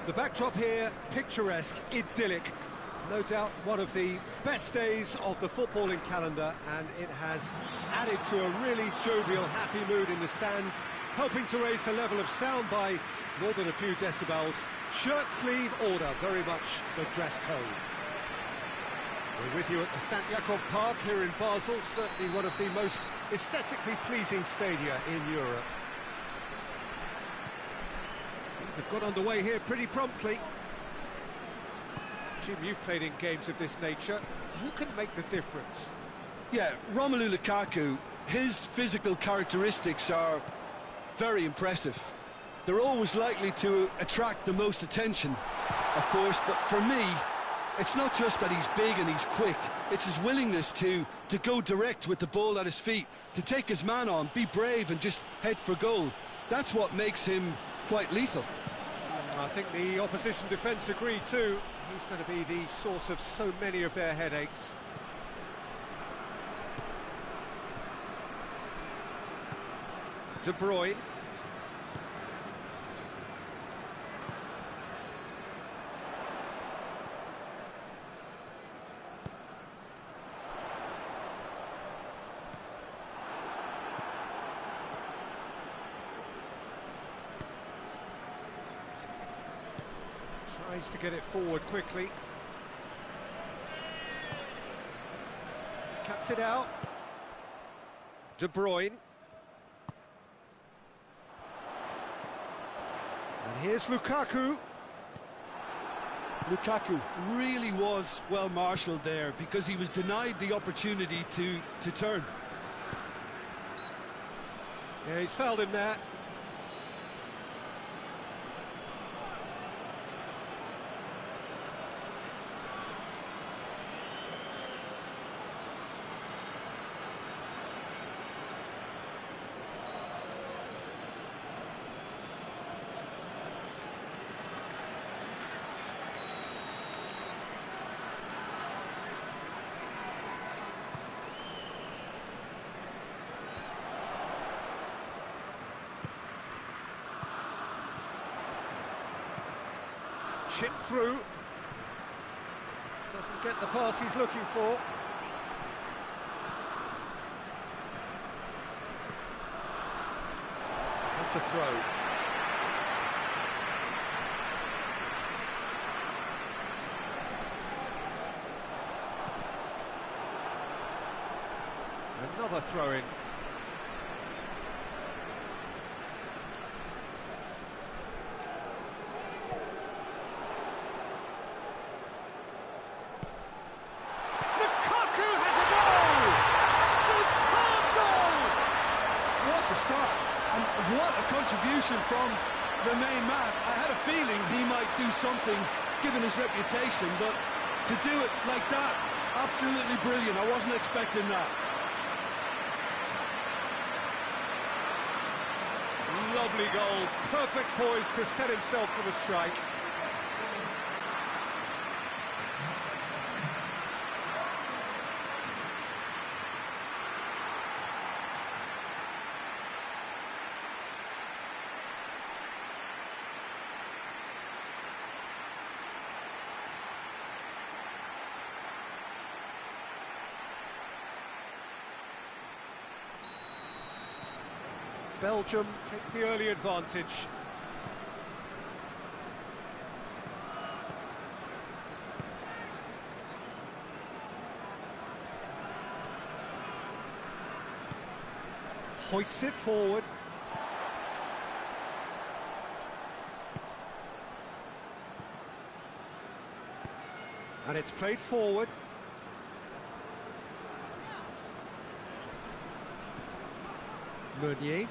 The backdrop here, picturesque, idyllic. No doubt one of the best days of the footballing calendar, and it has added to a really jovial, happy mood in the stands, helping to raise the level of sound by more than a few decibels. Shirt-sleeve order, very much the dress code. We're with you at the St. Jakob Park here in Basel, certainly one of the most aesthetically pleasing stadia in Europe. They've got underway here pretty promptly. Jim, you've played in games of this nature. Who can make the difference? Yeah, Romelu Lukaku, his physical characteristics are very impressive. They're always likely to attract the most attention, of course, but for me, it's not just that he's big and he's quick, it's his willingness to go direct with the ball at his feet, to take his man on, be brave and just head for goal. That's what makes him quite lethal. I think the opposition defence agree too. He's going to be the source of so many of their headaches. De Bruyne. Tries to get it forward quickly. Cuts it out. De Bruyne. And here's Lukaku. Lukaku really was well marshalled there because he was denied the opportunity to turn. Yeah, he's fouled him there. Chip through. Doesn't get the pass he's looking for. That's a throw. Another throw-in. To start, and what a contribution from the main man. I had a feeling he might do something given his reputation, but to do it like that, absolutely brilliant. I wasn't expecting that. Lovely goal, perfect poise to set himself for the strike. Belgium take the early advantage. Hoists it forward. And it's played forward. Meunier.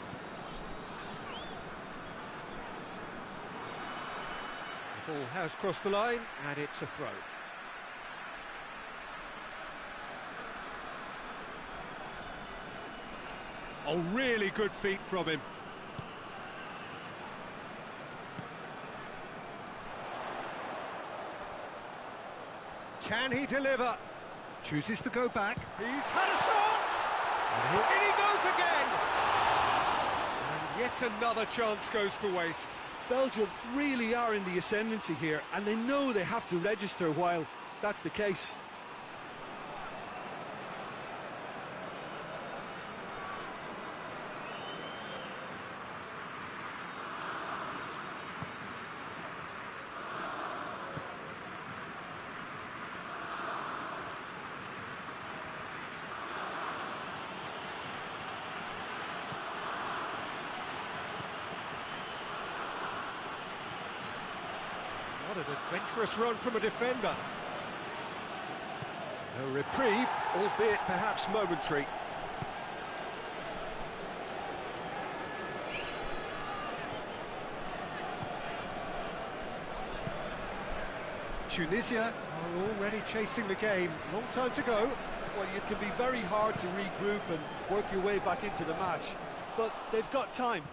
The ball has crossed the line, and it's a throw. Oh, really good feet from him. Can he deliver? Chooses to go back. He's had a shot! And in he goes again! And yet another chance goes to waste. Belgium really are in the ascendancy here, and they know they have to register while that's the case. What an adventurous run from a defender. A reprieve, albeit perhaps momentary. Tunisia are already chasing the game. Long time to go. Well, it can be very hard to regroup and work your way back into the match, but they've got time.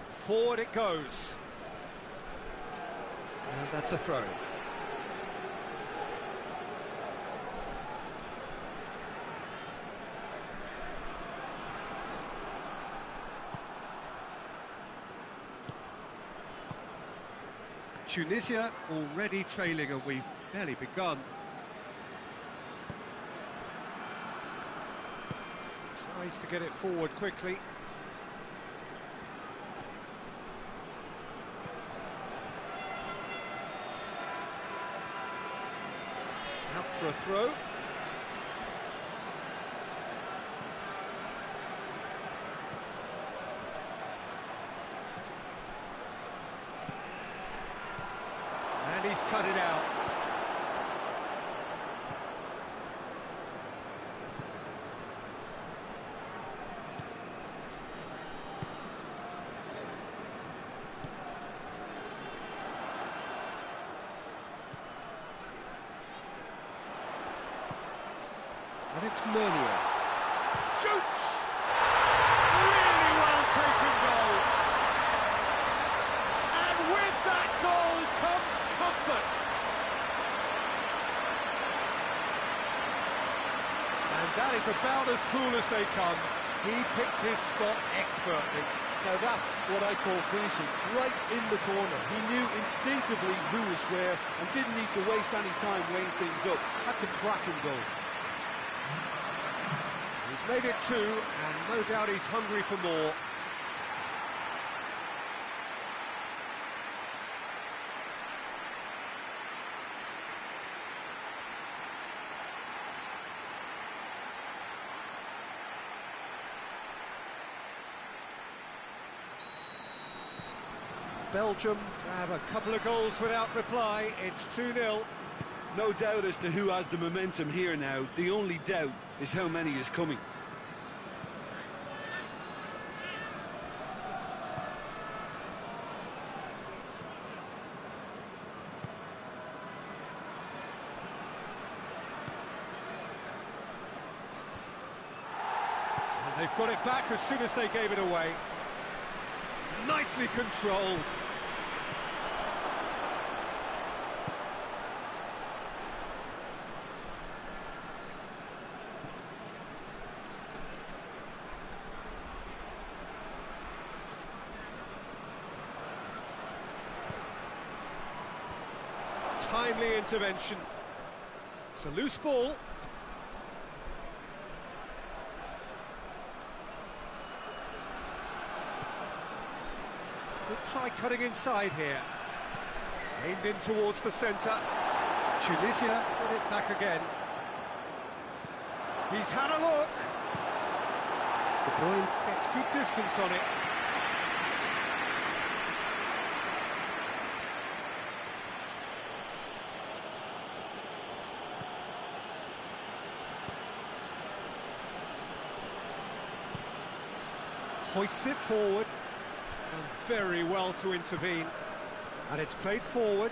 Forward it goes. And that's a throw. Tunisia already trailing, and we've barely begun. Tries to get it forward quickly. Out for a throw. And he's cut it out. And it's Mernier. Shoots! Really well taken goal. And with that goal comes comfort. And that is about as cool as they come. He picked his spot expertly. Now that's what I call finishing, right in the corner. He knew instinctively who was where and didn't need to waste any time weighing things up. That's a cracking goal. He's made it 2, and no doubt he's hungry for more. Belgium grab a couple of goals without reply. It's 2-0. No doubt as to who has the momentum here now. The only doubt is how many is coming. And they've got it back as soon as they gave it away. Nicely controlled. Timely intervention. It's a loose ball. Could try cutting inside here. Aimed in towards the centre. Tunisia get it back again. He's had a look. De Bruyne gets good distance on it. Hoists it forward. Done very well to intervene. And it's played forward.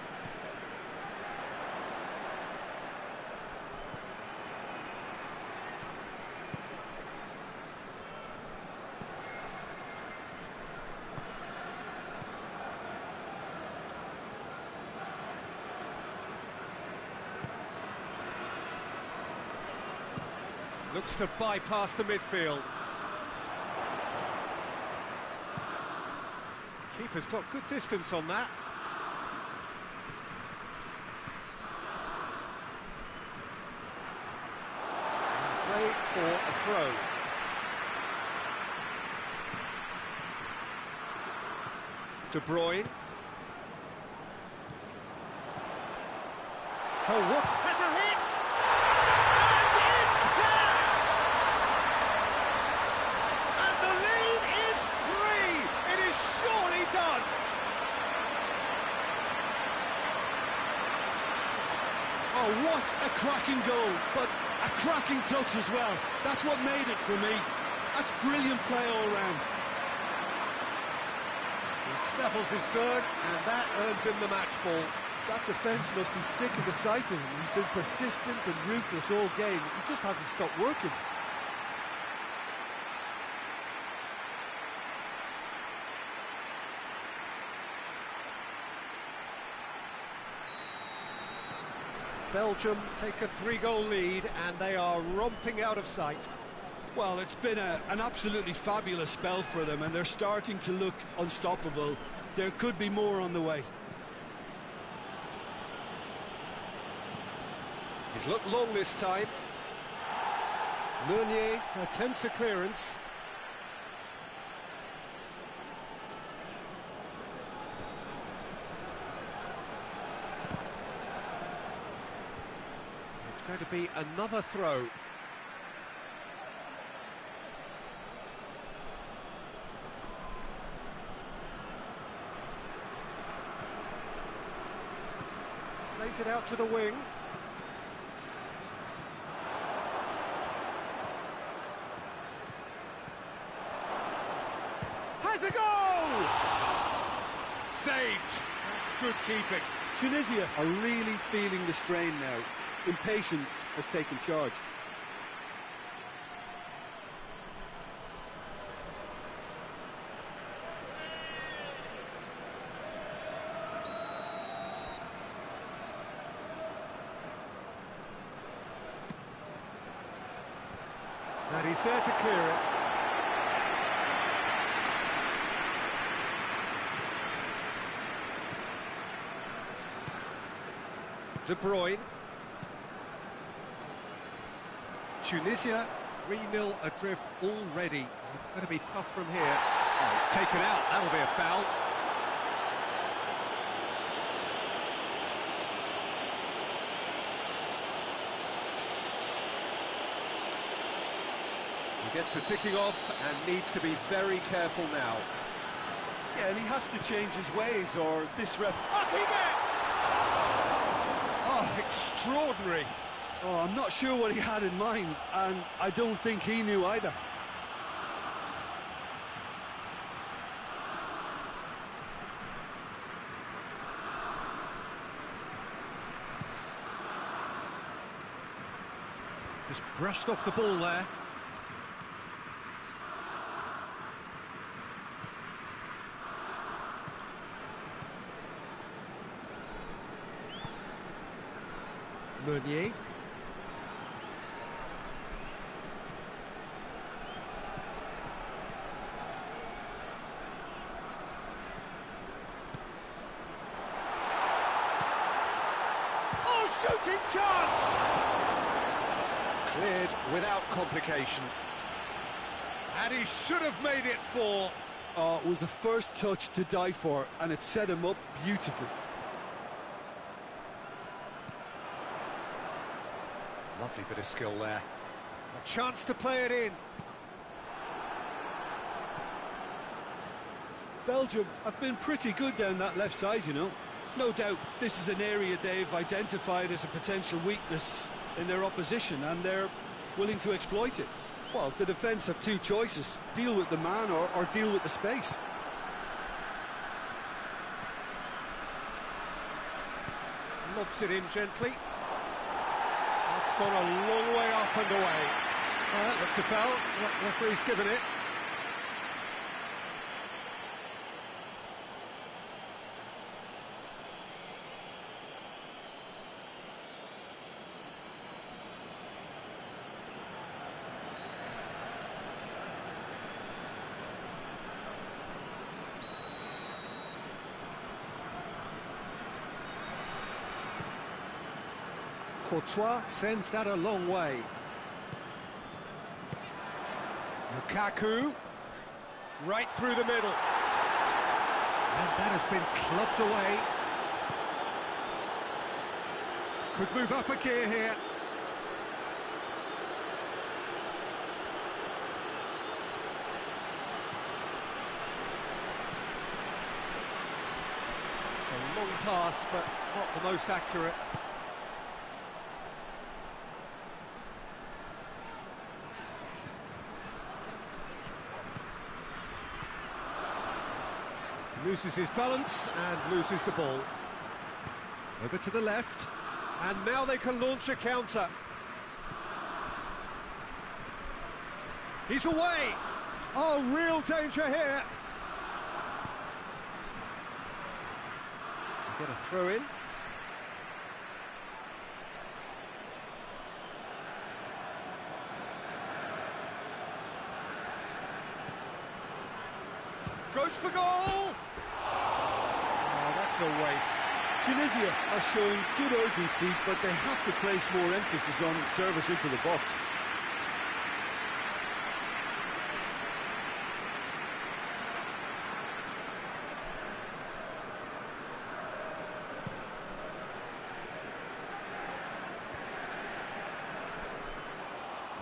Looks to bypass the midfield. Keeper's got good distance on that. Play for a throw. De Bruyne. Oh, what? Has a hit! And it's there! And the lead is 3! It is surely done! Oh, what a cracking goal, but a cracking touch as well. That's what made it for me. That's brilliant play all round. He snaffles his third, and that earns him the match ball. That defence must be sick of the sight of him. He's been persistent and ruthless all game. He just hasn't stopped working. Belgium take a 3-goal lead, and they are romping out of sight. Well, it's been an absolutely fabulous spell for them, and they're starting to look unstoppable. There could be more on the way. He's looked long this time. Meunier attempts a clearance. It's going to be another throw. Plays it out to the wing. Has a goal! Saved. That's good keeping. Tunisia are really feeling the strain now. Impatience has taken charge. And he's there to clear it. De Bruyne. Tunisia 3-0 adrift already. It's going to be tough from here. Oh, it's taken out. That'll be a foul. He gets the ticking off and needs to be very careful now. Yeah, and he has to change his ways, or this ref... Up he gets! Oh, extraordinary. Oh, I'm not sure what he had in mind, and I don't think he knew either. Just brushed off the ball there. Meunier. Oh, shooting chance! Cleared without complication. And he should have made it 4. Oh, it was the first touch to die for, and it set him up beautifully. Lovely bit of skill there. A chance to play it in. Belgium have been pretty good down that left side, you know. No doubt this is an area they've identified as a potential weakness in their opposition, and they're willing to exploit it. Well, the defence have two choices: deal with the man or deal with the space. Lobs it in gently. It's gone a long way up and away. That looks a foul. Referee's given it. Courtois sends that a long way. Lukaku, right through the middle. And that has been clubbed away. Could move up a gear here. It's a long pass, but not the most accurate. Loses his balance and loses the ball. Over to the left, and now they can launch a counter. He's away! Oh, real danger here! Get a throw in. Goes for goal! Oh, that's a waste. Tunisia are showing good urgency, but they have to place more emphasis on service into the box.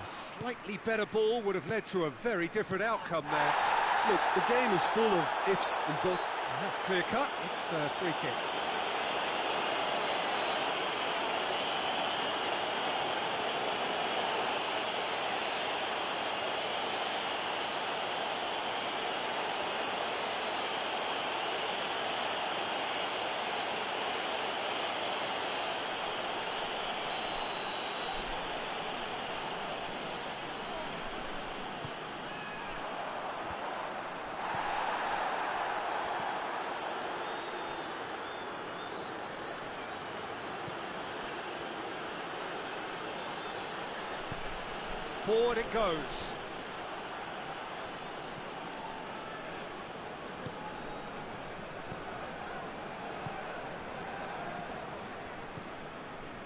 A slightly better ball would have led to a very different outcome there. Look, the game is full of ifs and buts. That's clear cut, it's a free kick. Forward it goes.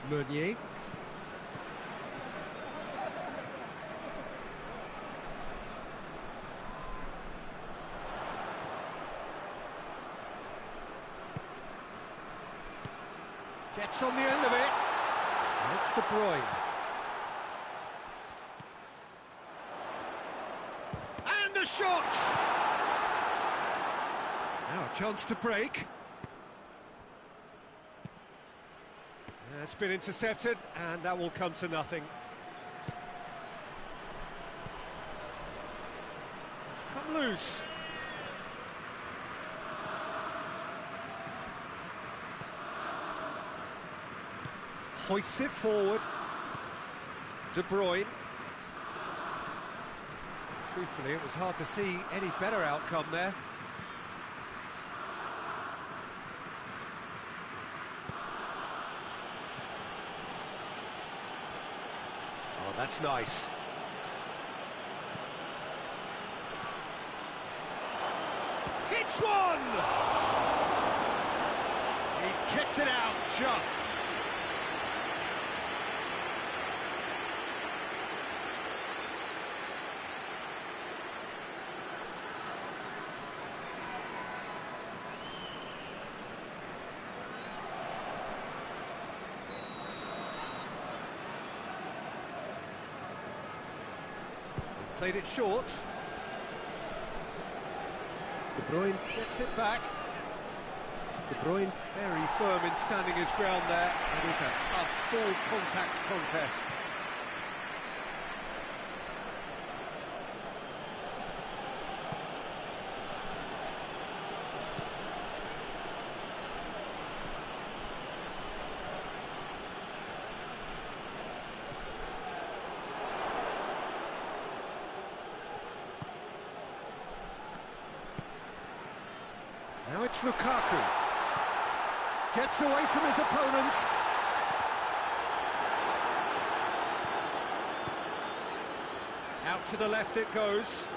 Meunier. Gets on the end of it. It's De Bruyne. A shot! Now a chance to break. It's been intercepted, and that will come to nothing. It's come loose. Hoists it forward. De Bruyne. Truthfully, it was hard to see any better outcome there. Oh, that's nice. Hits one! He's kicked it out just. Played it short. De Bruyne gets it back. De Bruyne very firm in standing his ground there. It is a tough full contact contest. Now it's Lukaku. Gets away from his opponent. Out to the left it goes.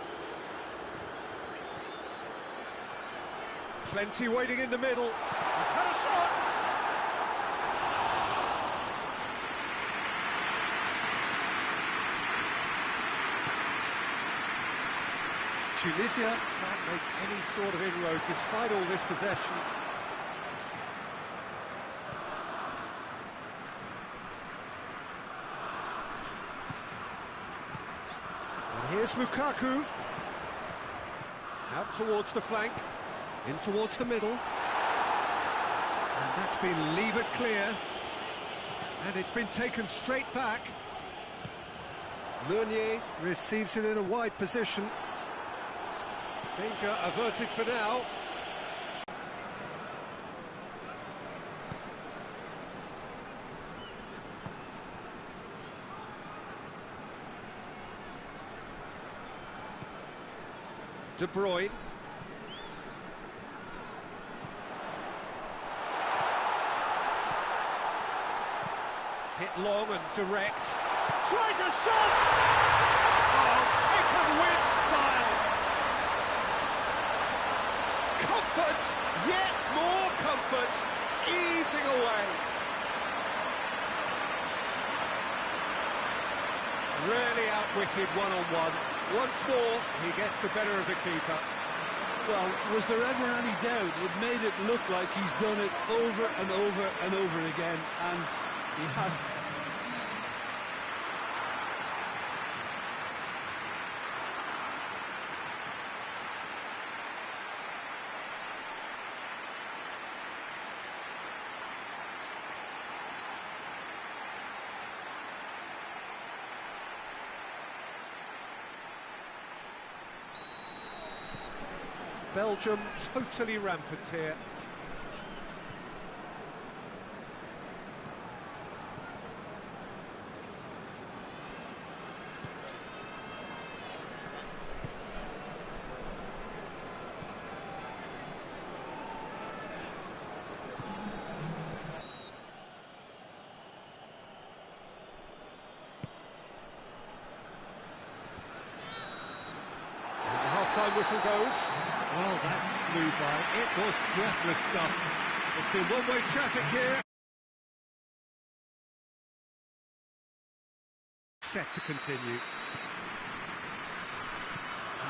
Plenty waiting in the middle. He's had a shot! Tunisia can't make any sort of inroad despite all this possession. And here's Lukaku. Out towards the flank, in towards the middle. And that's been levered clear. And it's been taken straight back. Meunier receives it in a wide position. Danger averted for now. De Bruyne. Hit long and direct. Tries a shot! Oh, taken with style. Comfort, yet more comfort, easing away. Really outwitted one-on-one. Once more, he gets the better of the keeper. Well, was there ever any doubt? It made it look like he's done it over and over and over again, and he has. Belgium totally rampant here. And the half-time whistle goes. Well, that flew by. It was breathless stuff. It's been one-way traffic here. Set to continue.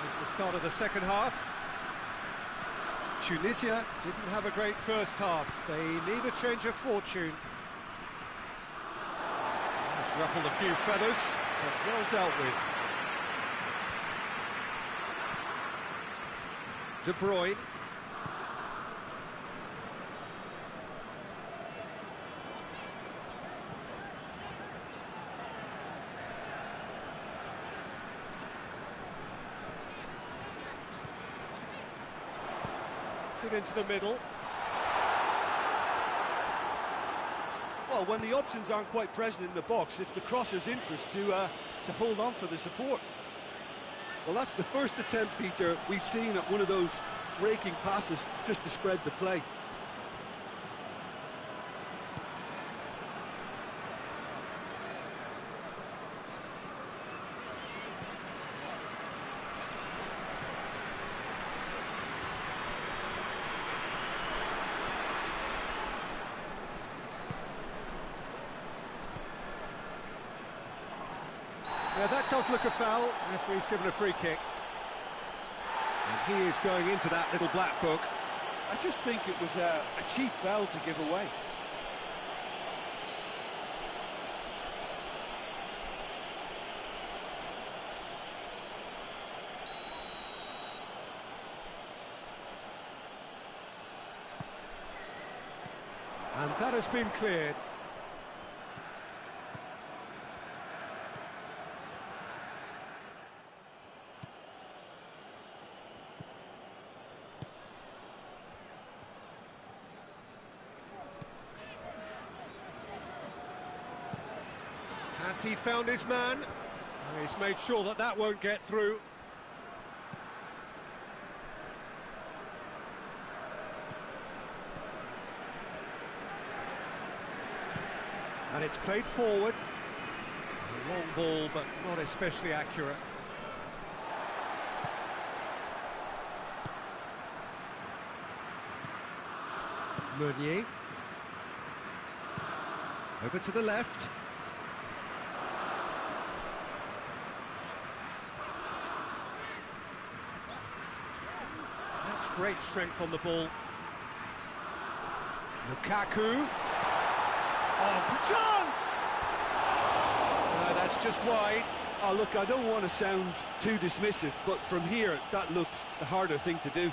Here's the start of the second half. Tunisia didn't have a great first half. They need a change of fortune. It's ruffled a few feathers, but well dealt with. De Bruyne. It into the middle. Well, when the options aren't quite present in the box, it's the crosser's interest to hold on for the support. Well, that's the first attempt, Peter, we've seen at one of those raking passes just to spread the play. Yeah, that does look a foul. Referee's given a free kick. And he is going into that little black book. I just think it was a cheap foul to give away. And that has been cleared. Has he found his man? He's made sure that that won't get through. And it's played forward. A long ball, but not especially accurate. Meunier. Over to the left. That's great strength on the ball. Lukaku. Oh, chance! That's just wide. Oh, look, I don't want to sound too dismissive, but from here, that looked the harder thing to do.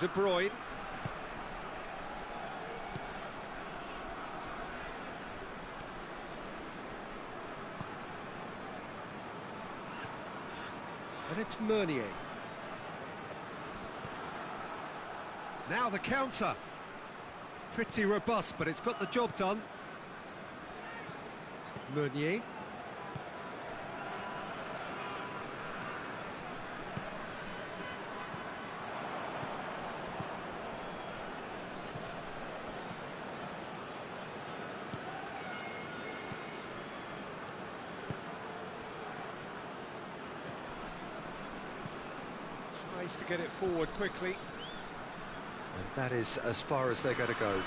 De Bruyne. And it's Meunier. Now the counter. Pretty robust, but it's got the job done. Meunier. Tries to get it forward quickly. And that is as far as they're going to go.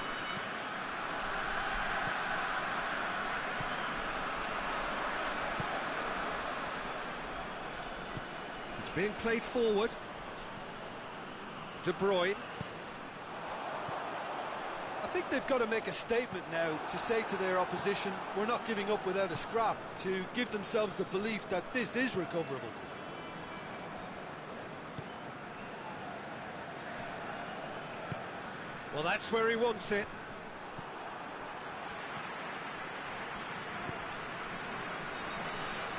It's being played forward. De Bruyne. I think they've got to make a statement now to say to their opposition, we're not giving up without a scrap, to give themselves the belief that this is recoverable. Well, that's where he wants it.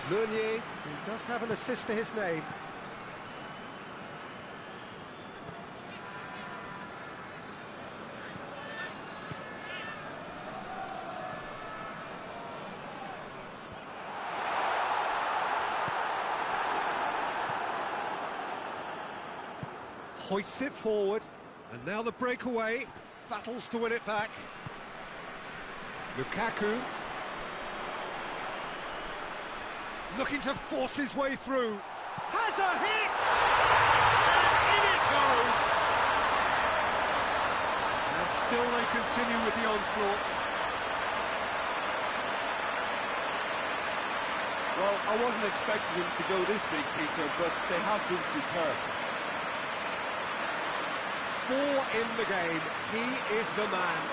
Meunier, he does have an assist to his name. Hoists it forward. And now the breakaway, battles to win it back. Lukaku. Looking to force his way through. Has a hit! And in it goes! And still they continue with the onslaught. Well, I wasn't expecting him to go this big, Peter, but they have been superb. 4 in the game, he is the man.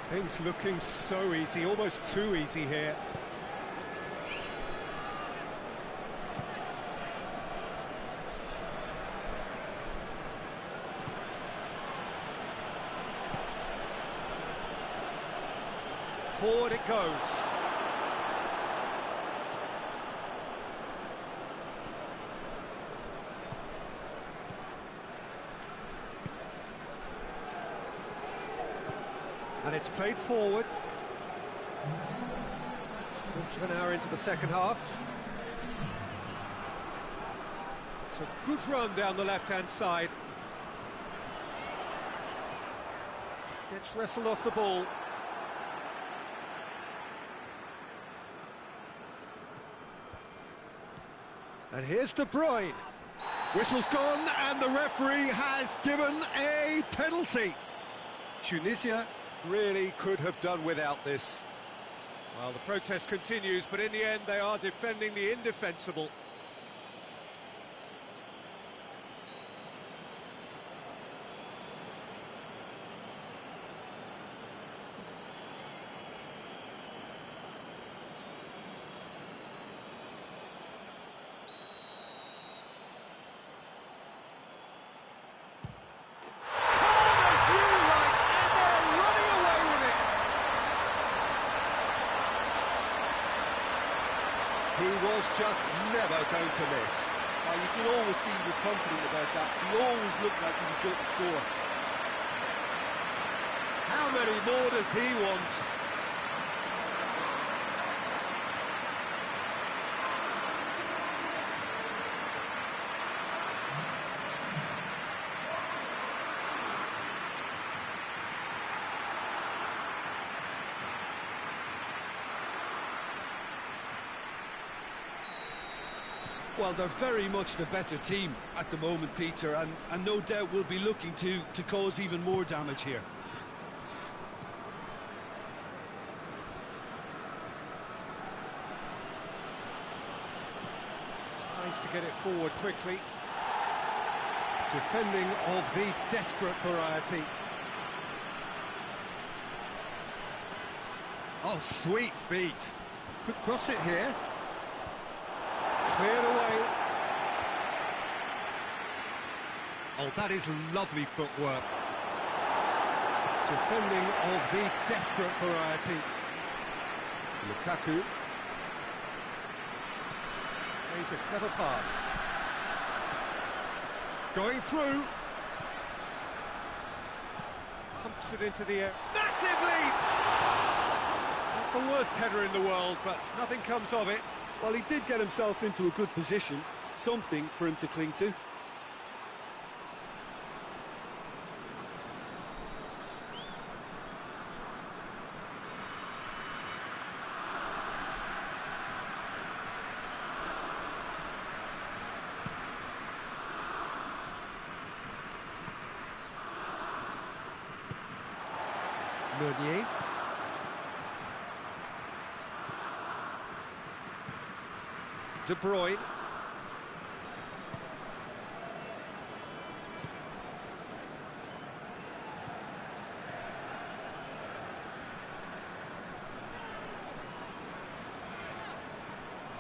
Things looking so easy, almost too easy here. Forward it goes. And it's played forward. An hour into the second half. It's a good run down the left-hand side. Gets wrestled off the ball. And here's De Bruyne. Whistle's gone, and the referee has given a penalty. Tunisia really could have done without this. Well, the protest continues, but in the end, they are defending the indefensible. He was just never going to miss. You can always see he was confident about that. He always looked like he was going to score. How many more does he want? Well, they're very much the better team at the moment, Peter, and no doubt will be looking to cause even more damage here. Tries to get it forward quickly. Defending of the desperate variety. Oh, sweet feet. Could cross it here. Cleared away. Oh, that is lovely footwork. Defending of the desperate variety. Lukaku. Plays a clever pass. Going through. Pumps it into the air. Massive leap! Not the worst header in the world, but nothing comes of it. Well, he did get himself into a good position, something for him to cling to. Meunier. De Bruyne.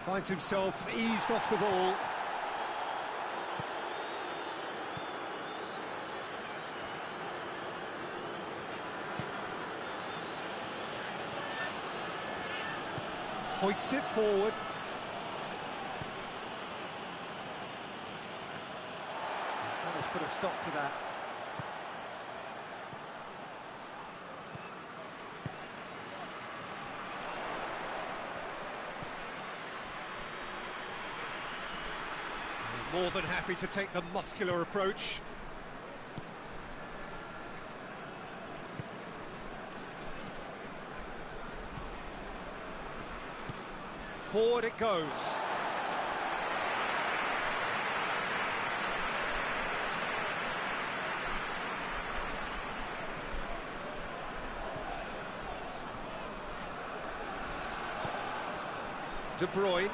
Finds himself eased off the ball. Hoists it forward. Let's put a stop to that. More than happy to take the muscular approach. Forward it goes. De Bruyne.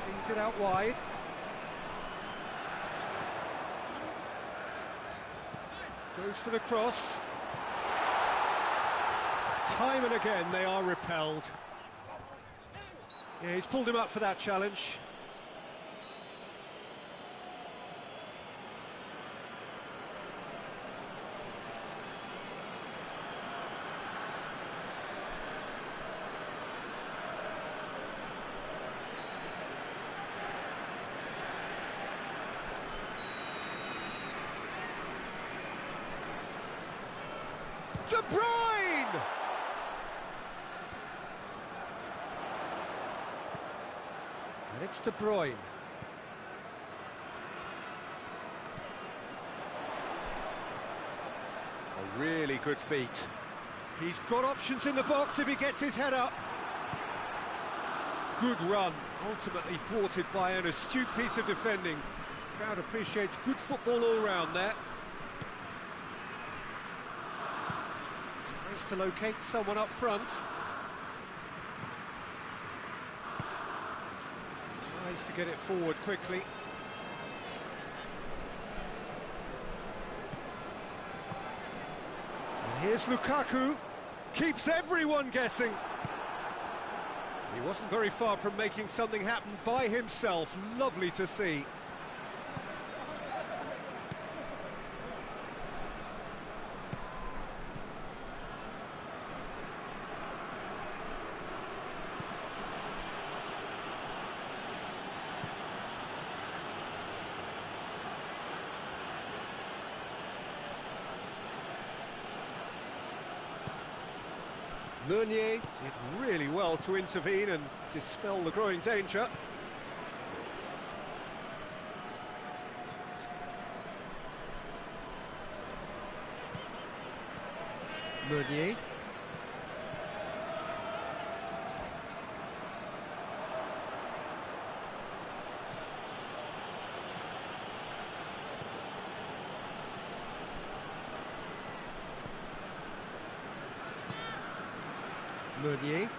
Cleans it out wide. Goes for the cross. Time and again they are repelled. Yeah, he's pulled him up for that challenge. De Bruyne! And it's De Bruyne. A really good feat. He's got options in the box if he gets his head up. Good run, ultimately thwarted by an astute piece of defending. Crowd appreciates good football all round there. Tries to locate someone up front. Tries to get it forward quickly. And here's Lukaku. Keeps everyone guessing. He wasn't very far from making something happen by himself. Lovely to see. Meunier did really well to intervene and dispel the growing danger. Meunier. Meunier.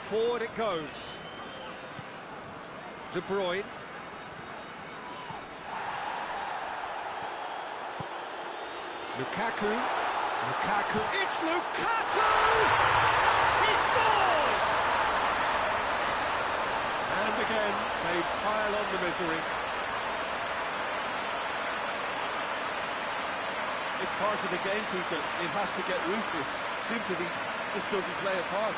Forward it goes. De Bruyne. Lukaku. Lukaku. It's Lukaku! He scores! And again, they pile on the misery. It's part of the game, Peter. It has to get ruthless. Sympathy just doesn't play a part.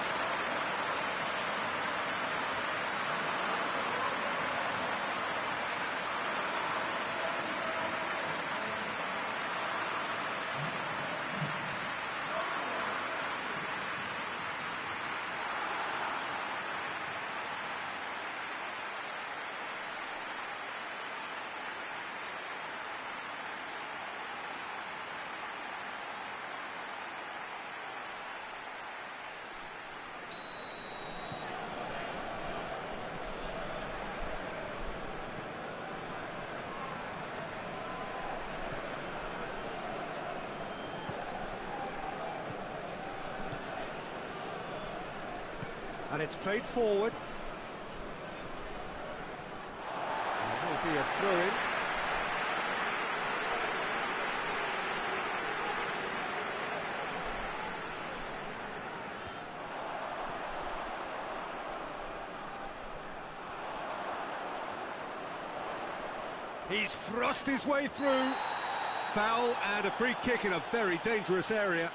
And it's played forward. There will be a throw-in. He's thrust his way through. Foul and a free kick in a very dangerous area.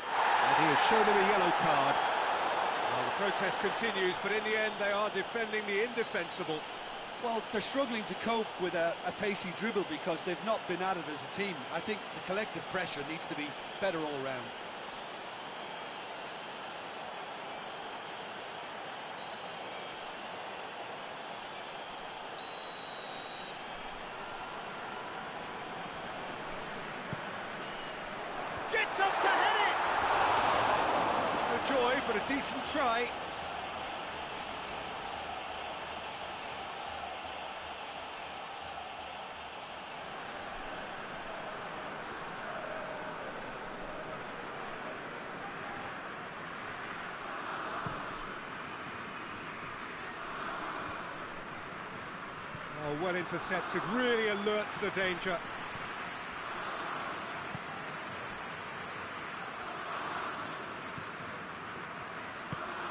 And he has shown him a yellow card. Well, the protest continues, but in the end they are defending the indefensible. Well, they're struggling to cope with a pacey dribble because they've not been at it as a team. I think the collective pressure needs to be better all round. Gets up to head it! No joy, but a decent try. Oh, well intercepted, really alert to the danger.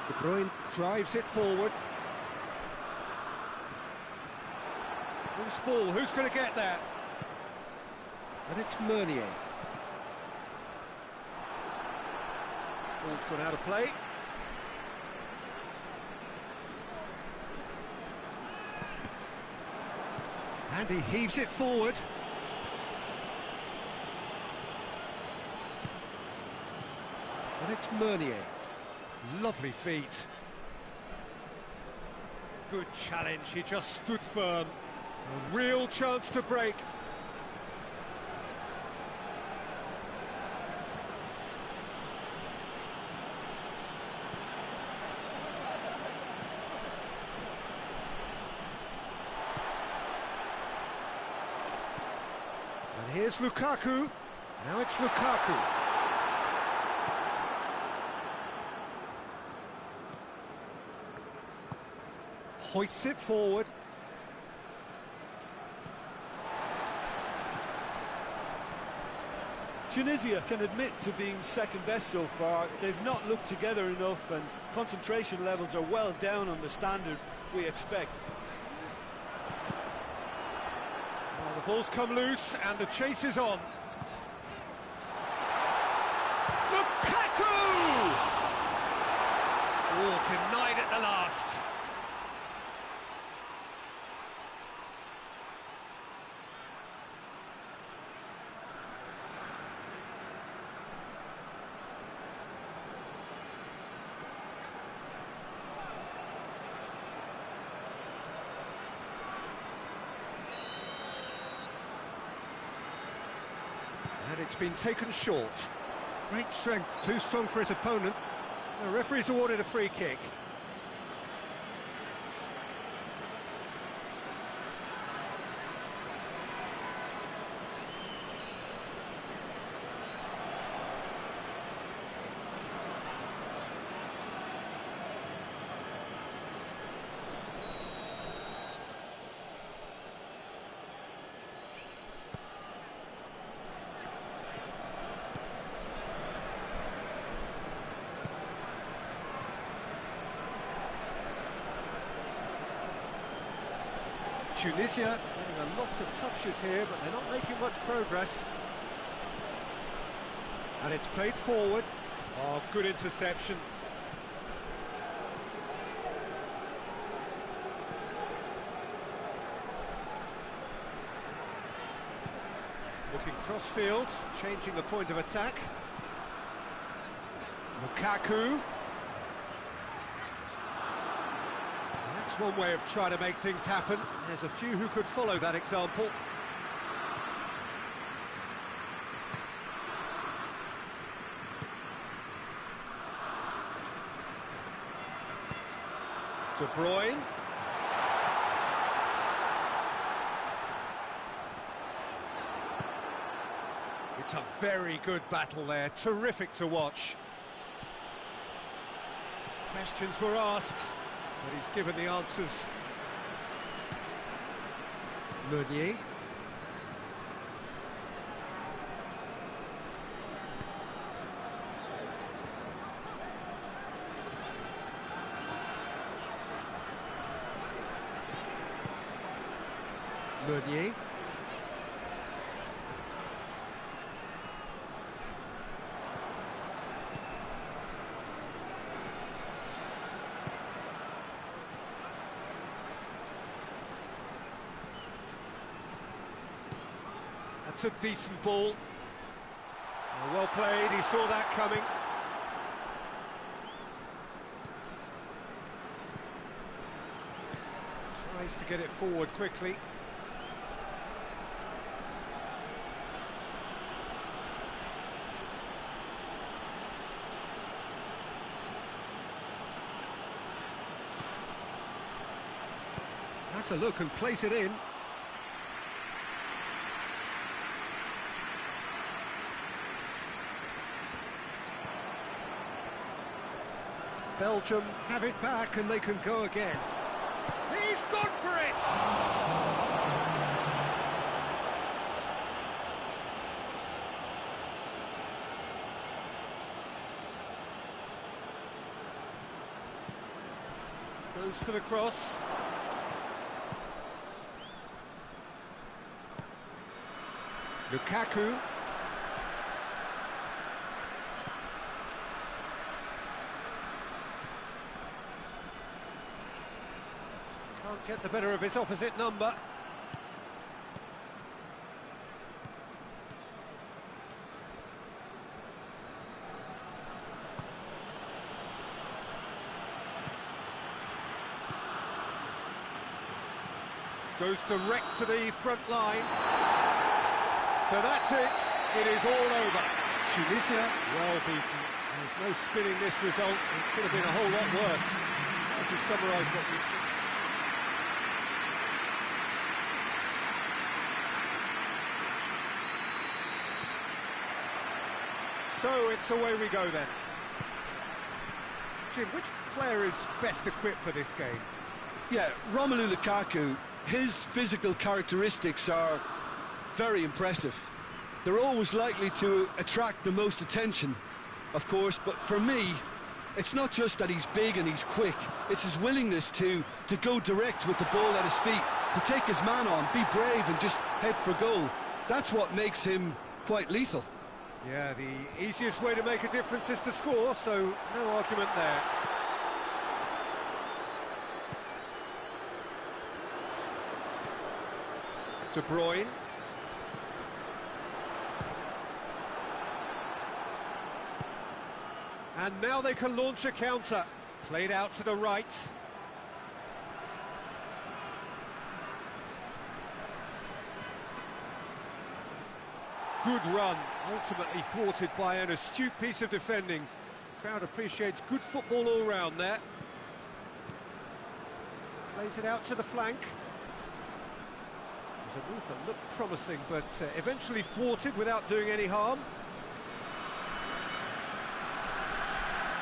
De Bruyne drives it forward. Loose ball, who's going to get that? And it's Meunier. Ball's gone out of play. And he heaves it forward. And it's Meunier. Lovely feet. Good challenge, he just stood firm. A real chance to break. And here's Lukaku. Now it's Lukaku. Hoists it forward. Tunisia can admit to being second best so far. They've not looked together enough and concentration levels are well down on the standard we expect. Well, the ball's come loose and the chase is on. Lukaku! Oh, denied at the last. And it's been taken short. Great strength, too strong for his opponent. The referee's awarded a free kick. Tunisia getting a lot of touches here, but they're not making much progress. And it's played forward. Oh, good interception. Looking cross-field, changing the point of attack. Lukaku. That's one way of trying to make things happen. There's a few who could follow that example. De Bruyne. It's a very good battle there, terrific to watch. Questions were asked, but he's given the answers. Meunier. Meunier. That's a decent ball. Well played, he saw that coming. Tries to get it forward quickly. That's a look and place it in. Belgium have it back and they can go again. He's gone for it! Goes for the cross. Lukaku. Can't get the better of his opposite number. Goes direct to the front line. So that's it. It is all over. Tunisia, well beaten. There's no spinning this result. It could have been a whole lot worse. I'll just summarise what we've seen. So it's away we go then. Jim, which player is best equipped for this game? Yeah, Romelu Lukaku, his physical characteristics are very impressive. They're always likely to attract the most attention, of course, but for me, it's not just that he's big and he's quick, it's his willingness to go direct with the ball at his feet, to take his man on, be brave and just head for goal. That's what makes him quite lethal. Yeah, the easiest way to make a difference is to score, so no argument there. De Bruyne. And now they can launch a counter. Played out to the right. good run, ultimately thwarted by an astute piece of defending. Crowd appreciates good football all round there. Plays it out to the flank. It was a move that looked promising, but eventually thwarted without doing any harm.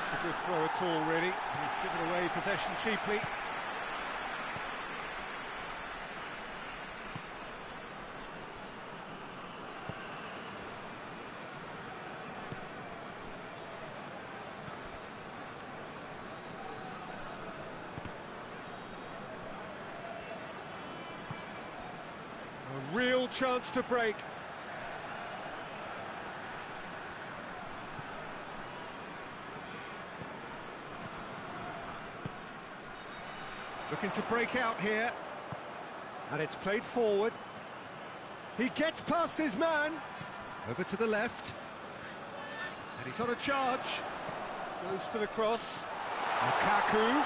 It's a good throw at all, really. He's given away possession cheaply. A real chance to break. Looking to break out here. And it's played forward. He gets past his man. Over to the left. And he's on a charge. Goes for the cross. Lukaku.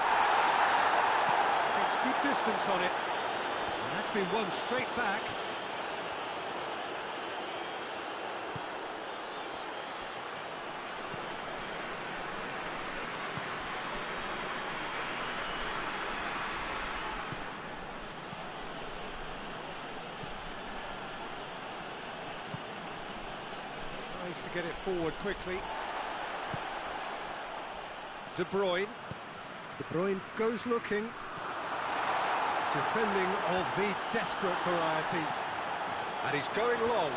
Gets good distance on it. And that's been won straight back. Tries to get it forward quickly. De Bruyne. De Bruyne goes looking. Defending of the desperate variety. And he's going long.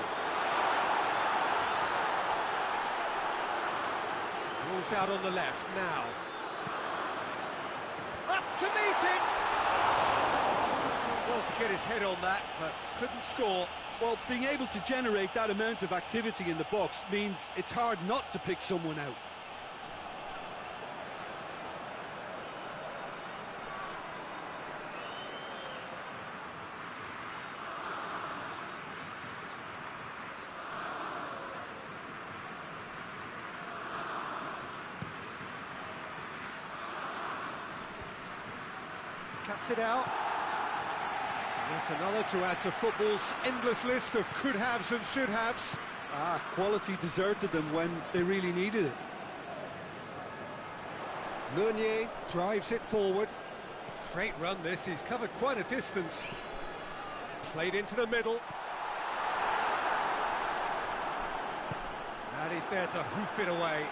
Ball's out on the left now. Up to meet it! Done well to get his head on that, but couldn't score. Well, being able to generate that amount of activity in the box means it's hard not to pick someone out. Cuts it out. Yet another to add to football's endless list of could-haves and should-haves. Quality deserted them when they really needed it. Meunier drives it forward. Great run this, he's covered quite a distance. Played into the middle. And he's there to hoof it away.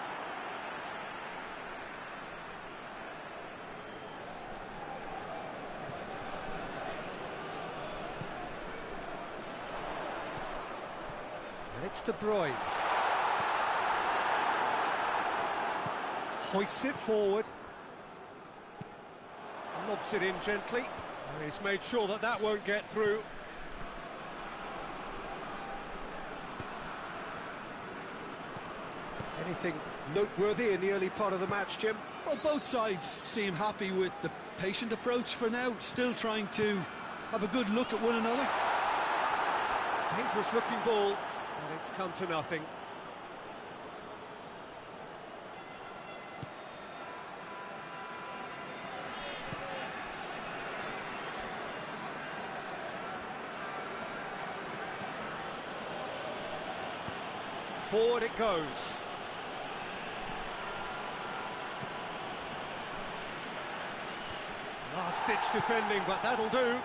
And it's De Bruyne. Hoists it forward. Lobs it in gently. And he's made sure that that won't get through. Anything noteworthy in the early part of the match, Jim? Well, both sides seem happy with the patient approach for now, still trying to have a good look at one another. Dangerous looking ball. And it's come to nothing. Forward it goes. Last-ditch defending, but that'll do.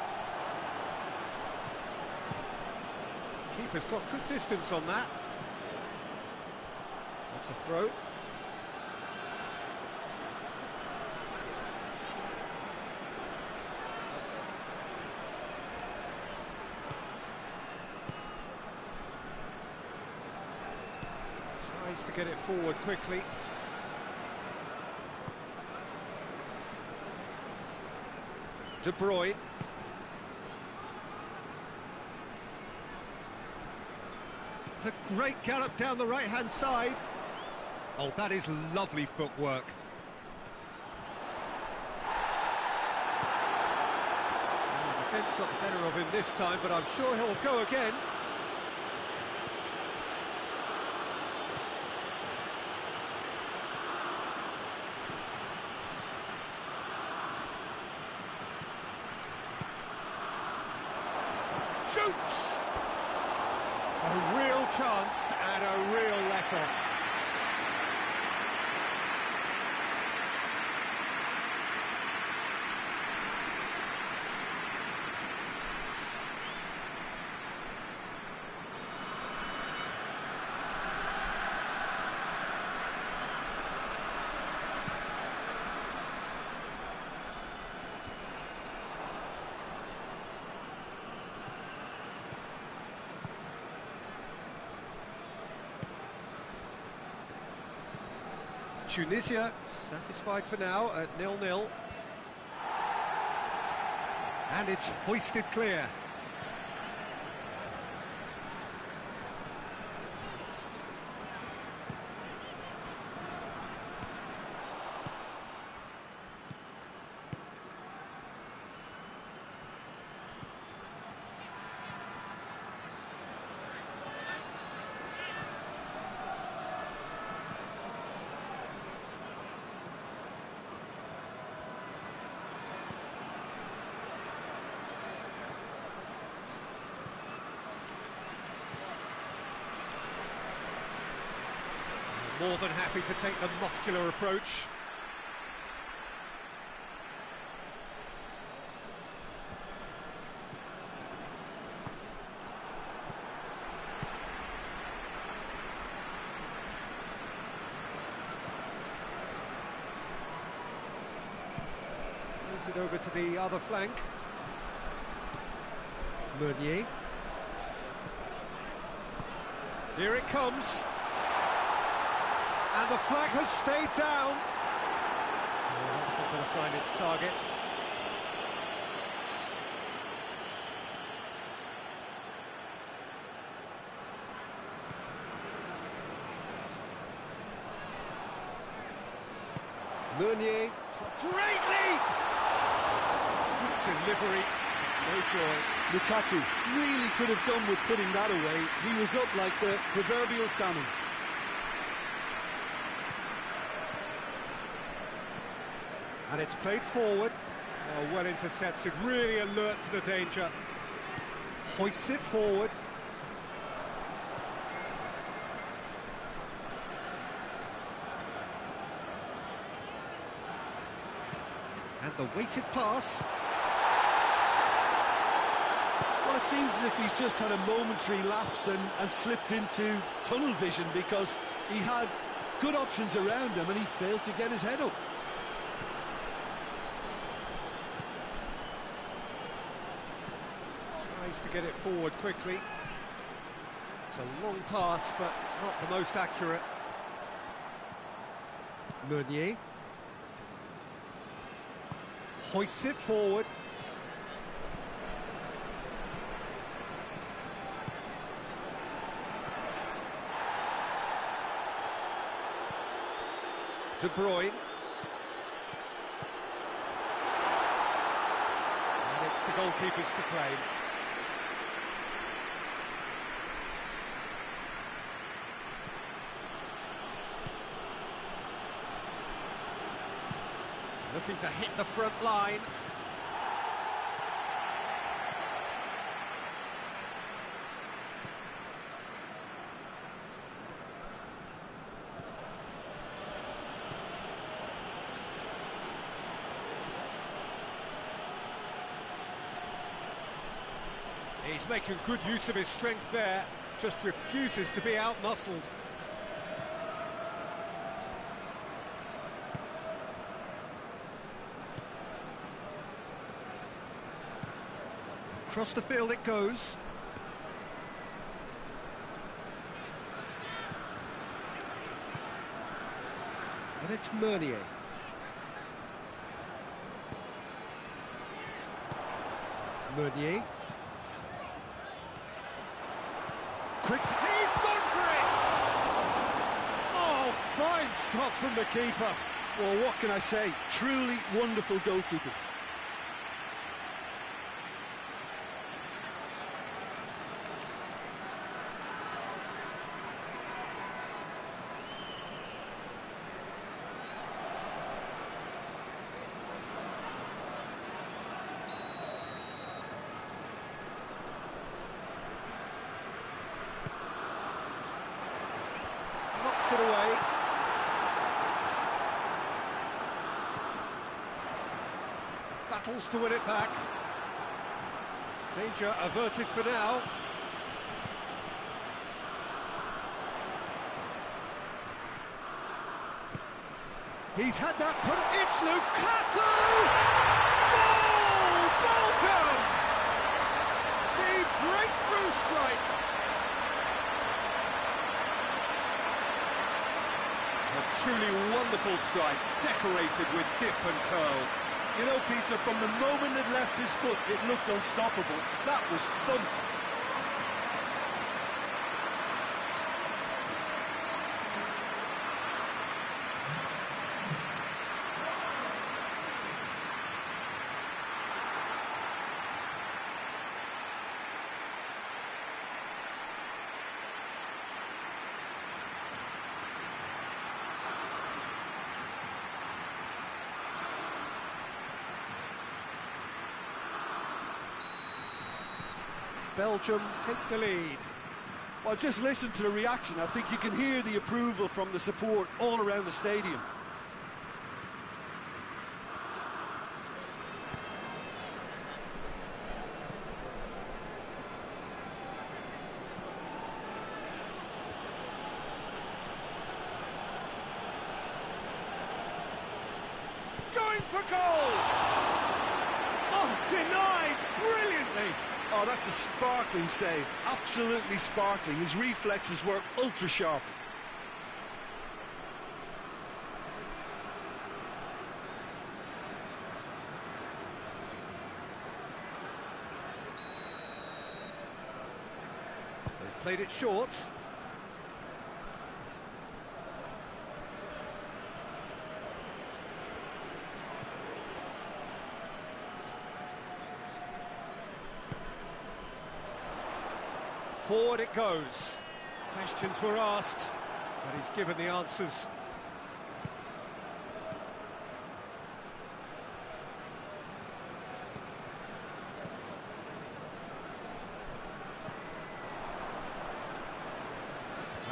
Keeper's got good distance on that. That's a throw. Tries to get it forward quickly. De Bruyne. It's a great gallop down the right-hand side. Oh, that is lovely footwork. The defence got the better of him this time, but I'm sure he'll go again. Shoots! A real chance and a real let-off. Tunisia satisfied for now at 0-0. And it's hoisted clear. More than happy to take the muscular approach. Moves it over to the other flank. Meunier. Here it comes. And the flag has stayed down. Oh, that's not going to find its target. Meunier, great leap! Good delivery, no joy. Lukaku really could have done with putting that away. He was up like the proverbial salmon. And it's played forward. Oh, well intercepted, really alert to the danger. Hoists it forward. And the weighted pass. Well, it seems as if he's just had a momentary lapse and slipped into tunnel vision, because he had good options around him and he failed to get his head up. To get it forward quickly. It's a long pass, but not the most accurate. Meunier hoists it forward. De Bruyne. And it's the goalkeepers to claim. Looking to hit the front line. He's making good use of his strength there, just refuses to be out-muscled. Across the field it goes. And it's Meunier. Meunier. Quick, he's gone for it! Oh, fine stop from the keeper. Well, what can I say? Truly wonderful goalkeeping. it away. Battles to win it back. Danger averted for now. He's had that put. It's Lukaku! Goal! Belgium! The breakthrough strike. A truly wonderful strike, decorated with dip and curl. You know, Peter, from the moment it left his foot, it looked unstoppable. That was thumped. Belgium take the lead. Well, just listen to the reaction. I think you can hear the approval from the support all around the stadium. Going for goal! Oh, denied brilliantly! Oh, that's a sparkling save. Absolutely sparkling. His reflexes were ultra sharp. They've played it short. Forward it goes. Questions were asked, but he's given the answers.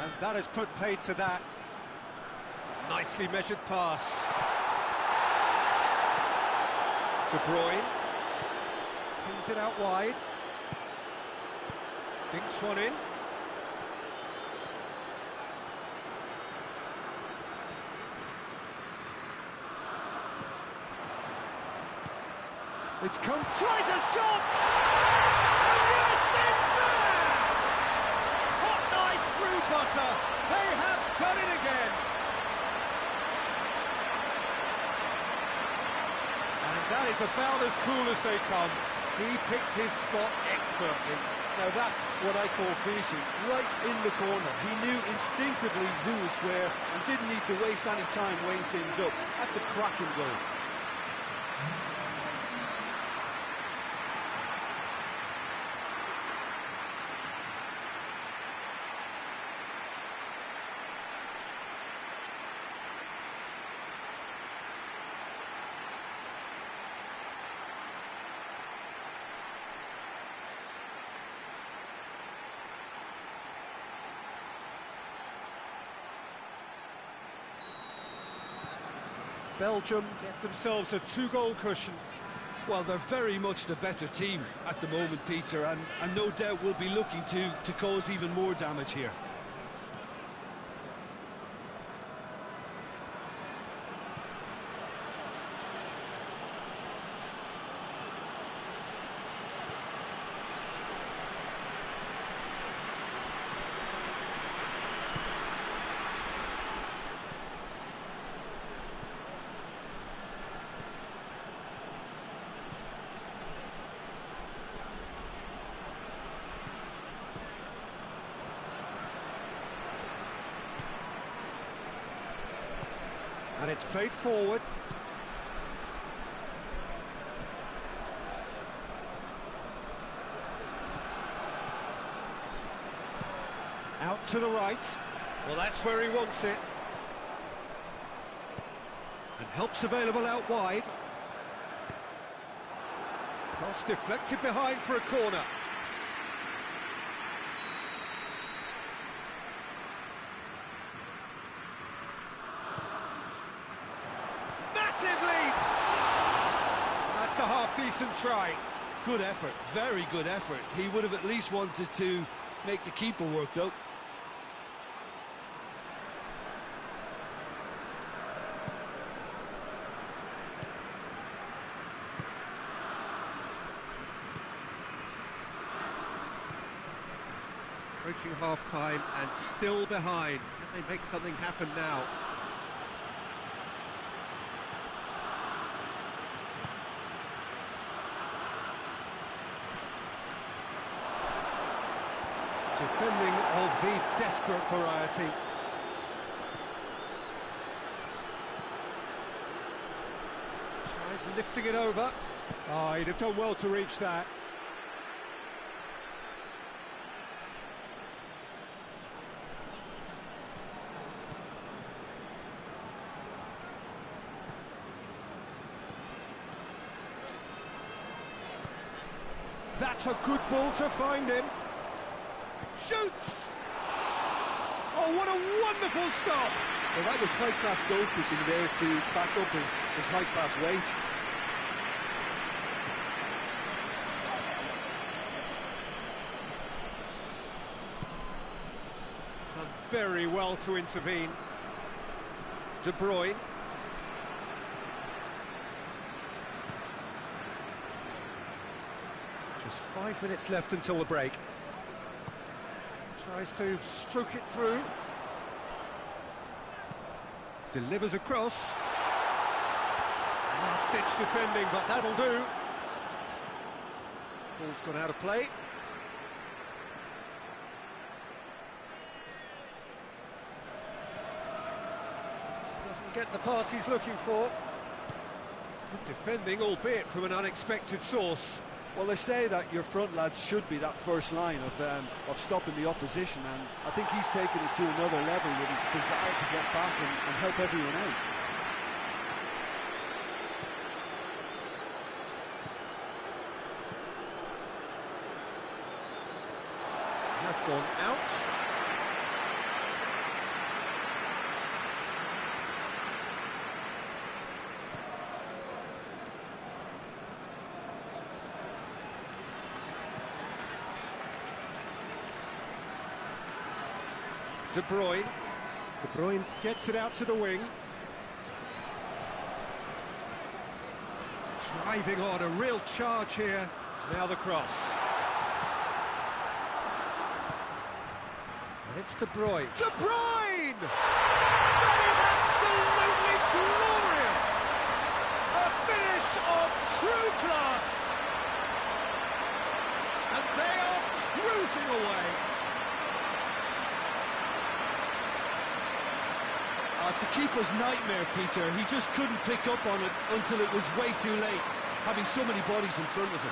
And that has put paid to that. Nicely measured pass. De Bruyne. Pins it out wide. Dinks one in. It's come, tries a shot! And yes, it's there! Hot knife through butter. They have done it again. And that is about as cool as they come. He picked his spot expertly. Now that's what I call finishing, right in the corner. He knew instinctively who was where and didn't need to waste any time weighing things up. That's a cracking goal. Belgium get themselves a two-goal cushion. Well, they're very much the better team at the moment, Peter, and no doubt will be looking to cause even more damage here. And it's played forward. Out to the right. Well, that's where he wants it. And help's available out wide. Cross deflected behind for a corner. decent try. Good effort, very good effort. He would have at least wanted to make the keeper work, though. Approaching half-time and still behind. Can they make something happen now? Defending of the desperate variety. Tries lifting it over. Oh, he'd have done well to reach that. That's a good ball to find him. Shoots! Oh, what a wonderful stop! Well, that was high-class goalkeeping there to back up his high-class wage. Done very well to intervene. De Bruyne. Just 5 minutes left until the break. Tries to stroke it through. Delivers across. Last-ditch defending, but that'll do. Ball's gone out of play. Doesn't get the pass he's looking for. Good defending, albeit from an unexpected source. Well, they say that your front lads should be that first line of stopping the opposition, and I think he's taken it to another level with his desire to get back and help everyone out. Has gone out. De Bruyne. De Bruyne gets it out to the wing. Driving on, a real charge here. Now the cross. And it's De Bruyne. De Bruyne! That is absolutely glorious! A finish of true class! And they are cruising away. It's a keeper's nightmare, Peter. He just couldn't pick up on it until it was way too late, having so many bodies in front of him.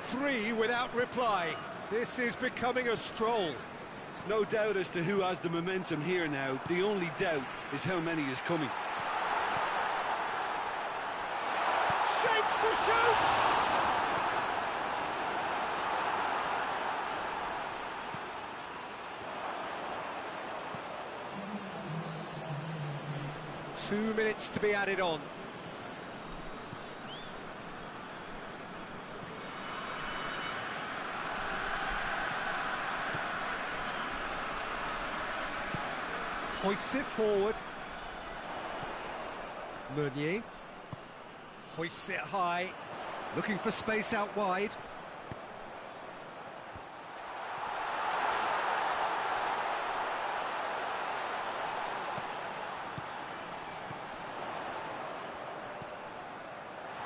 Three without reply. This is becoming a stroll. No doubt as to who has the momentum here now. The only doubt is how many is coming. Shapes to shoot! Two minutes to be added on. Hoists it forward. Meunier hoists it high, looking for space out wide.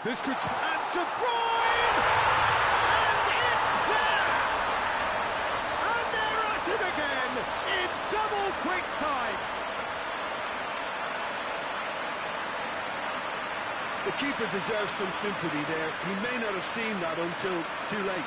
This could... And De Bruyne! And it's there! And they're at it again in double quick time. The keeper deserves some sympathy there. He may not have seen that until too late.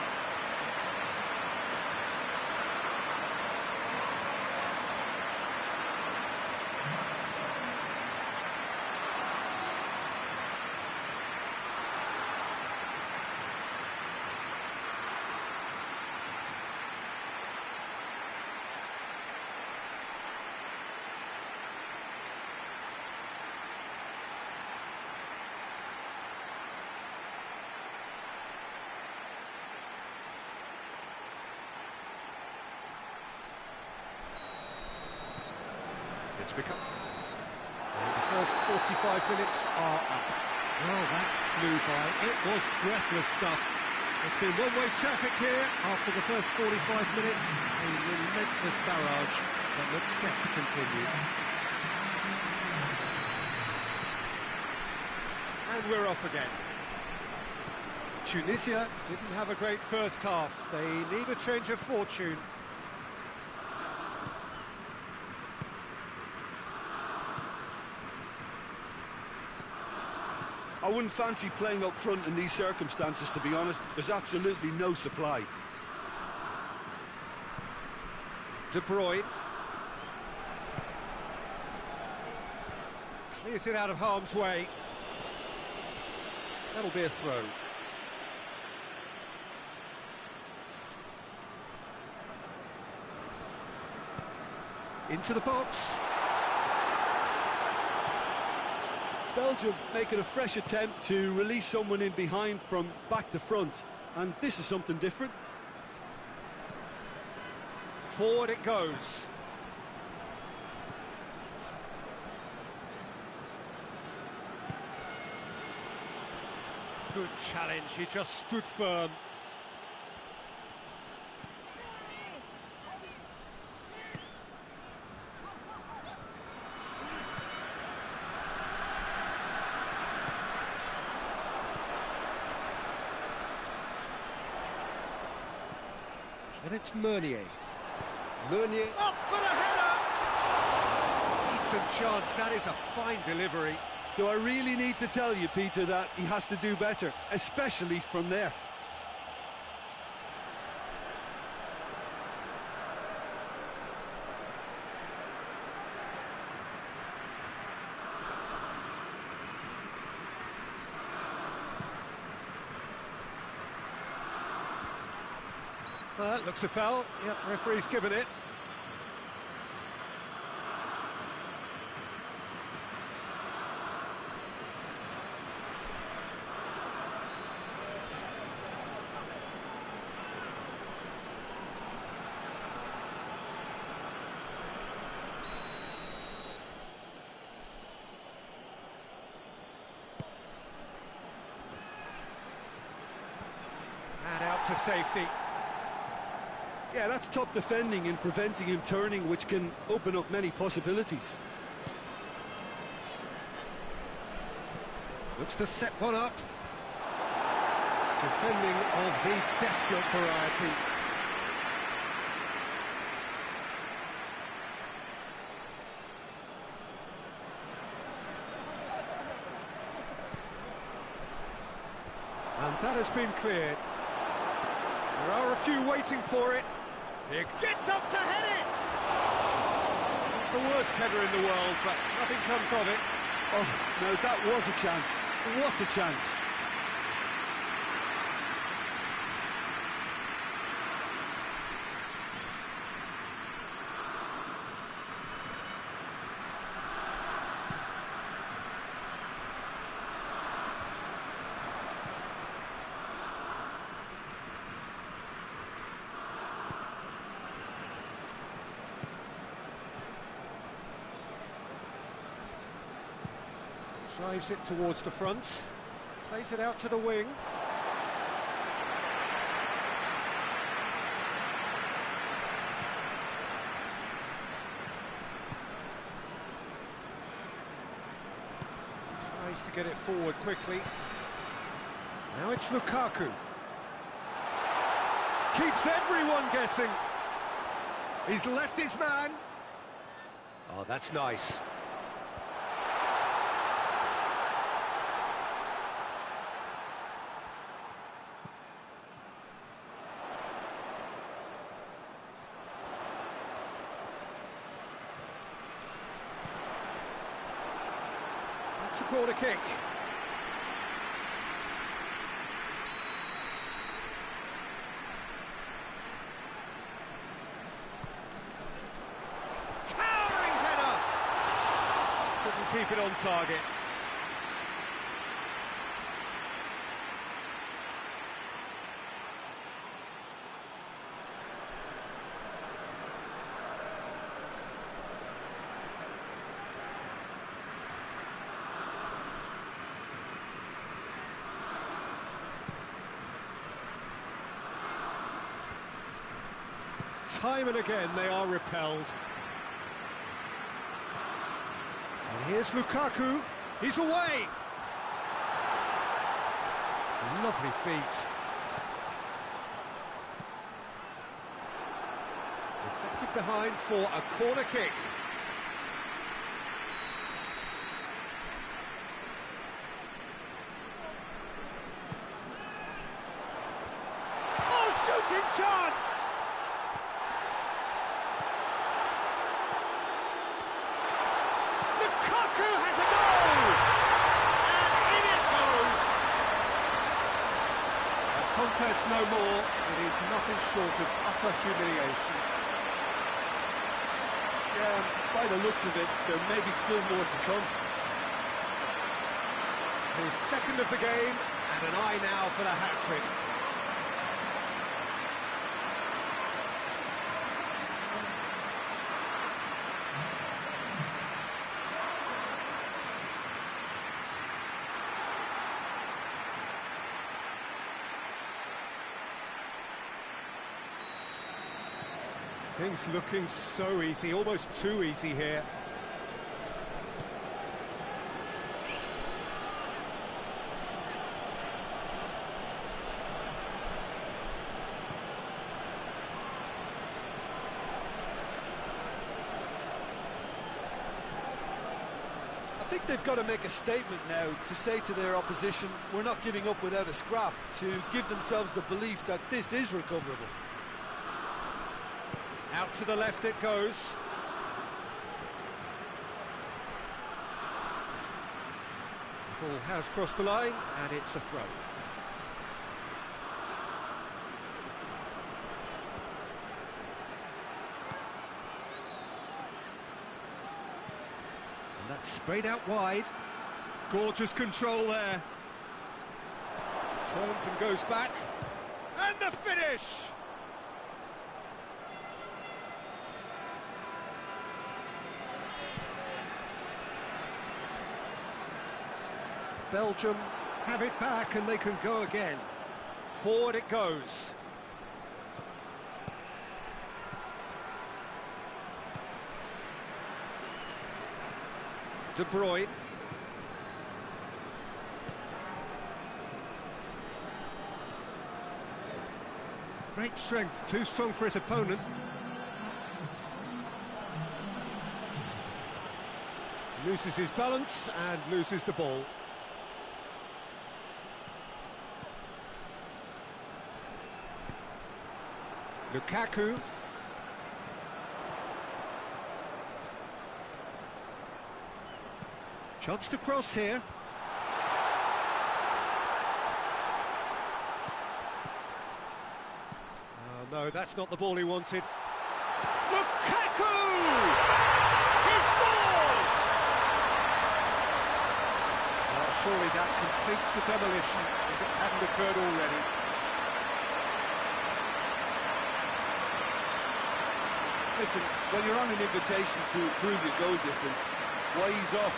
It's become... The first 45 minutes are up. Well, that flew by. It was breathless stuff. It's been one-way traffic here after the first 45 minutes. A relentless barrage that looks set to continue. And we're off again. Tunisia didn't have a great first half. They need a change of fortune. I wouldn't fancy playing up front in these circumstances, to be honest. There's absolutely no supply. De Bruyne. Clears it out of harm's way. That'll be a throw. Into the box. Belgium making a fresh attempt to release someone in behind from back to front, and this is something different. Forward it goes. Good challenge, he just stood firm. And it's Meunier. Meunier up for the header! Decent chance, that is a fine delivery. Do I really need to tell you, Peter, that he has to do better, especially from there? Looks a foul. Yep, referee's given it. And out to safety. Yeah, that's top defending and preventing him turning, which can open up many possibilities. Looks to set one up. Defending of the desperate variety. And that has been cleared. There are a few waiting for it. He gets up to head it! Not the worst header in the world, but nothing comes of it. Oh, no, that was a chance. What a chance. Drives it towards the front, plays it out to the wing. Tries to get it forward quickly. Now it's Lukaku. Keeps everyone guessing. He's left his man. Oh, that's nice. a corner kick. Towering header! Couldn't keep it on target. Time and again they are repelled. And here's Lukaku, he's away! Lovely feet. Deflected behind for a corner kick. Oh, shooting chance! Lukaku has a goal! And in it goes! A contest no more. It is nothing short of utter humiliation. Yeah, by the looks of it, there may be still more to come. His second of the game, and an eye now for the hat-trick. Things looking so easy, almost too easy here. I think they've got to make a statement now to say to their opposition, we're not giving up without a scrap, to give themselves the belief that this is recoverable. Out to the left it goes. Ball has crossed the line, and it's a throw. And that's sprayed out wide. Gorgeous control there. Turns and goes back. And the finish! Belgium have it back and they can go again. Forward it goes. De Bruyne. Great strength, too strong for his opponent. Loses his balance and loses the ball. Lukaku. Chance to cross here. Oh, no, that's not the ball he wanted. Lukaku! He scores! Well, surely that completes the demolition if it hadn't occurred already. Listen, when you're on an invitation to improve your goal difference, why ease off?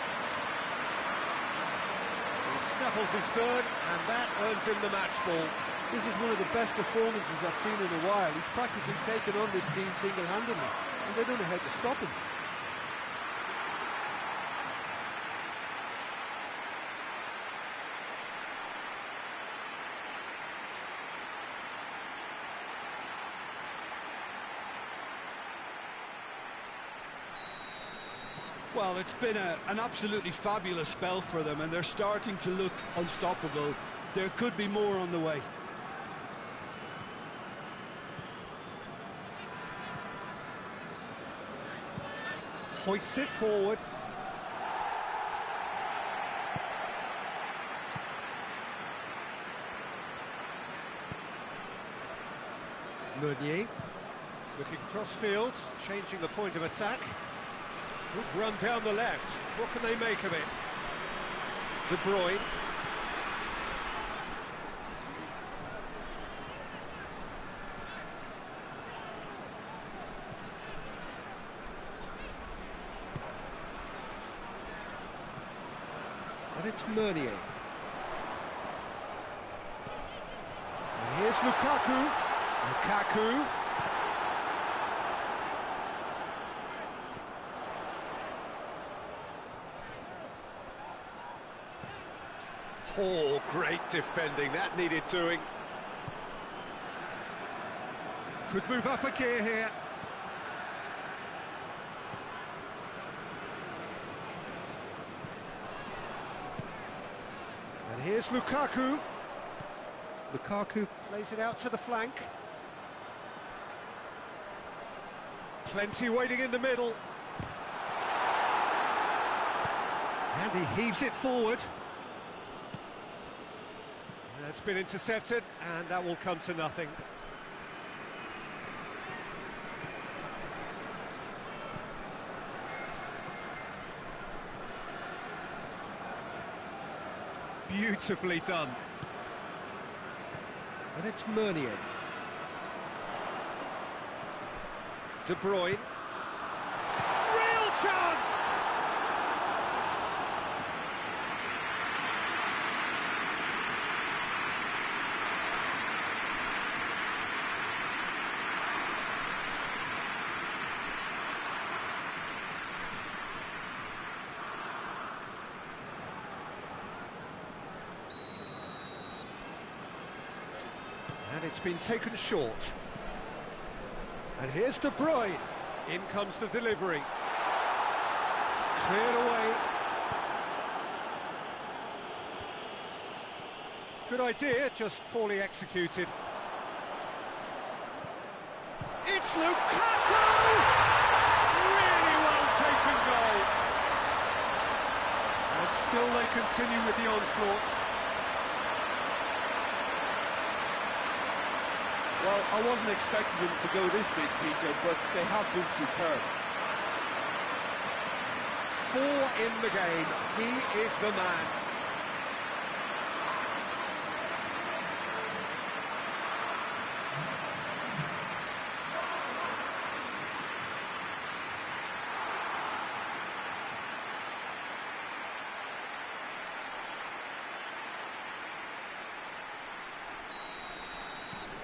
He snaffles his third, and that earns him the match ball. This is one of the best performances I've seen in a while. He's practically taken on this team single-handedly, and they don't know how to stop him. Well, it's been an absolutely fabulous spell for them, and they're starting to look unstoppable. There could be more on the way. Hoists it forward. Meunier. Looking cross-field, changing the point of attack. Good run down the left. What can they make of it? De Bruyne. And it's Meunier. And here's Lukaku. Lukaku. Oh, great defending, that needed doing. Could move up a gear here. And here's Lukaku. Lukaku plays it out to the flank. Plenty waiting in the middle. And he heaves it forward. It's been intercepted, and that will come to nothing. Beautifully done. And it's Meunier. De Bruyne. Real chance! And it's been taken short. And here's De Bruyne. In comes the delivery. Cleared away. Good idea, just poorly executed. It's Lukaku! Really well taken goal. And still they continue with the onslaughts. Well, I wasn't expecting them to go this big, Peter, but they have been superb. 4 in the game. He is the man.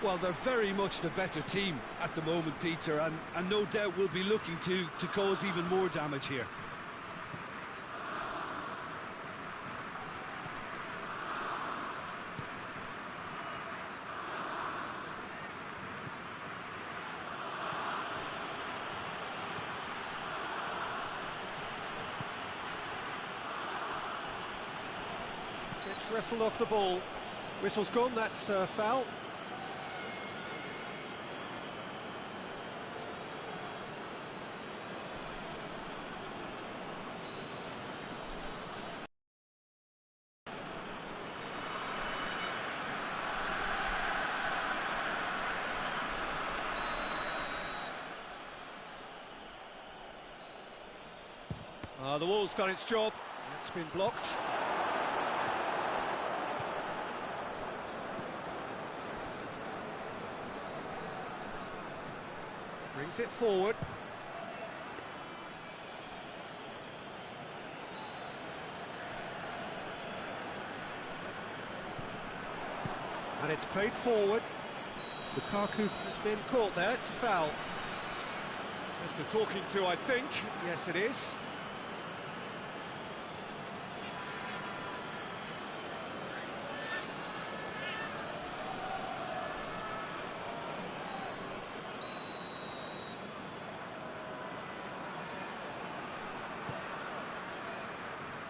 Well, they're very much the better team at the moment, Peter, and no doubt will be looking to cause even more damage here. Gets wrestled off the ball. Whistle's gone, that's foul. The wall's done its job. It's been blocked. Brings it forward. And it's played forward. Lukaku has been caught there. It's a foul. Just the talking to, I think. Yes, it is.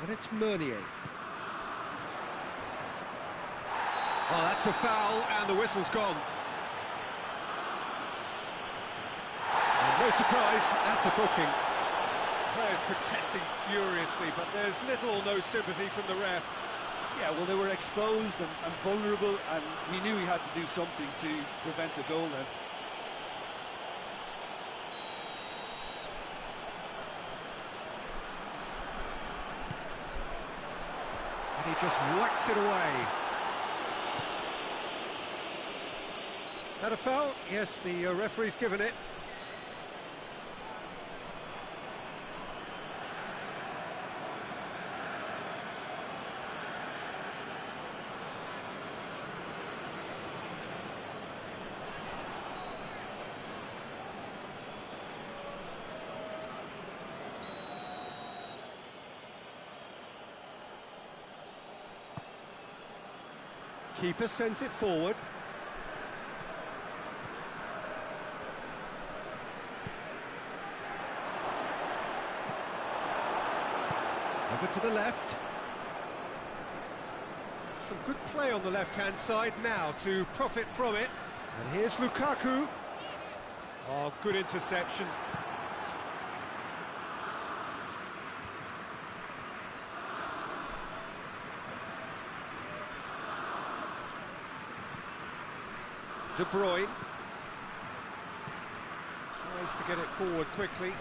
And it's Meunier. Well, that's a foul, and the whistle's gone. And no surprise, that's a booking. Players protesting furiously, but there's little or no sympathy from the ref. Yeah, well, they were exposed and vulnerable, and he knew he had to do something to prevent a goal then. He just whacks it away. That a foul? Yes, the referee's given it. Keeper sends it forward. Over to the left. Some good play on the left-hand side now to profit from it. And here's Lukaku. Oh, good interception. De Bruyne tries to get it forward quickly.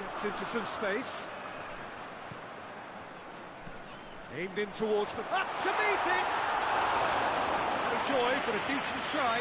Gets into some space. Aimed in towards the... Up to meet it! No joy, but a decent try.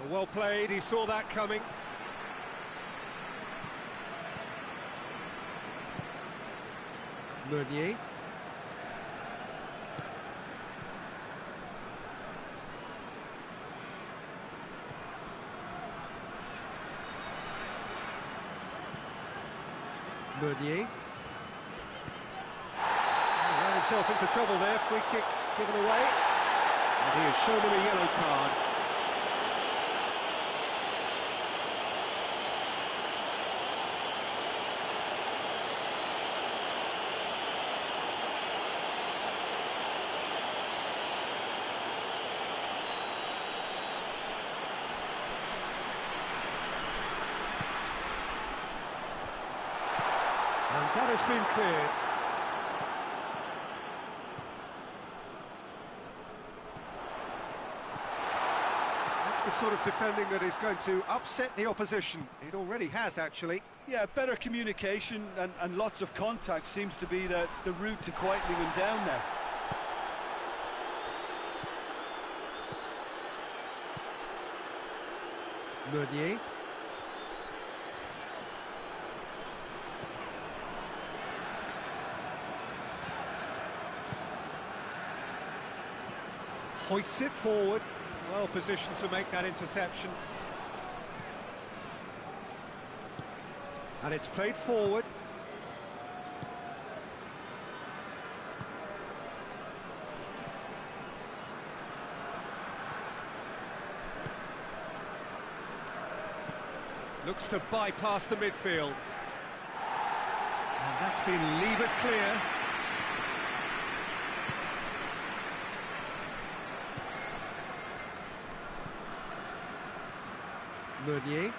Well played, he saw that coming. Meunier. Meunier. Ran himself into trouble there, free kick given away. And he has shown him a yellow card. And that has been cleared. That's the sort of defending that is going to upset the opposition. It already has, actually. Yeah, better communication and lots of contact seems to be the route to quietening him down there. Meunier. Hoists it forward, well positioned to make that interception. And it's played forward. Looks to bypass the midfield. And that's been levered clear. Meunier.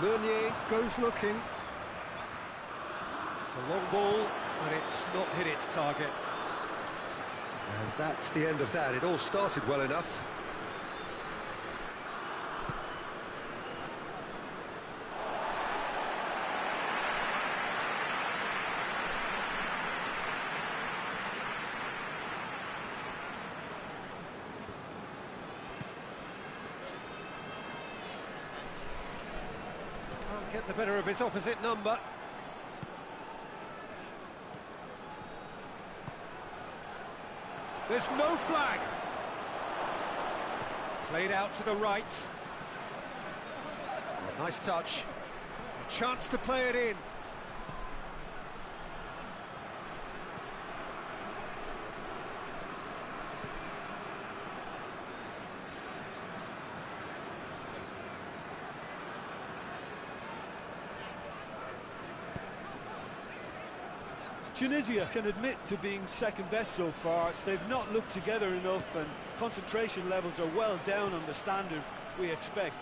Meunier goes looking. It's a long ball, but it's not hit its target. And that's the end of that. It all started well enough. Can't get the better of his opposite number. There's no flag. Played out to the right. Oh, nice touch. A chance to play it in. Tunisia can admit to being second best so far. They've not looked together enough, and concentration levels are well down on the standard we expect.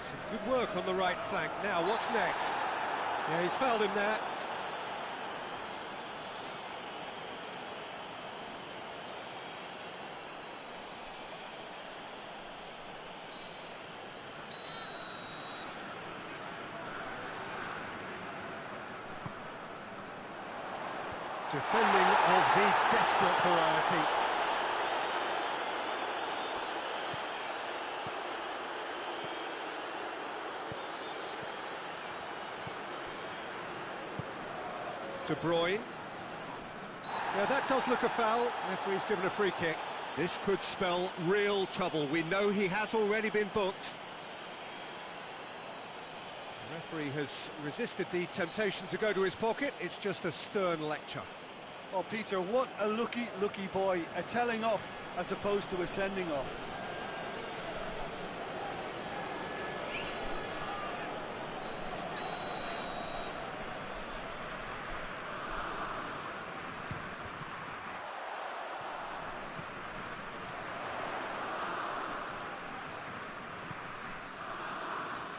Some good work on the right flank. Now, what's next? Yeah, he's fouled him there. Defending of the desperate variety. De Bruyne. Yeah, that does look a foul. Referee's given a free kick. This could spell real trouble. We know he has already been booked. The referee has resisted the temptation to go to his pocket. It's just a stern lecture. Oh, Peter, what a lucky boy. A telling off as opposed to a sending off.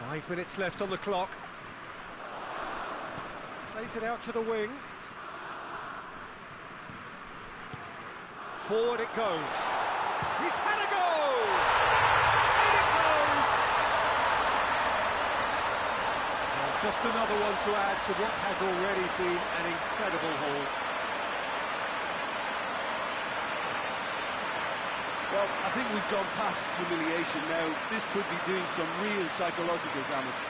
Five minutes left on the clock. Plays it out to the wing. Forward it goes. He's had a go! In it goes! Well, just another one to add to what has already been an incredible haul. Well, I think we've gone past humiliation now. This could be doing some real psychological damage.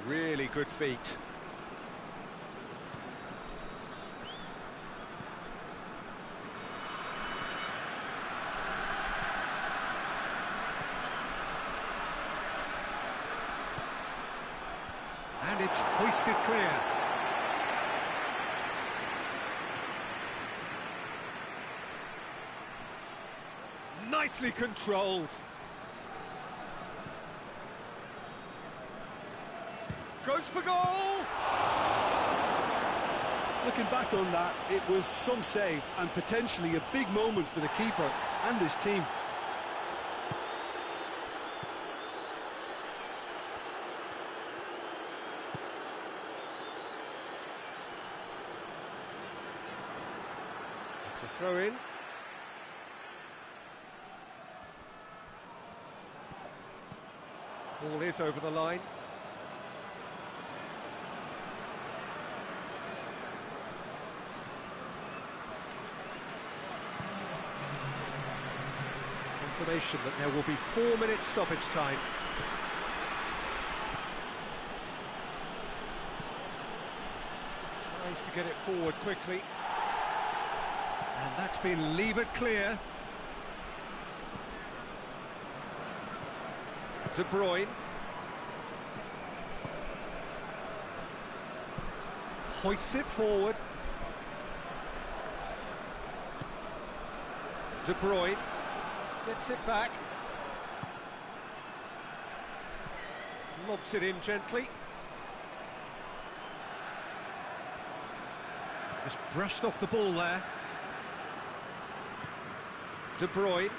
Really good feet. And it's hoisted clear. Nicely controlled. Goes for goal! Looking back on that, it was some save and potentially a big moment for the keeper and his team. It's a throw-in. Ball is over the line. Confirmation that there will be 4 minutes stoppage time. Tries to get it forward quickly. And that's been levered clear. De Bruyne. Hoists it forward. De Bruyne. Gets it back. Lobs it in gently. Just brushed off the ball there. De Bruyne.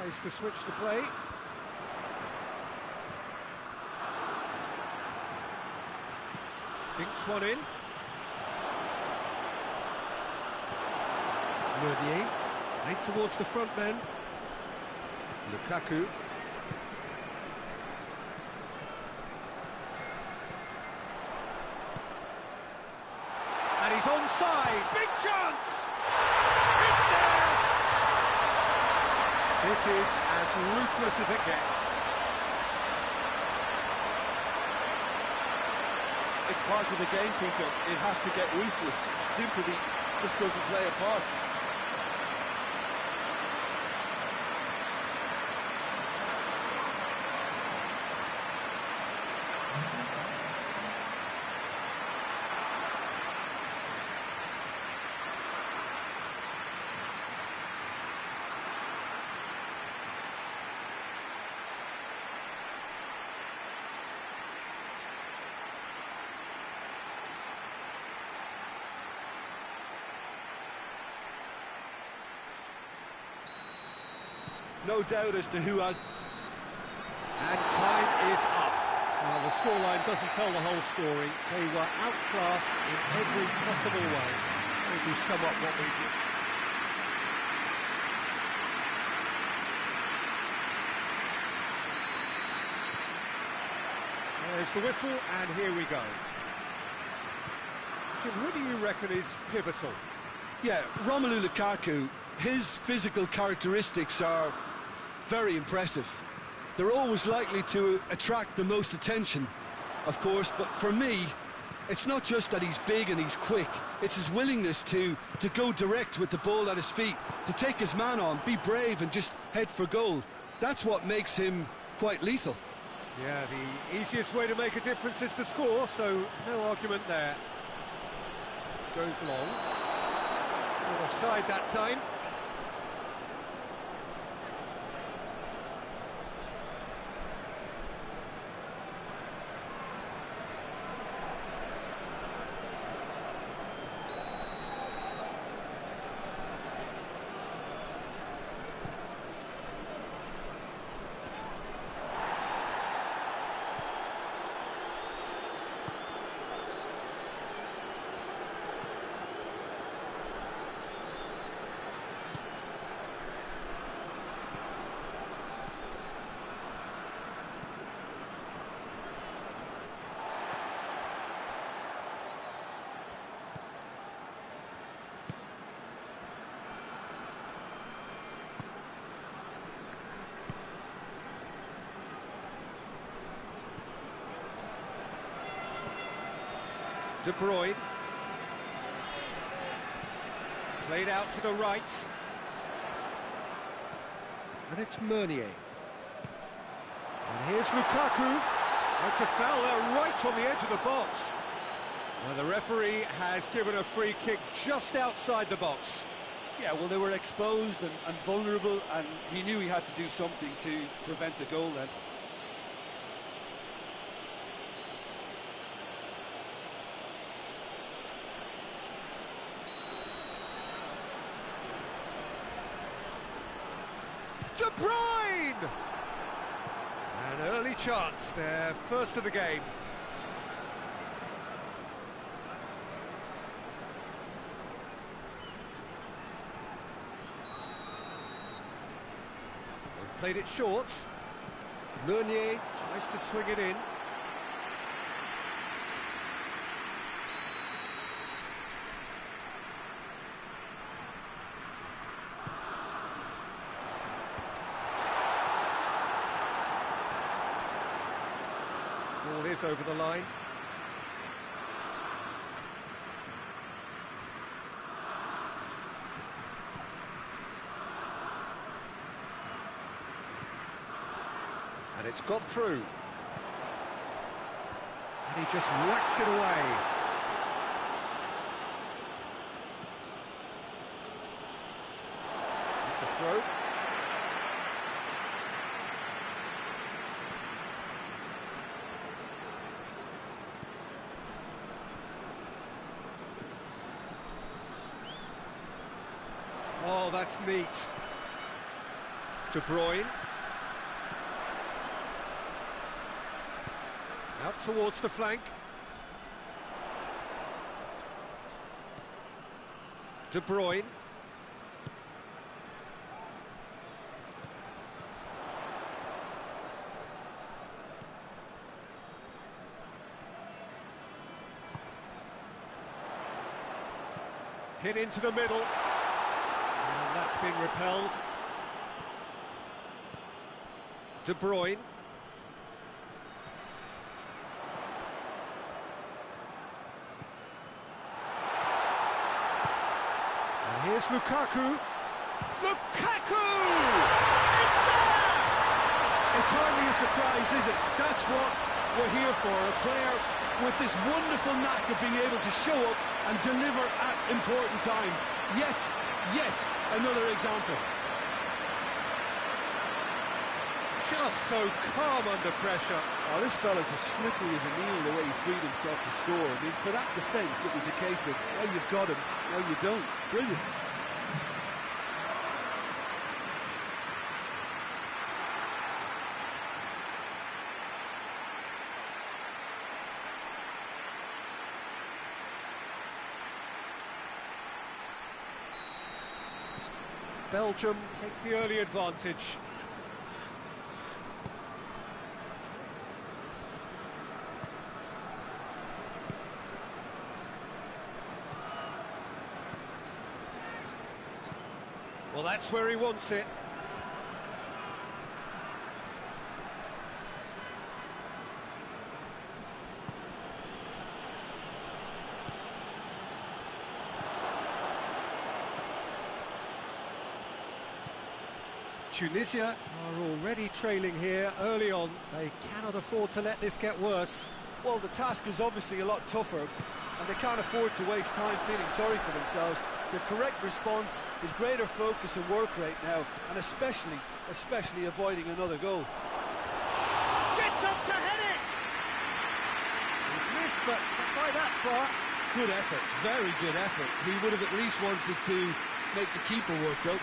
Tries to switch the play. Dinks one in. Meunier, right towards the front men. Lukaku. And he's onside. Big chance! It's there! This is as ruthless as it gets. It's part of the game, Peter. It has to get ruthless. Sympathy just doesn't play a part. No doubt as to who has... And time is up. Well, the scoreline doesn't tell the whole story. They were outclassed in every possible way. This is somewhat what we did. There's the whistle, and here we go. Jim, who do you reckon is pivotal? Yeah, Romelu Lukaku, his physical characteristics are very impressive. They're always likely to attract the most attention, of course, but for me, it's not just that he's big and he's quick, it's his willingness to go direct with the ball at his feet, to take his man on, be brave and just head for goal. That's what makes him quite lethal. Yeah, the easiest way to make a difference is to score, so no argument there. Goes long. Not offside that time. De Bruyne. Played out to the right. And it's Meunier. And here's Lukaku. It's a foul there right on the edge of the box. Well, the referee has given a free kick just outside the box. Yeah, well, they were exposed and vulnerable, and he knew he had to do something to prevent a goal then. De Bruyne! An early chance, their first of the game. They've played it short. Meunier tries to swing it in. Ball is over the line. And it's got through. And he just whacks it away. It's a throw. Oh, that's neat. De Bruyne. Out towards the flank. De Bruyne. Hit into the middle. And that's been repelled. De Bruyne. And here's Lukaku. Lukaku! It's there! It's hardly a surprise, is it? That's what we're here for, a player with this wonderful knack of being able to show up and deliver at important times. Yet another example. Just so calm under pressure. Oh, this fella's as slippery as a needle the way he freed himself to score. I mean, for that defence, it was a case of, well, you've got him, no, you don't. Brilliant. Belgium take the early advantage. Well, that's where he wants it. Tunisia are already trailing here early on. They cannot afford to let this get worse. Well, the task is obviously a lot tougher, and they can't afford to waste time feeling sorry for themselves. The correct response is greater focus and work rate now, and especially avoiding another goal. Gets up to head it! He's missed, but not by that far. Good effort, very good effort. He would have at least wanted to make the keeper work, though.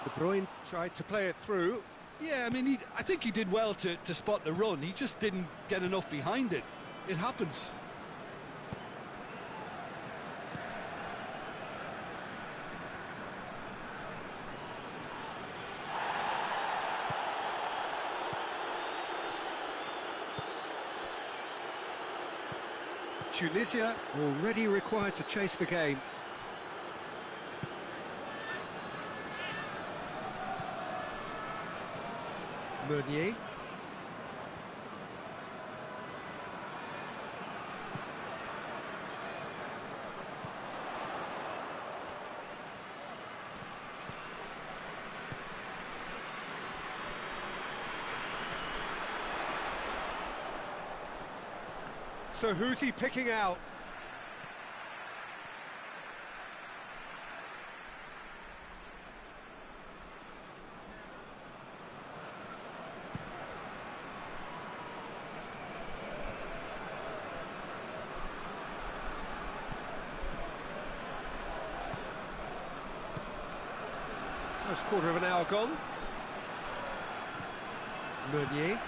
De Bruyne tried to play it through. Yeah, I mean, I think he did well to spot the run. He just didn't get enough behind it. It happens. Tunisia already required to chase the game. Meunier. So who's he picking out? First quarter of an hour gone. Meunier.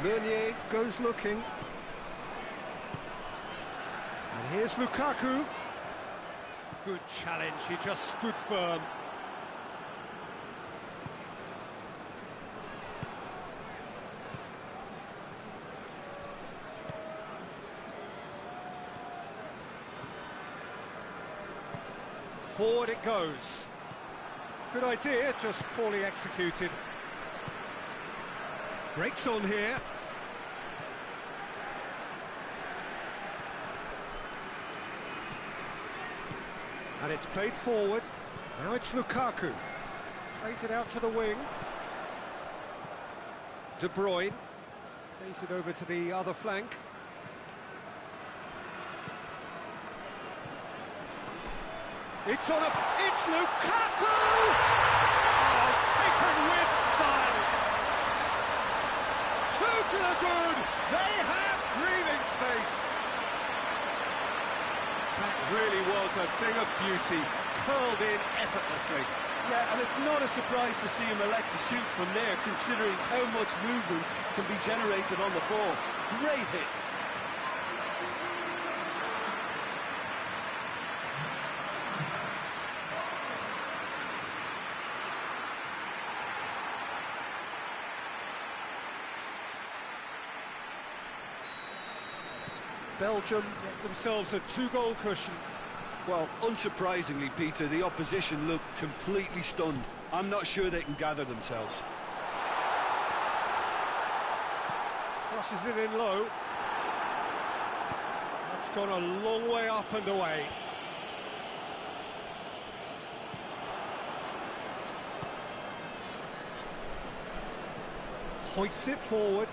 Meunier goes looking. And here's Lukaku. Good challenge, he just stood firm. Forward it goes. Good idea, just poorly executed. Breaks on here. And it's played forward. Now it's Lukaku. Plays it out to the wing. De Bruyne. Plays it over to the other flank. It's Lukaku! Oh, taken with style. Two to the good. They have breathing space. That really was a thing of beauty, curled in effortlessly. Yeah, and it's not a surprise to see him elect to shoot from there, considering how much movement can be generated on the ball. Great hit. Belgium get themselves a two-goal cushion. Well, unsurprisingly, Peter, the opposition look completely stunned. I'm not sure they can gather themselves. Crosses it in low. That's gone a long way up and away. Hoists it forward.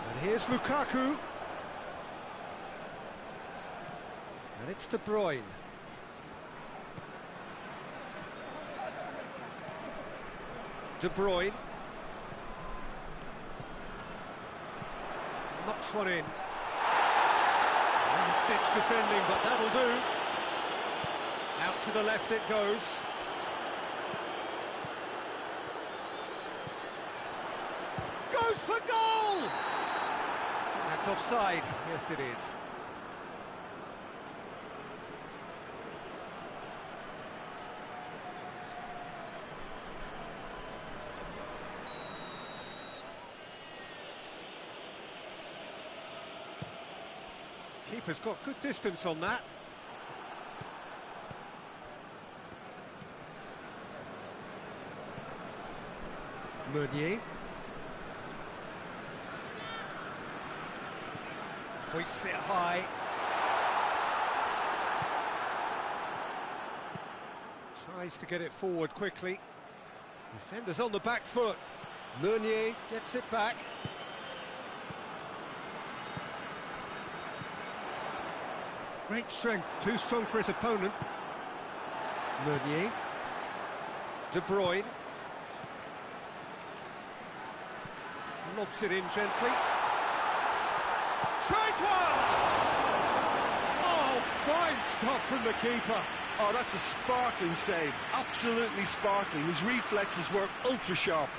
And here's Lukaku. And it's De Bruyne. De Bruyne. Knocks one in. Well-stitched defending, but that'll do. Out to the left it goes. Goes for goal! That's offside. Yes, it is. Keeper's got good distance on that. Meunier. Hoists it high. Tries to get it forward quickly. Defenders on the back foot. Meunier gets it back. Great strength, too strong for his opponent. Meunier. De Bruyne. Lobs it in gently. Tries one! Oh, fine stop from the keeper. Oh, that's a sparkling save. Absolutely sparkling. His reflexes were ultra-sharp.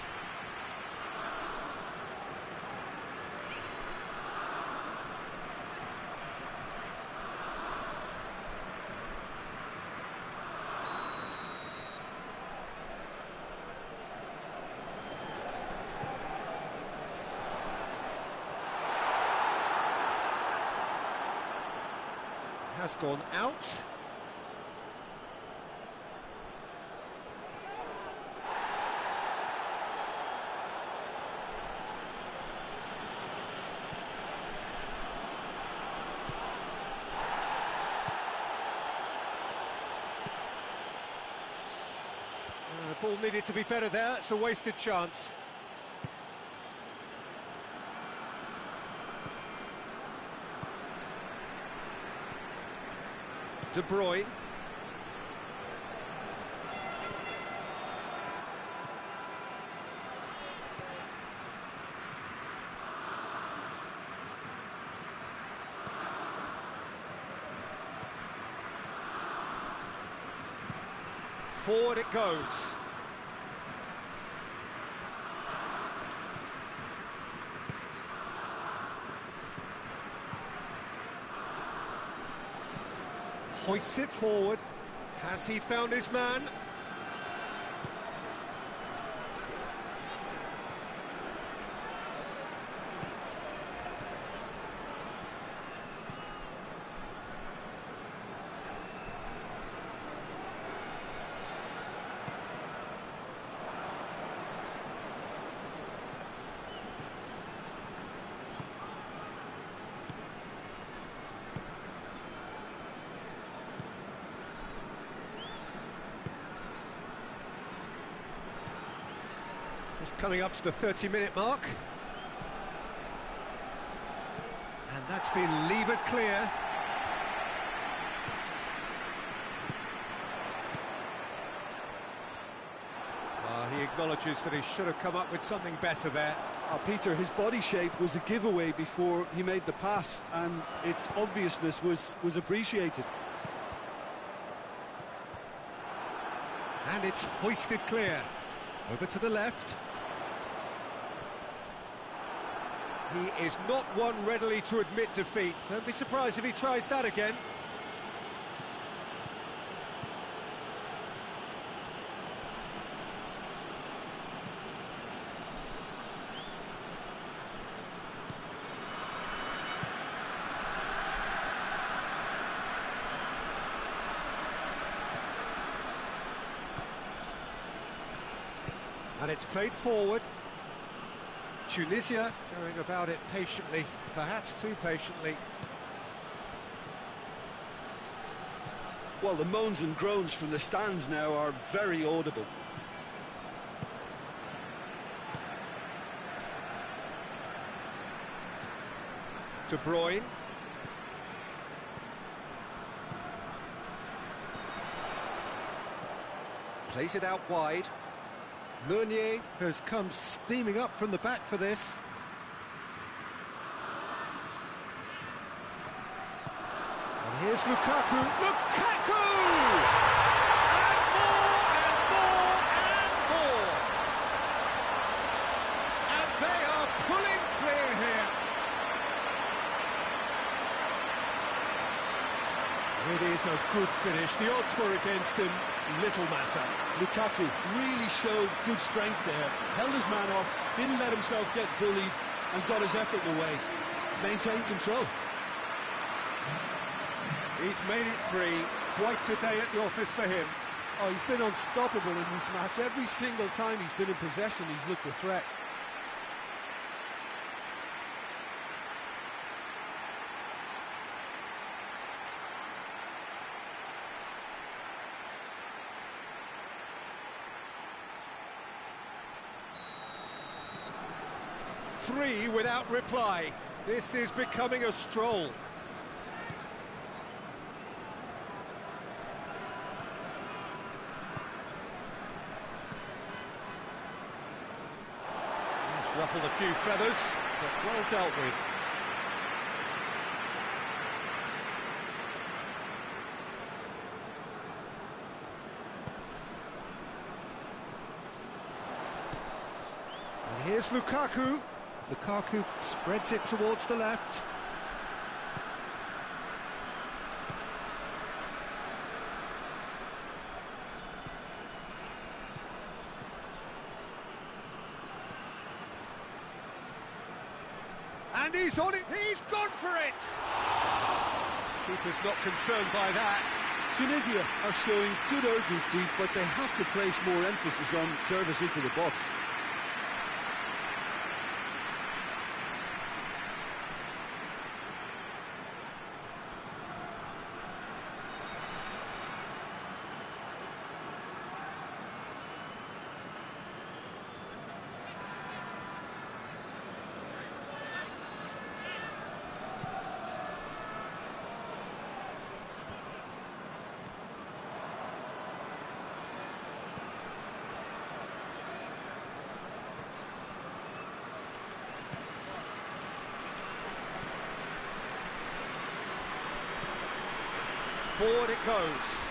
Has gone out. The ball needed to be better there. It's a wasted chance. De Bruyne. Forward it goes. Hoists it forward. Has he found his man? Coming up to the 30-minute mark. And that's been levered clear. acknowledges that he should have come up with something better there. Peter, his body shape was a giveaway before he made the pass, and its obviousness was appreciated. And it's hoisted clear. Over to the left. He is not one readily to admit defeat. Don't be surprised if he tries that again. And it's played forward. Tunisia going about it patiently, perhaps too patiently. Well, the moans and groans from the stands now are very audible. De Bruyne. Plays it out wide. Meunier has come steaming up from the back for this. And here's Lukaku. Lukaku! And more, and more, and more. And they are pulling clear here. It is a good finish. The odds were against him. Little matter. Lukaku really showed good strength there, held his man off, didn't let himself get bullied, and got his effort away. Maintained control. He's made it 3. Quite a day at the office for him. Oh, he's been unstoppable in this match. Every single time he's been in possession, he's looked a threat. Three without reply. This is becoming a stroll. He's ruffled a few feathers, but well dealt with. And here's Lukaku. Lukaku spreads it towards the left. And he's on it, he's gone for it! Keeper's not concerned by that. Tunisia are showing good urgency, but they have to place more emphasis on service into the box. Forward it goes.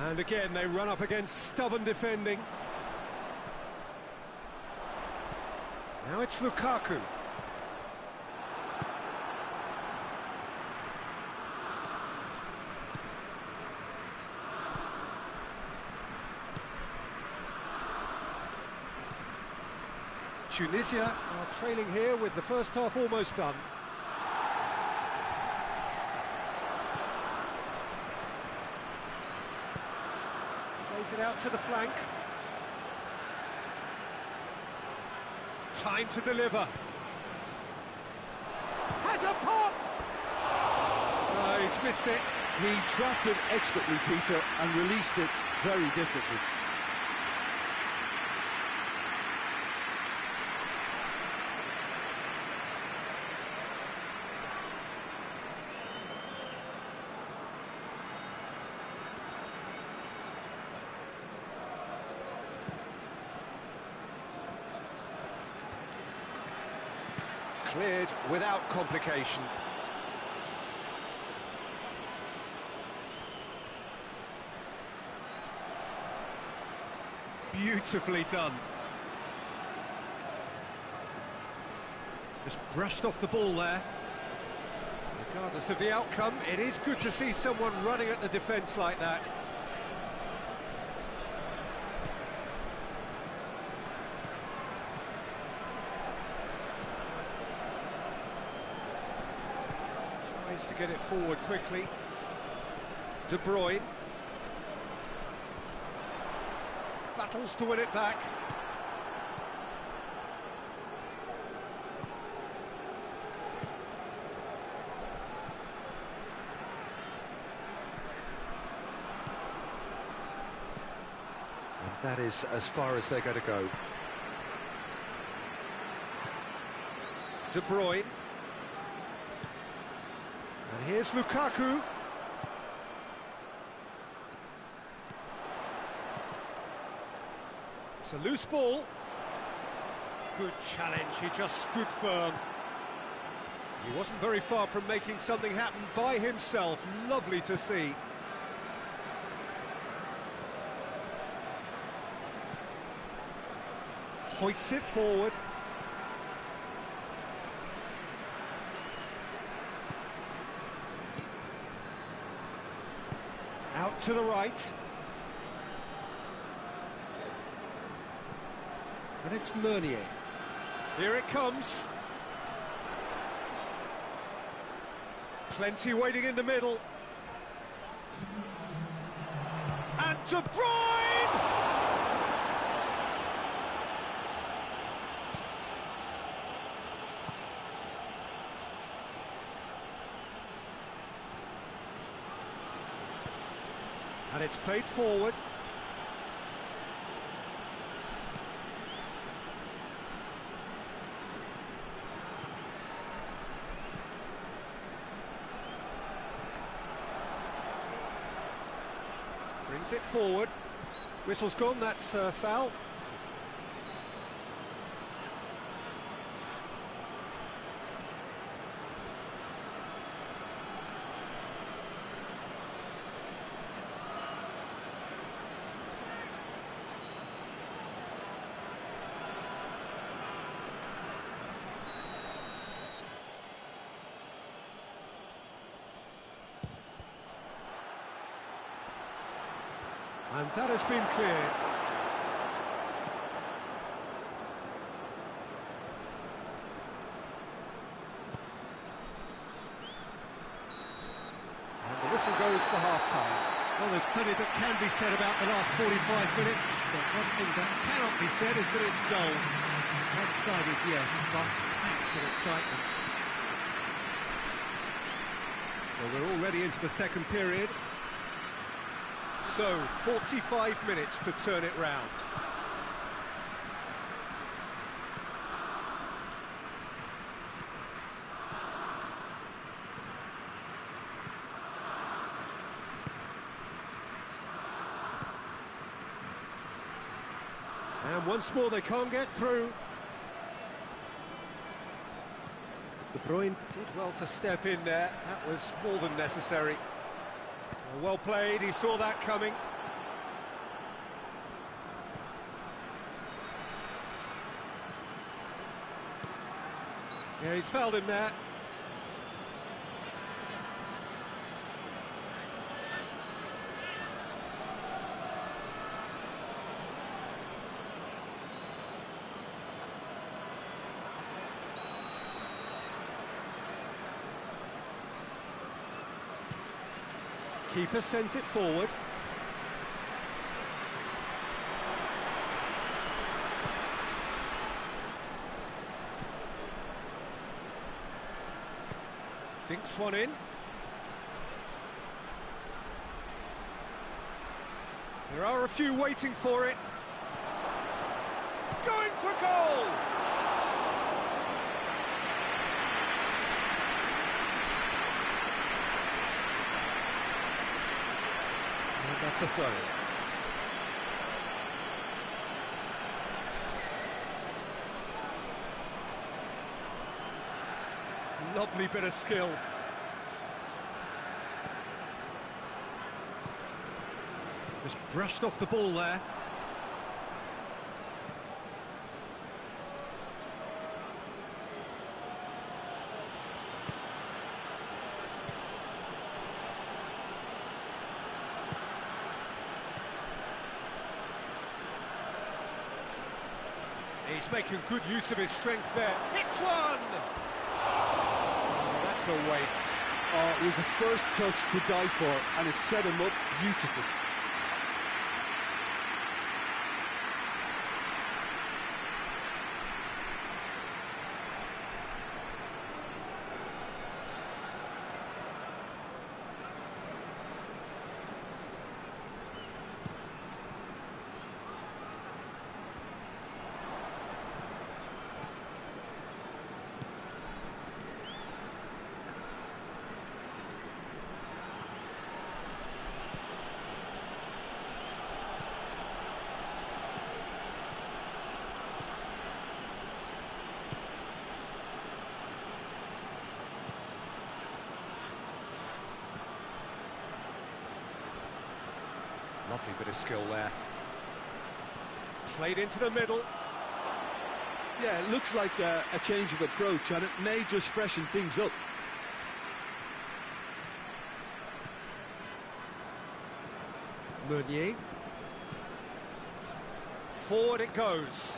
And again, they run up against stubborn defending. Now it's Lukaku. Tunisia are trailing here with the first half almost done. Plays it out to the flank. Time to deliver. Has a pop! Oh, he's missed it. He trapped it expertly, Peter, and released it very differently. Cleared without complication. Beautifully done. Just brushed off the ball there. Regardless of the outcome, it is good to see someone running at the defence like that. Tries to get it forward quickly. De Bruyne. Battles to win it back. And that is as far as they're going to go. De Bruyne. And here's Lukaku. It's a loose ball. Good challenge, he just stood firm. He wasn't very far from making something happen by himself. Lovely to see. Hoists it forward. Out to the right. And it's Meunier. Here it comes. Plenty waiting in the middle. And De Bruyne! And it's played forward. Brings it forward. Whistle's gone, that's foul. And that has been cleared. And the whistle goes for half-time. Well, there's plenty that can be said about the last 45 minutes, but one thing that cannot be said is that it's dull. One-sided, yes, but packed with excitement. Well, we're already into the second period. So, 45 minutes to turn it round. And once more they can't get through. De Bruyne did well to step in there. That was more than necessary. Well played, he saw that coming. Yeah, he's fouled him there. Keeper sends it forward. Dinks one in. There are a few waiting for it. Going for goal! That's a throw. Lovely bit of skill. Just brushed off the ball there. He's making good use of his strength there. Hits one! Oh, that's a waste. Oh, it was a first touch to die for, and it set him up beautifully. Lovely bit of skill there. Played into the middle. Yeah, it looks like a change of approach, and it may just freshen things up. Meunier. Forward it goes.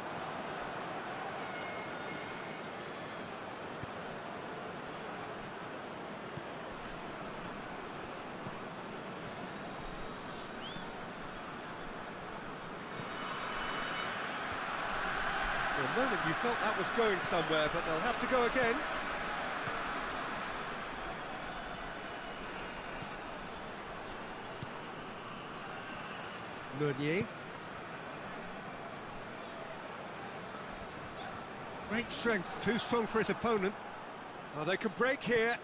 For a moment you felt that was going somewhere, but they'll have to go again. Meunier. Great strength, too strong for his opponent. Oh, they can break here.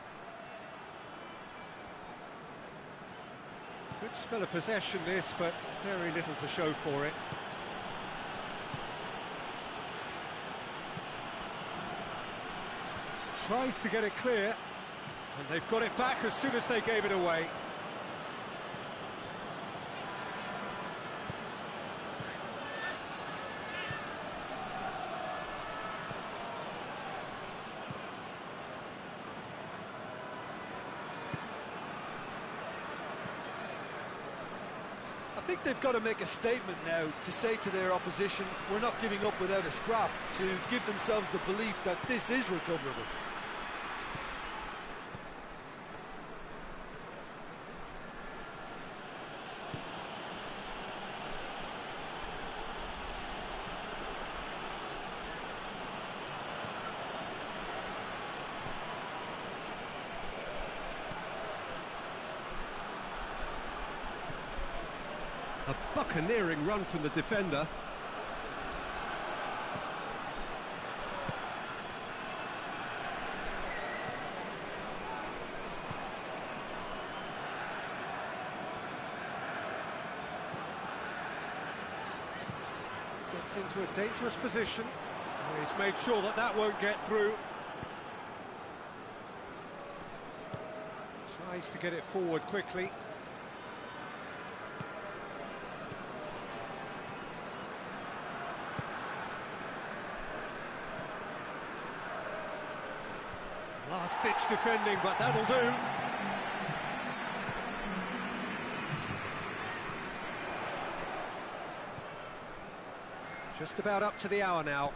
Good spell of possession this, but very little to show for it. Tries to get it clear, and they've got it back as soon as they gave it away. I think they've got to make a statement now to say to their opposition, we're not giving up without a scrap, to give themselves the belief that this is recoverable. A buccaneering run from the defender. Gets into a dangerous position. He's made sure that that won't get through. Tries to get it forward quickly. Last-ditch defending, but that'll do. Just about up to the hour now.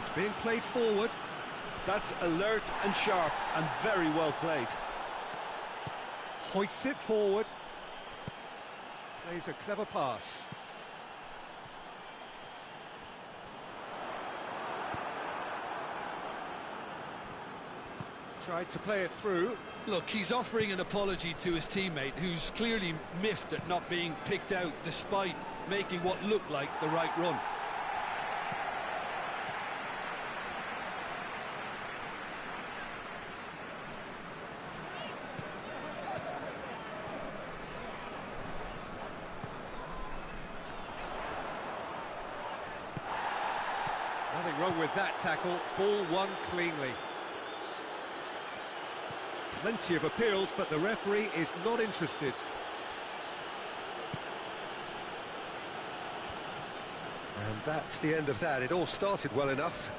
It's being played forward. That's alert and sharp and very well played. Hoists it forward. Plays a clever pass. Tried to play it through. Look, he's offering an apology to his teammate, who's clearly miffed at not being picked out despite making what looked like the right run. with that tackle, ball won cleanly. Plenty of appeals, but the referee is not interested. And that's the end of that. It all started well enough.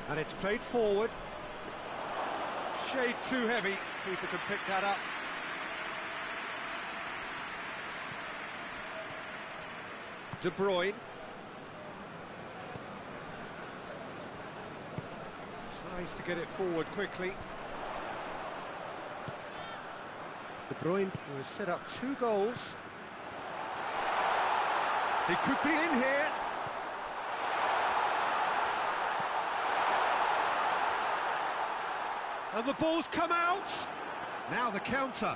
And it's played forward. Shade too heavy. Keeper can pick that up. De Bruyne. Tries to get it forward quickly. De Bruyne, who has set up 2 goals. He could be in here. And the ball's come out. Now the counter.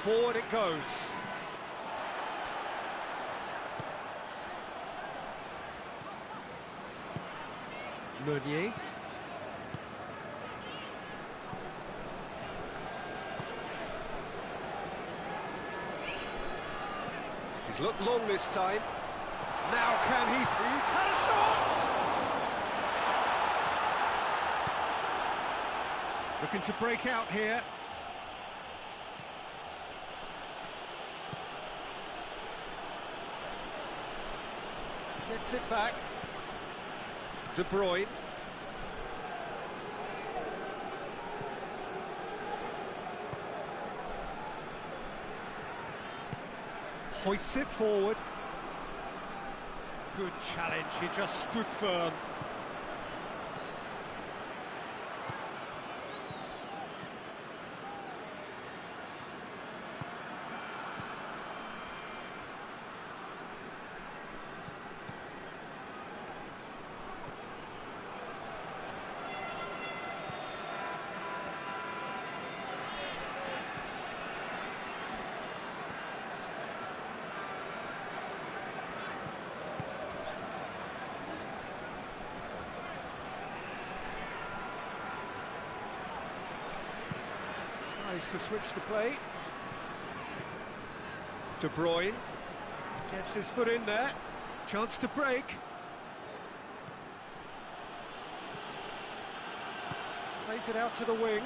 Forward it goes. Meunier. He's looked long this time. Now can he? He's had a shot! Looking to break out here. Gets it back. De Bruyne. Hoists it forward. Good challenge, he just stood firm. Tries to switch the play. De Bruyne gets his foot in there. Chance to break. Plays it out to the wing.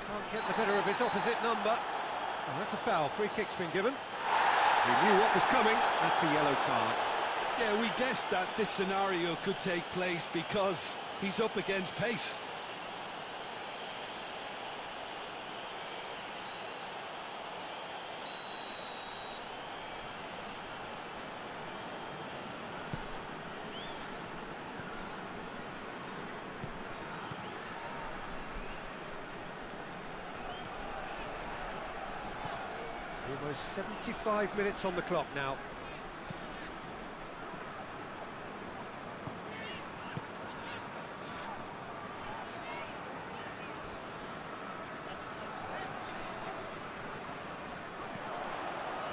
Can't get the better of his opposite number. Oh, that's a foul. Free kick's been given. He knew what was coming. That's a yellow card. Yeah, we guessed that this scenario could take place because he's up against pace. Almost 75 minutes on the clock now.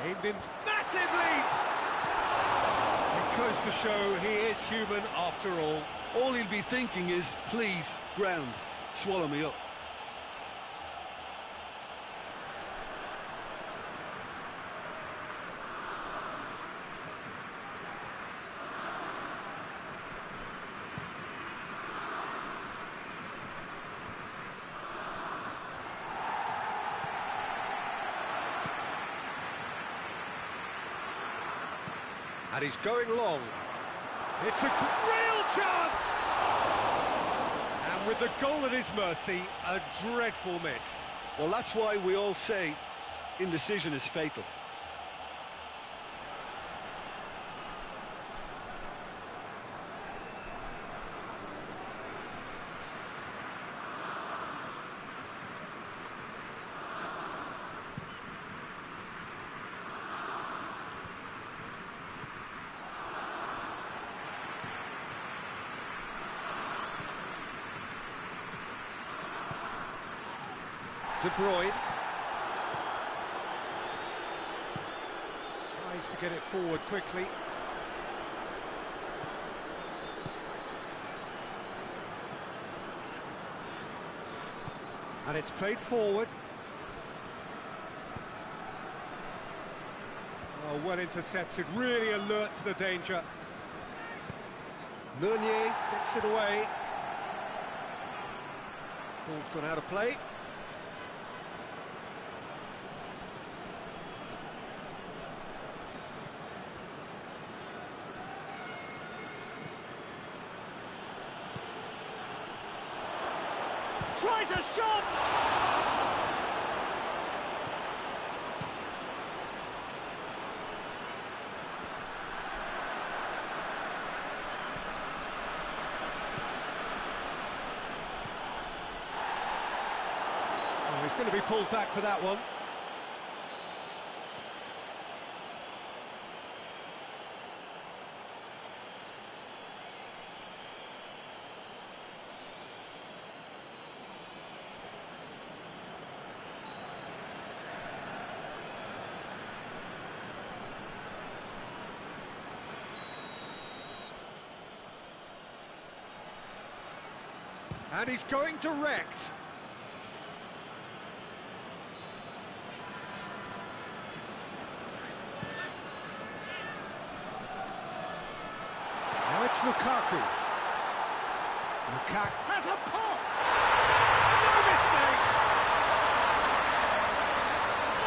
Aimed in, massive leap! It goes to show he is human after all. All he'll be thinking is, please, ground, swallow me up. And he's going long. It's a real chance! And with the goal at his mercy, a dreadful miss. Well, that's why we all say indecision is fatal. De Bruyne. Tries to get it forward quickly. And it's played forward. Oh, well intercepted, really alert to the danger. Meunier gets it away. Ball's gone out of play. Tries a shot! Oh, he's going to be pulled back for that one. And he's going direct. Now it's Lukaku. Lukaku has a pop! No mistake!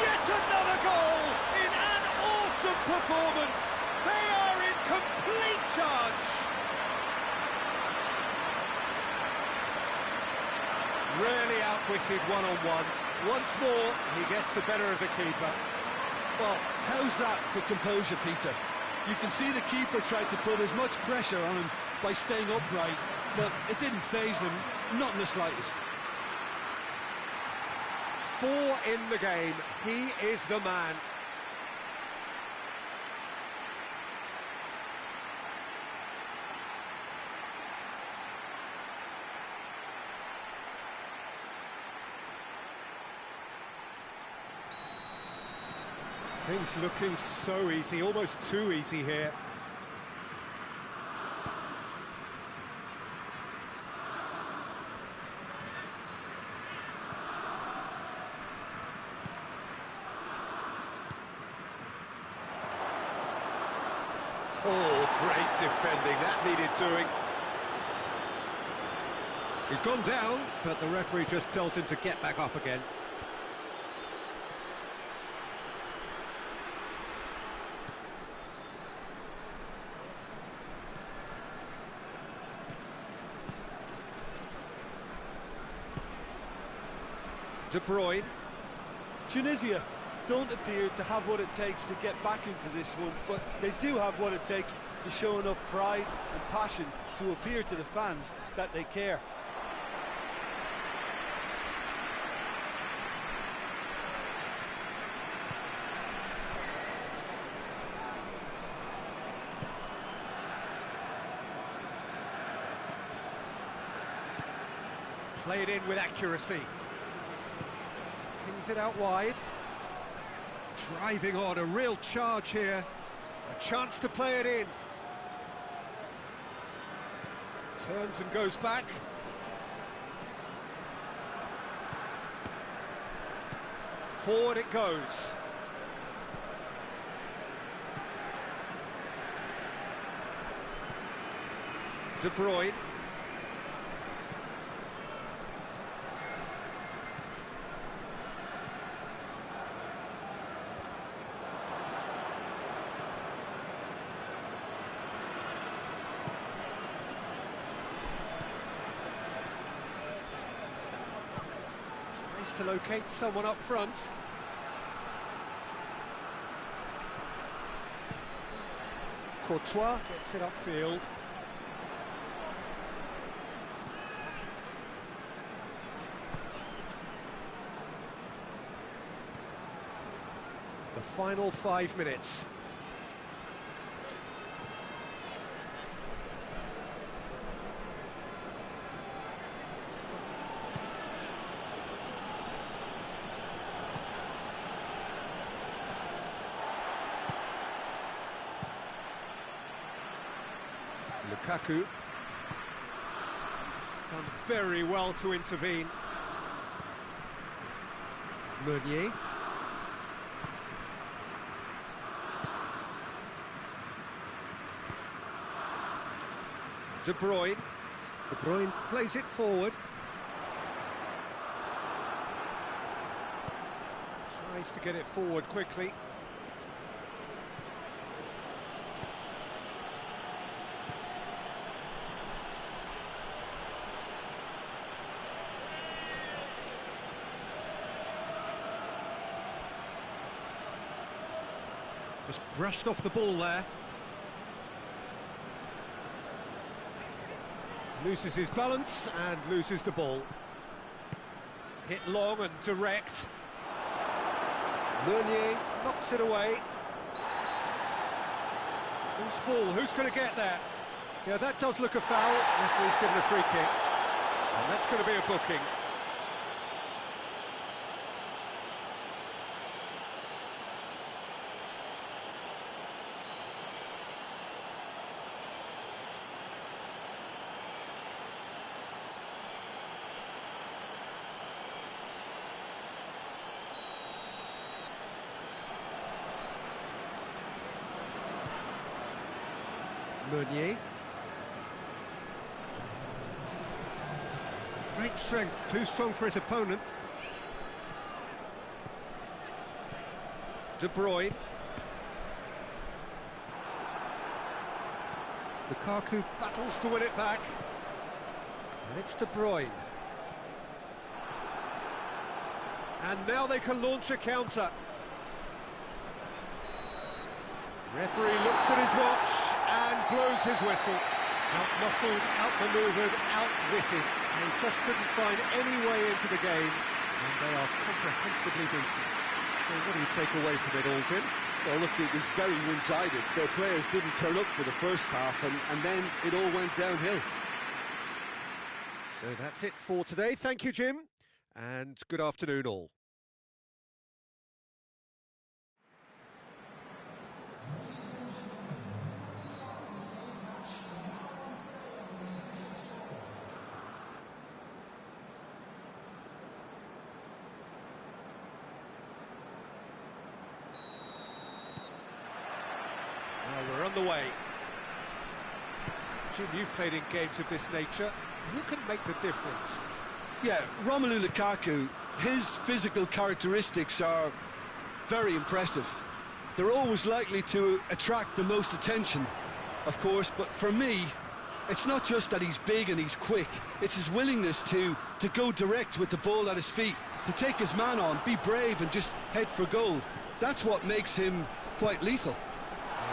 Yet another goal in an awesome performance! They are in complete charge! Really outwitted one-on-one. Once more, he gets the better of the keeper. Well, how's that for composure, Peter? You can see the keeper tried to put as much pressure on him by staying upright, but it didn't faze him, not in the slightest. 4 in the game. He is the man. Things looking so easy, almost too easy here. Oh, great defending, that needed doing. He's gone down, but the referee just tells him to get back up again. De Bruyne. Tunisia don't appear to have what it takes to get back into this one, but they do have what it takes to show enough pride and passion to appear to the fans that they care. Played in with accuracy. Pings it out wide. Driving on, a real charge here. A chance to play it in. Turns and goes back. Forward it goes. De Bruyne. To locate someone up front. Courtois gets it upfield. The final 5 minutes. Lukaku. Done very well to intervene. Meunier. De Bruyne. De Bruyne plays it forward. Tries to get it forward quickly. Just brushed off the ball there. Loses his balance and loses the ball. Hit long and direct. Meunier knocks it away. Who's ball? Who's going to get that? Yeah, that does look a foul. Referee's given a free kick. And that's going to be a booking. Meunier. Great strength, too strong for his opponent. De Bruyne. Lukaku battles to win it back. And it's De Bruyne. And now they can launch a counter. Referee looks at his watch and blows his whistle. Out-muscled, out-manoeuvred, outwitted. They just couldn't find any way into the game, and they are comprehensively beaten. So what do you take away from it all, Jim? Well, look, it was very one-sided. Their players didn't turn up for the first half, and then it all went downhill. So that's it for today. Thank you, Jim, and good afternoon all. Well, we're on the way. Jim, you've played in games of this nature. Who can make the difference? Yeah, Romelu Lukaku, his physical characteristics are very impressive. They're always likely to attract the most attention, of course, but for me, it's not just that he's big and he's quick, it's his willingness to go direct with the ball at his feet, to take his man on, be brave and just head for goal. That's what makes him quite lethal.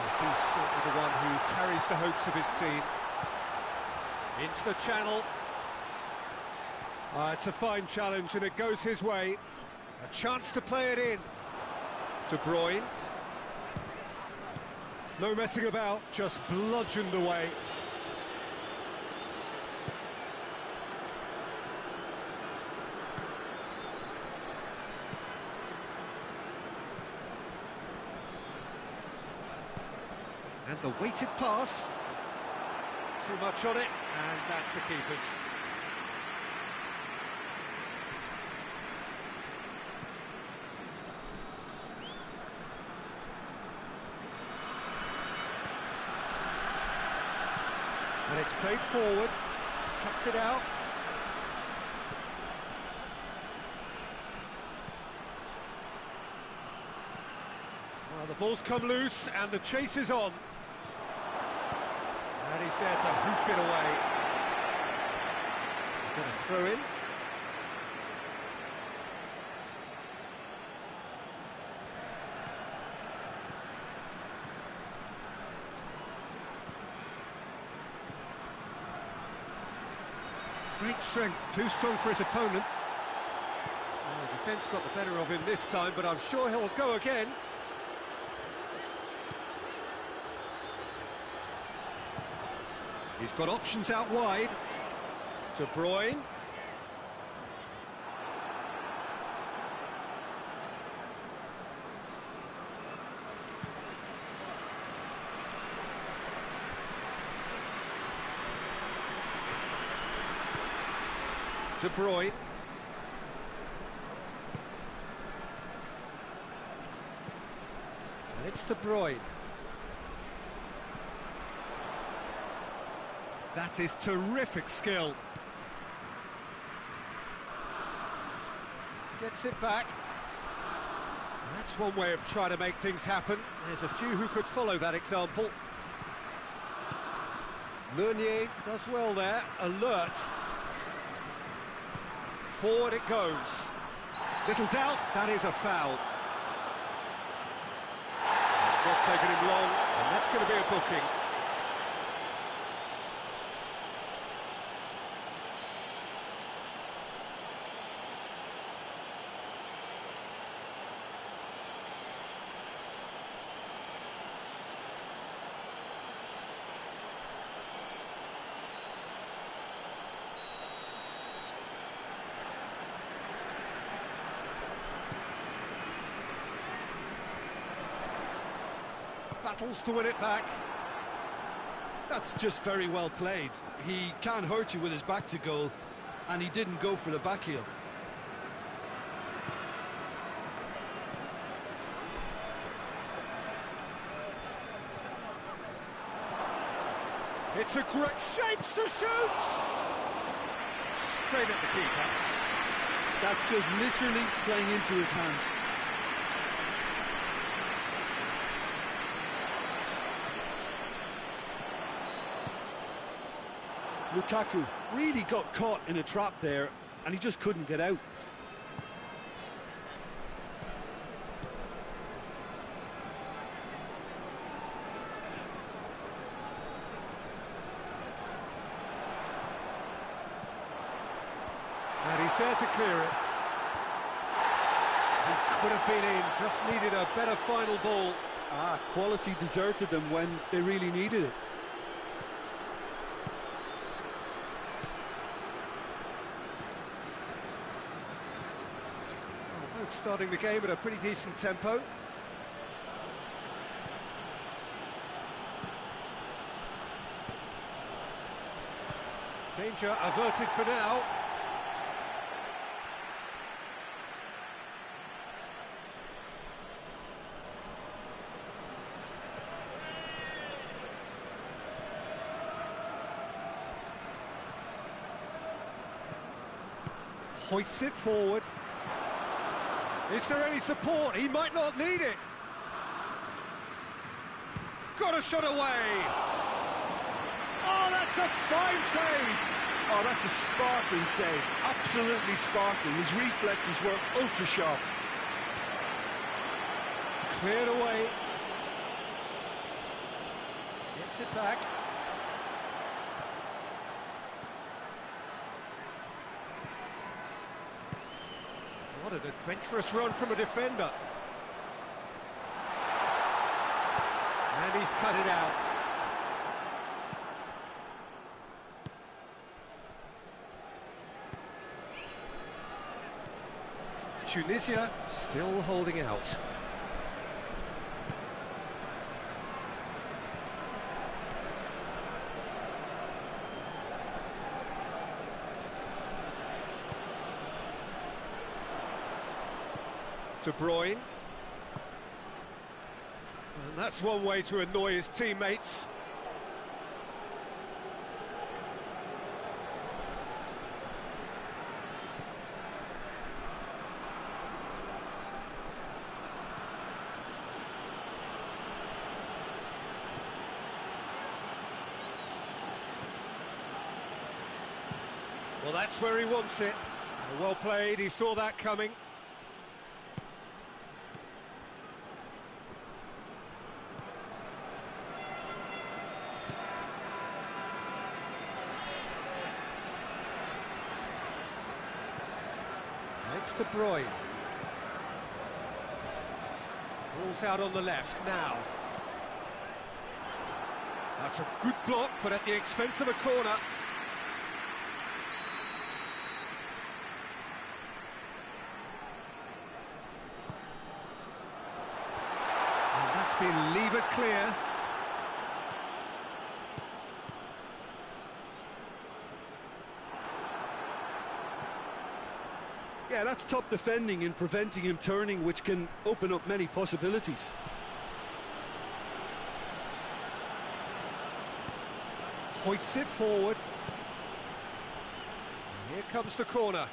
Yes, he's certainly the one who carries the hopes of his team. Into the channel. It's a fine challenge and it goes his way. A chance to play it in. De Bruyne. No messing about, just bludgeoned away. And the weighted pass. Too much on it, and that's the keeper's. And it's played forward, cuts it out. Well, the ball's come loose, and the chase is on. And he's there to hoof it away. Going to throw in. Great strength, too strong for his opponent. Well, the defence got the better of him this time, but I'm sure he'll go again. He's got options out wide. De Bruyne. De Bruyne. And it's De Bruyne. That is terrific skill. Gets it back. That's one way of trying to make things happen. There's a few who could follow that example. Meunier does well there, alert. Forward it goes. Little doubt, that is a foul. It's not taken him long, and that's going to be a booking. Battles to win it back. That's just very well played. He can't hurt you with his back to goal, and he didn't go for the back heel. It's a great shapes to shoot! Straight at the keeper. That's just literally playing into his hands. Lukaku really got caught in a trap there, and he just couldn't get out. And he's there to clear it. He could have been in, just needed a better final ball. Quality deserted them when they really needed it. Starting the game at a pretty decent tempo. Danger averted for now. Hoists it forward. Is there any support? He might not need it. Got a shot away. Oh, that's a fine save. Oh, that's a sparkling save. Absolutely sparkling. His reflexes were ultra sharp. Cleared away. Gets it back. What an adventurous run from a defender. And he's cut it out. Tunisia still holding out. De Bruyne. And that's one way to annoy his teammates. Well, that's where he wants it. Well played, he saw that coming. It's De Bruyne. Ball's out on the left now. That's a good block, but at the expense of a corner. And that's been levered clear. Yeah, that's top defending and preventing him turning, which can open up many possibilities. Hoists it forward. Here comes the corner.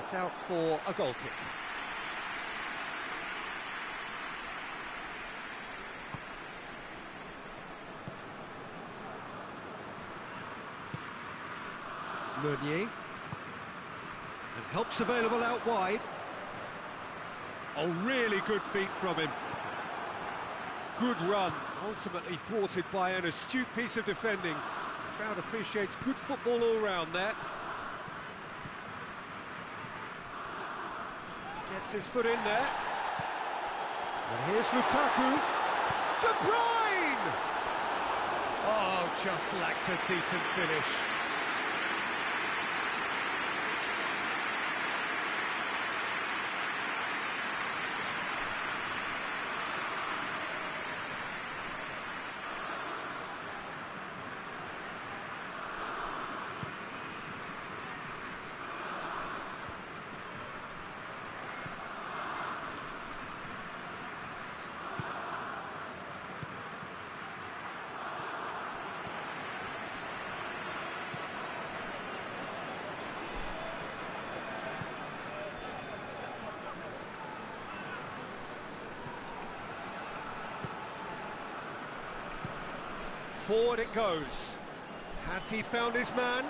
It's out for a goal kick. Meunier. And help's available out wide. Oh, really good feet from him. Good run, ultimately thwarted by an astute piece of defending. Crowd appreciates good football all round there. Gets his foot in there. And here's Lukaku. De Bruyne! Oh, just lacked a decent finish. Forward it goes. Has he found his man?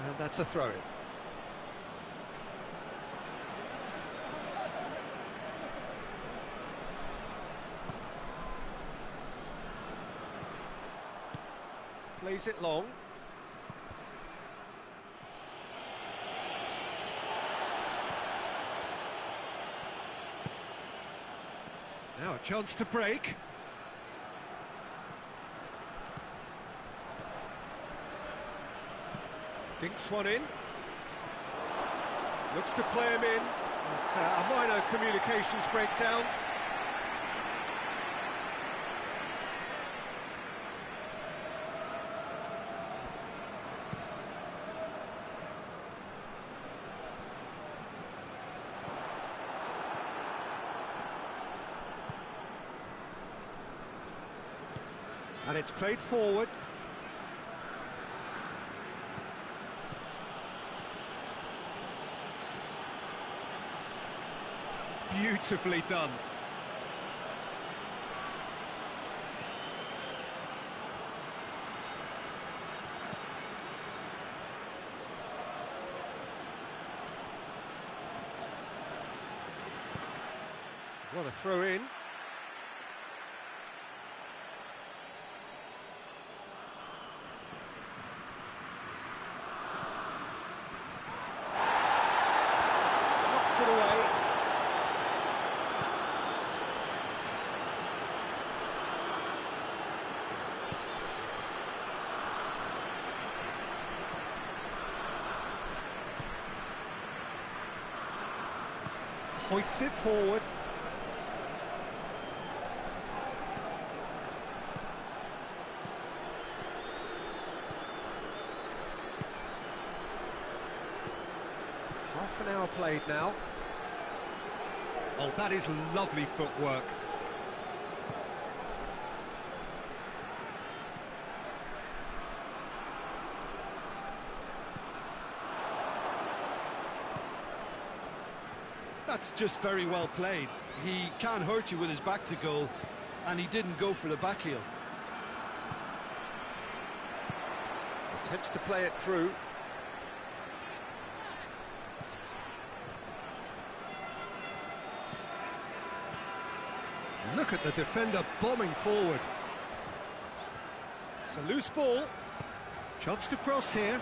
And that's a throw-in. Plays it long. Now a chance to break. Dinks one in. Looks to play him in. It's a minor communications breakdown. And it's played forward. Beautifully done. What a throw in. Knocks it away. Hoists it forward. Half an hour played now. Oh, that is lovely footwork. That's just very well played. He can't hurt you with his back to goal, and he didn't go for the back heel. Attempts to play it through. Look at the defender bombing forward. It's a loose ball. Chance to cross here.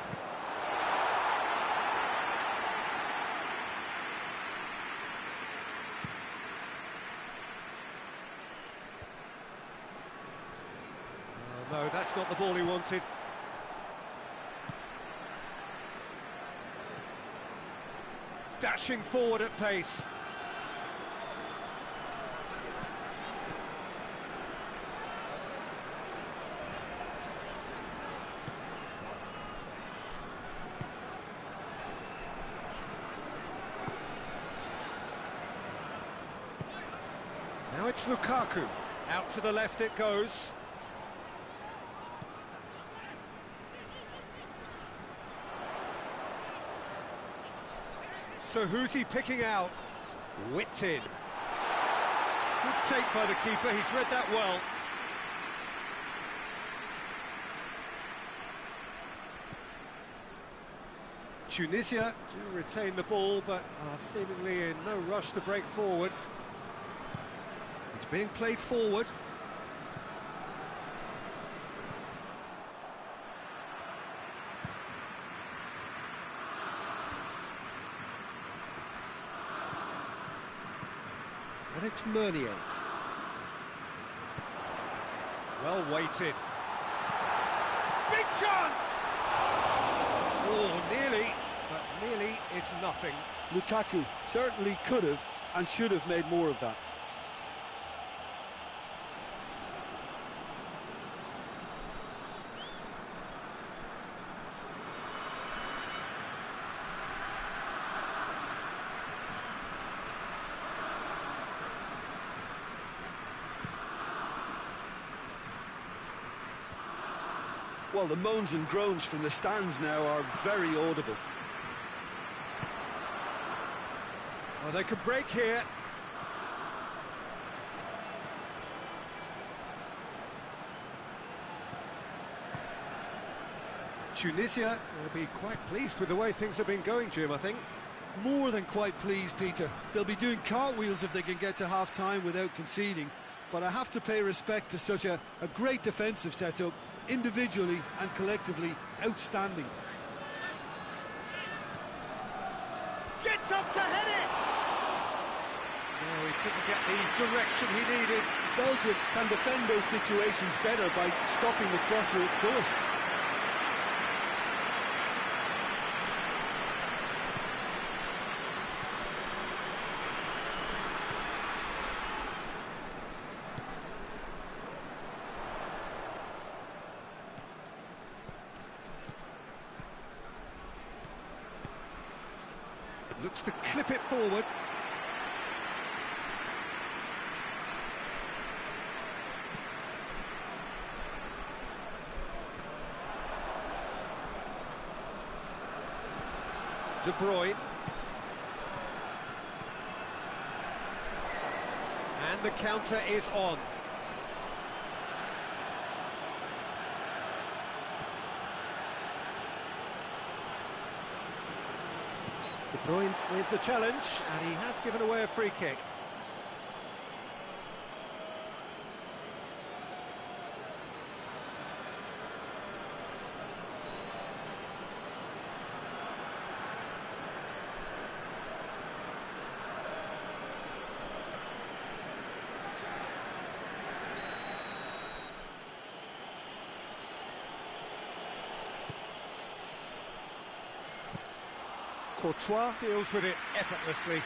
Oh, no, that's not the ball he wanted. Dashing forward at pace. Now it's Lukaku. Out to the left it goes. So who's he picking out? Whipped in. Good take by the keeper, he's read that well. Tunisia do retain the ball, but are seemingly in no rush to break forward. It's being played forward. And it's Meunier. Well weighted. Big chance! Oh, nearly, but nearly is nothing. Lukaku certainly could have and should have made more of that. Well, the moans and groans from the stands now are very audible. Well, they could break here. Tunisia will be quite pleased with the way things have been going, Jim, I think. More than quite pleased, Peter. They'll be doing cartwheels if they can get to half-time without conceding. But I have to pay respect to such a great defensive setup. Individually and collectively outstanding. Gets up to head it! No, he couldn't get the direction he needed. Belgium can defend those situations better by stopping the crosser at source. Looks to clip it forward. De Bruyne. And the counter is on. De Bruyne with the challenge, and he has given away a free kick. Courtois deals with it effortlessly.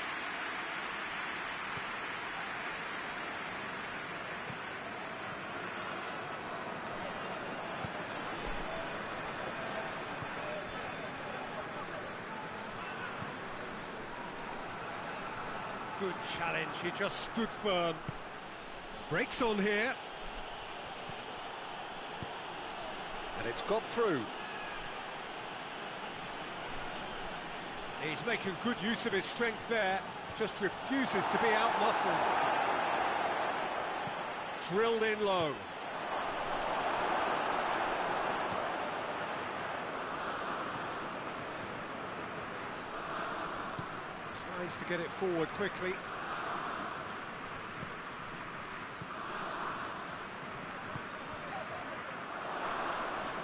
Good challenge, he just stood firm. Breaks on here. And it's got through. He's making good use of his strength there, just refuses to be out-muscled. Drilled in low. Tries to get it forward quickly.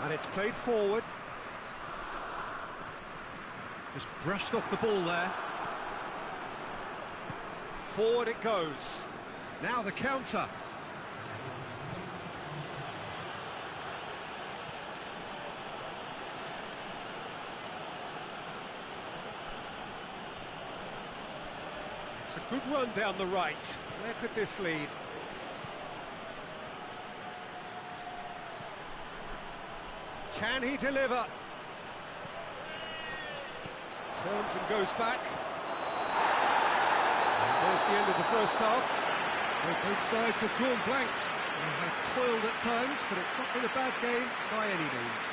And it's played forward. Just brushed off the ball there. Forward it goes. Now the counter. It's a good run down the right. Where could this lead? Can he deliver? Turns and goes back. And there's the end of the first half. So both sides have drawn blanks. They have toiled at times, but it's not been a bad game by any means.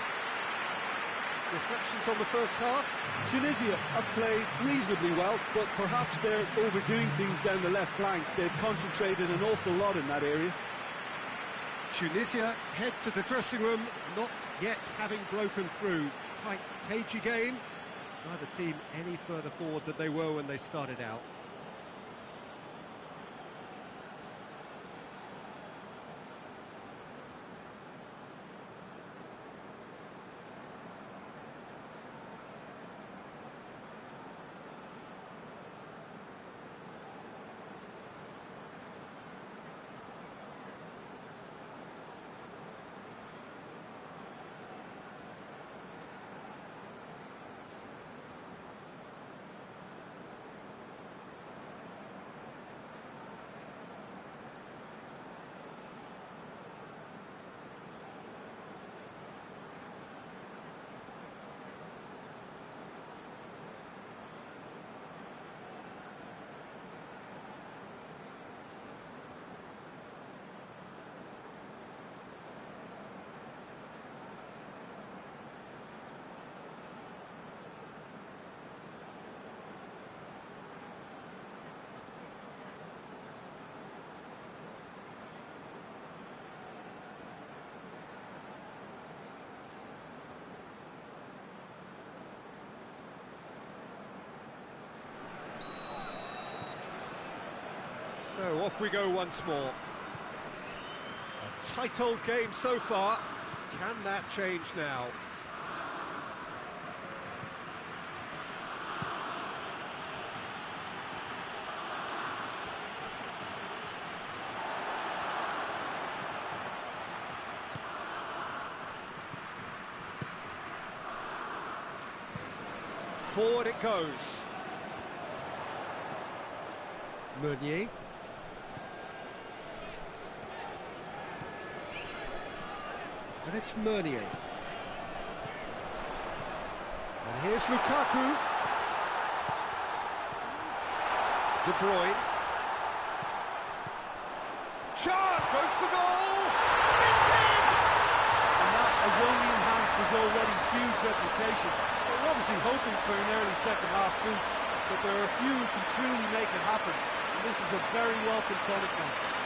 Reflections on the first half? Tunisia have played reasonably well, but perhaps they're overdoing things down the left flank. They've concentrated an awful lot in that area. Tunisia head to the dressing room, not yet having broken through. Tight, cagey game. Neither team any further forward than they were when they started out. So off we go once more. A tight old game so far. Can that change now? Forward it goes. Meunier. And it's Meunier. And here's Lukaku. De Bruyne. Shot! Goes for goal! It's in! And that has only enhanced his already huge reputation. They're obviously hoping for an early second half boost, but there are a few who can truly make it happen. And this is a very welcome tonic now.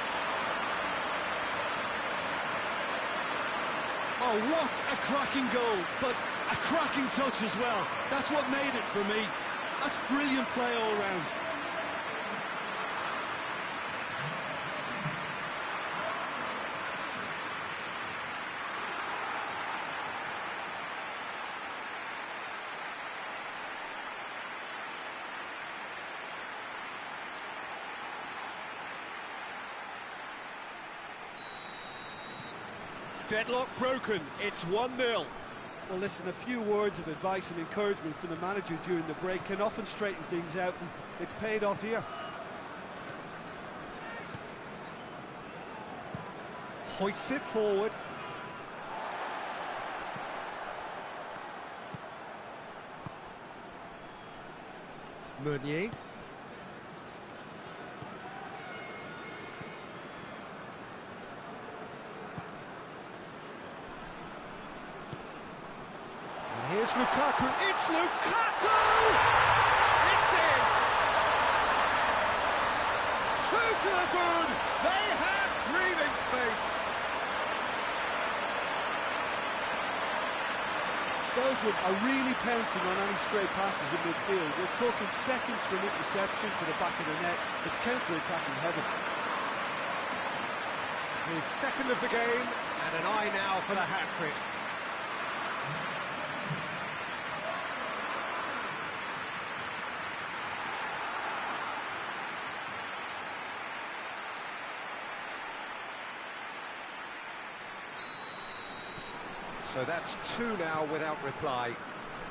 Oh, what a cracking goal, but a cracking touch as well. That's what made it for me. That's brilliant play all round. Deadlock broken, it's 1-0. Well, listen, a few words of advice and encouragement from the manager during the break can often straighten things out, and it's paid off here. Hoists it forward. Meunier. Here's Lukaku, it's Lukaku! It's in! 2 to the good, they have breathing space. Belgium are really pouncing on any stray passes in midfield. We're talking seconds from interception to the back of the net. It's counter-attacking heaven. His second of the game, and an eye now for the hat-trick. So that's two now without reply.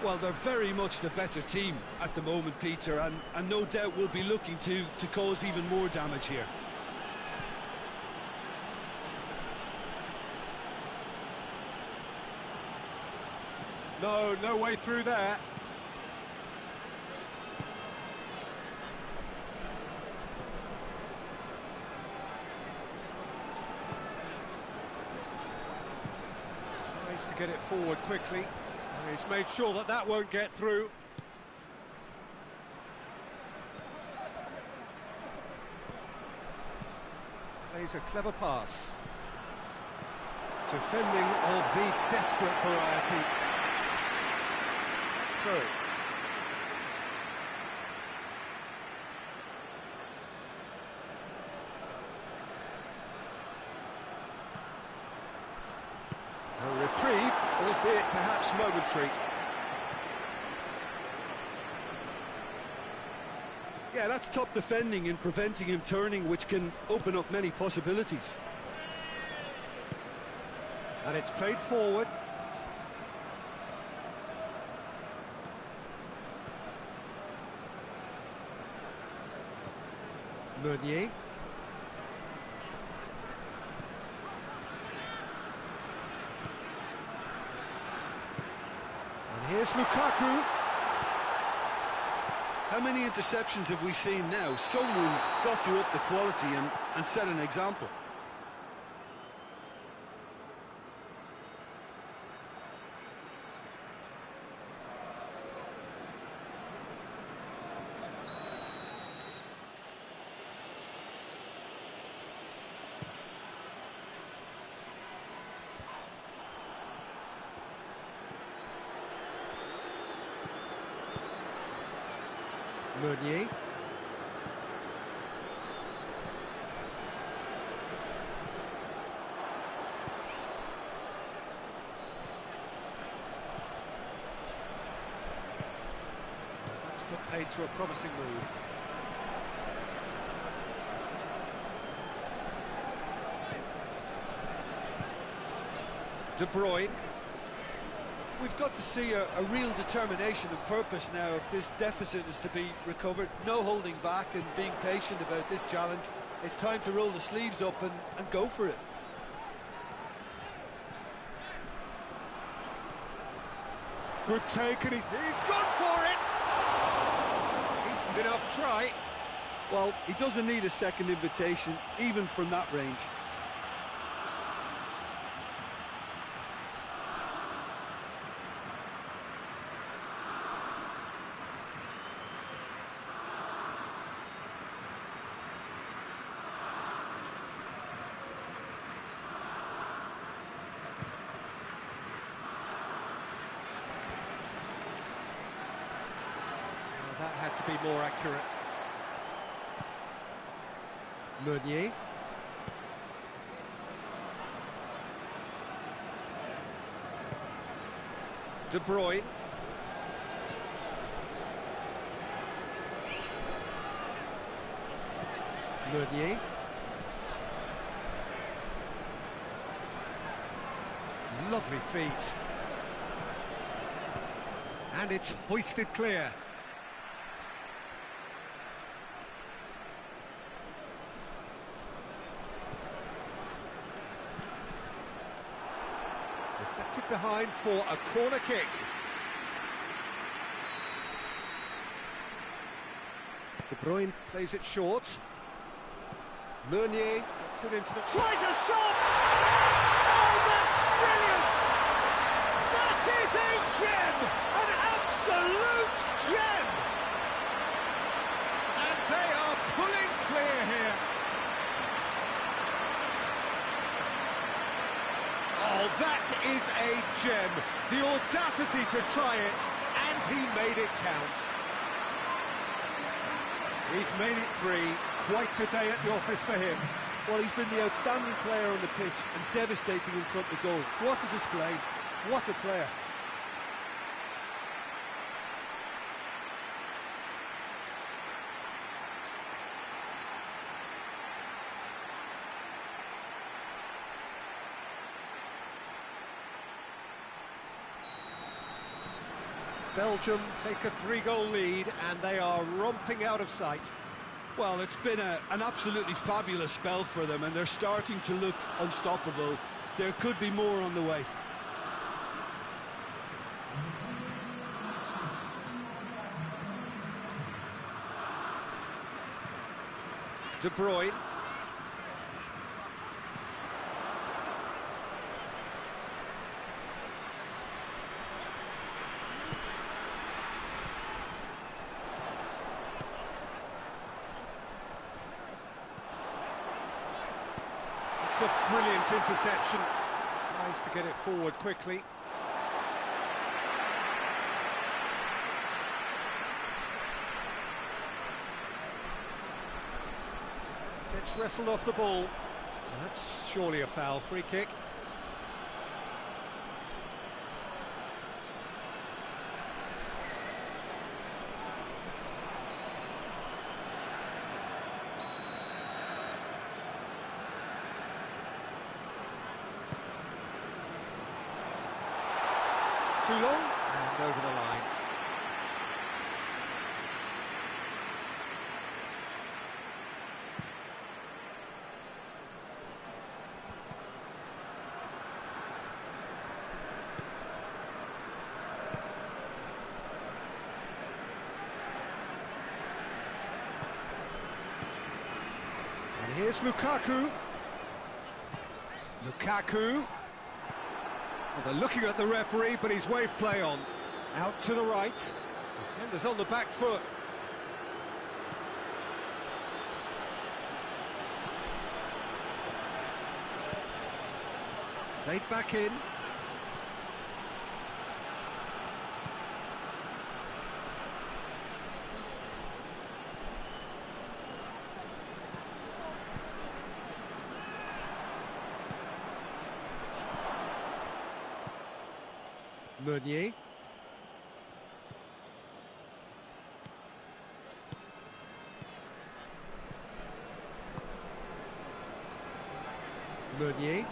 Well, they're very much the better team at the moment, Peter, and no doubt will be looking to cause even more damage here. No way through there. Tries to get it forward quickly. And he's made sure that that won't get through. Plays a clever pass. Defending of the desperate variety. Through. A reprieve, albeit perhaps momentary. Yeah, that's top defending and preventing him turning, which can open up many possibilities. And it's played forward. Meunier. And here's Lukaku. How many interceptions have we seen now? Someone's got to up the quality and set an example. Meunier. That's put paid to a promising move. De Bruyne. We've got to see a real determination and purpose now if this deficit is to be recovered. No holding back and being patient about this challenge. It's time to roll the sleeves up and go for it. Good take, and he's gone for it! Decent enough try. Well, he doesn't need a second invitation, even from that range. That had to be more accurate. Meunier. De Bruyne. Meunier. Lovely feet. And it's hoisted clear. Deflected behind for a corner kick. De Bruyne plays it short. Meunier gets it into the... Tries a shot! Oh, that's brilliant! That is a gem! An absolute gem! And they are pulling clear here. Oh, that is a gem. The audacity to try it, and he made it count. He's made it three. Quite a day at the office for him. Well, he's been the outstanding player on the pitch and devastating in front of the goal. What a display. What a player. Belgium take a 3-goal lead, and they are romping out of sight. Well, it's been an absolutely fabulous spell for them, and they're starting to look unstoppable. There could be more on the way. De Bruyne. It's a brilliant interception. Tries to get it forward quickly. Gets wrestled off the ball. That's surely a foul. Free kick. Too long, and over the line. And here's Lukaku. Well, they're looking at the referee, but he's waved play on. Out to the right. Defender's on the back foot. Played back in. Meunier. Meunier.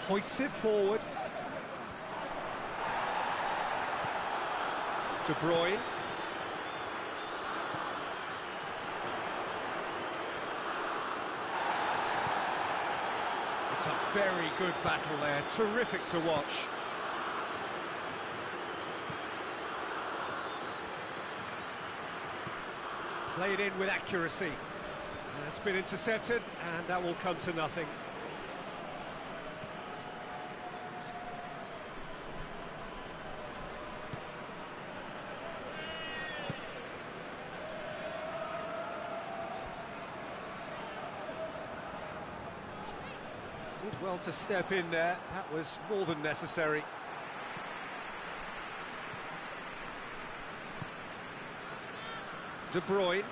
Hoists it forward. De Bruyne. It's a very good battle there, terrific to watch. Played in with accuracy. And it's been intercepted, and that will come to nothing. Did well to step in there, that was more than necessary. De Bruyne.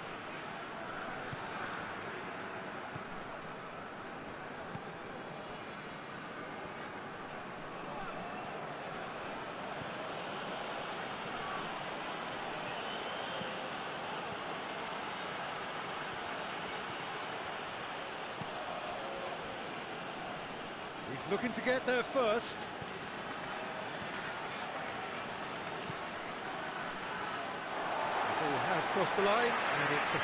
He's looking to get there first. The ball has crossed the line, and it's a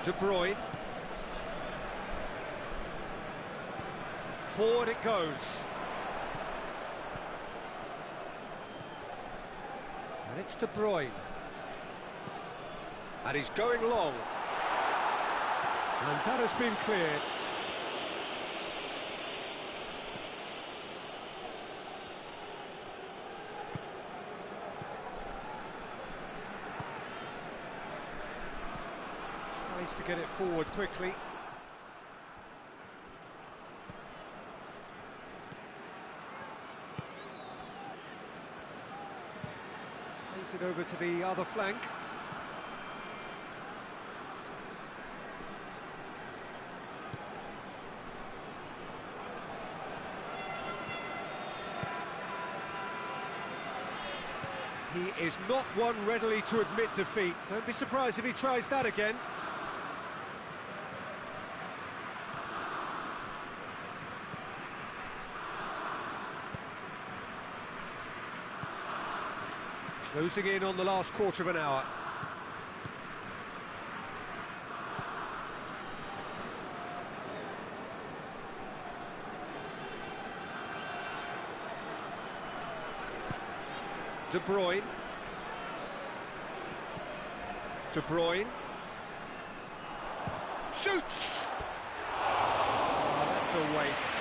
throw. De Bruyne. Forward it goes. And it's De Bruyne. And he's going long. And that has been cleared. Tries to get it forward quickly. Plays it over to the other flank. He is not one readily to admit defeat. Don't be surprised if he tries that again. Closing in on the last quarter of an hour. De Bruyne. De Bruyne. Shoots! Oh, that's a waste.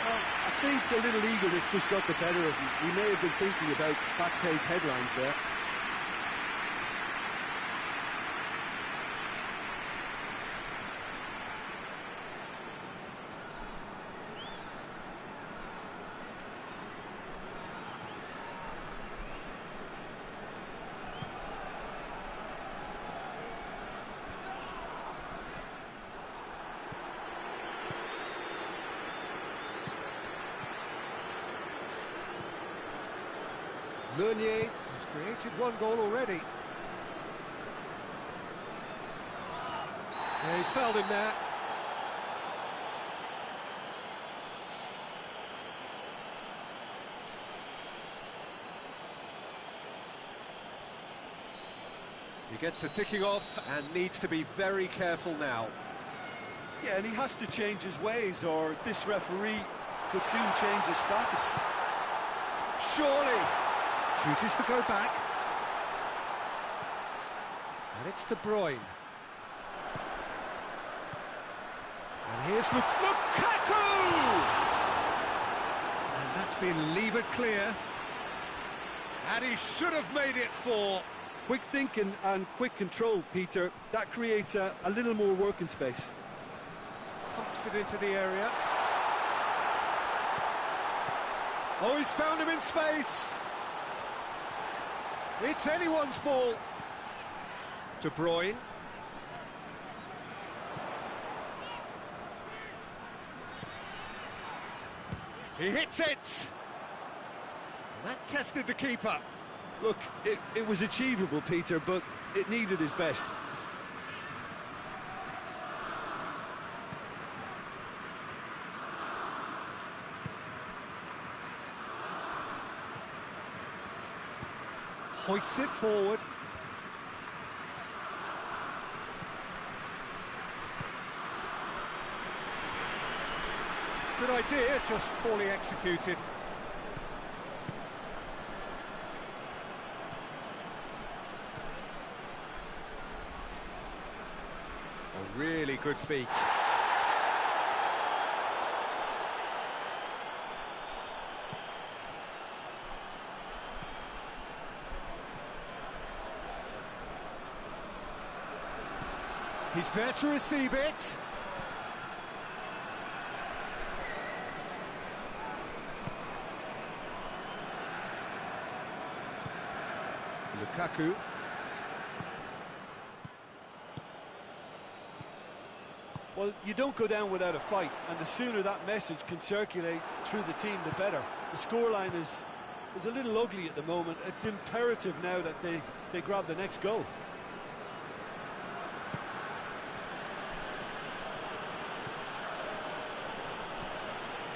Well, I think a little eagerness just got the better of him. He may have been thinking about back-page headlines there. Meunier has created one goal already. Yeah, he's fouled him there. He gets the ticking off and needs to be very careful now. Yeah, and he has to change his ways, or this referee could soon change his status. Surely! Chooses to go back. And it's De Bruyne. And here's Lukaku! And that's been levered clear. And he should have made it 4. Quick thinking and quick control, Peter. That creates a little more working space. Pumps it into the area. Oh, he's found him in space. It's anyone's ball. De Bruyne. He hits it. And that tested the keeper. Look, it was achievable, Peter, but it needed his best. Hoists it forward. Good idea, just poorly executed. A really good feat. He's there to receive it. Lukaku. Well, you don't go down without a fight, and the sooner that message can circulate through the team, the better. The scoreline is a little ugly at the moment. It's imperative now that they grab the next goal.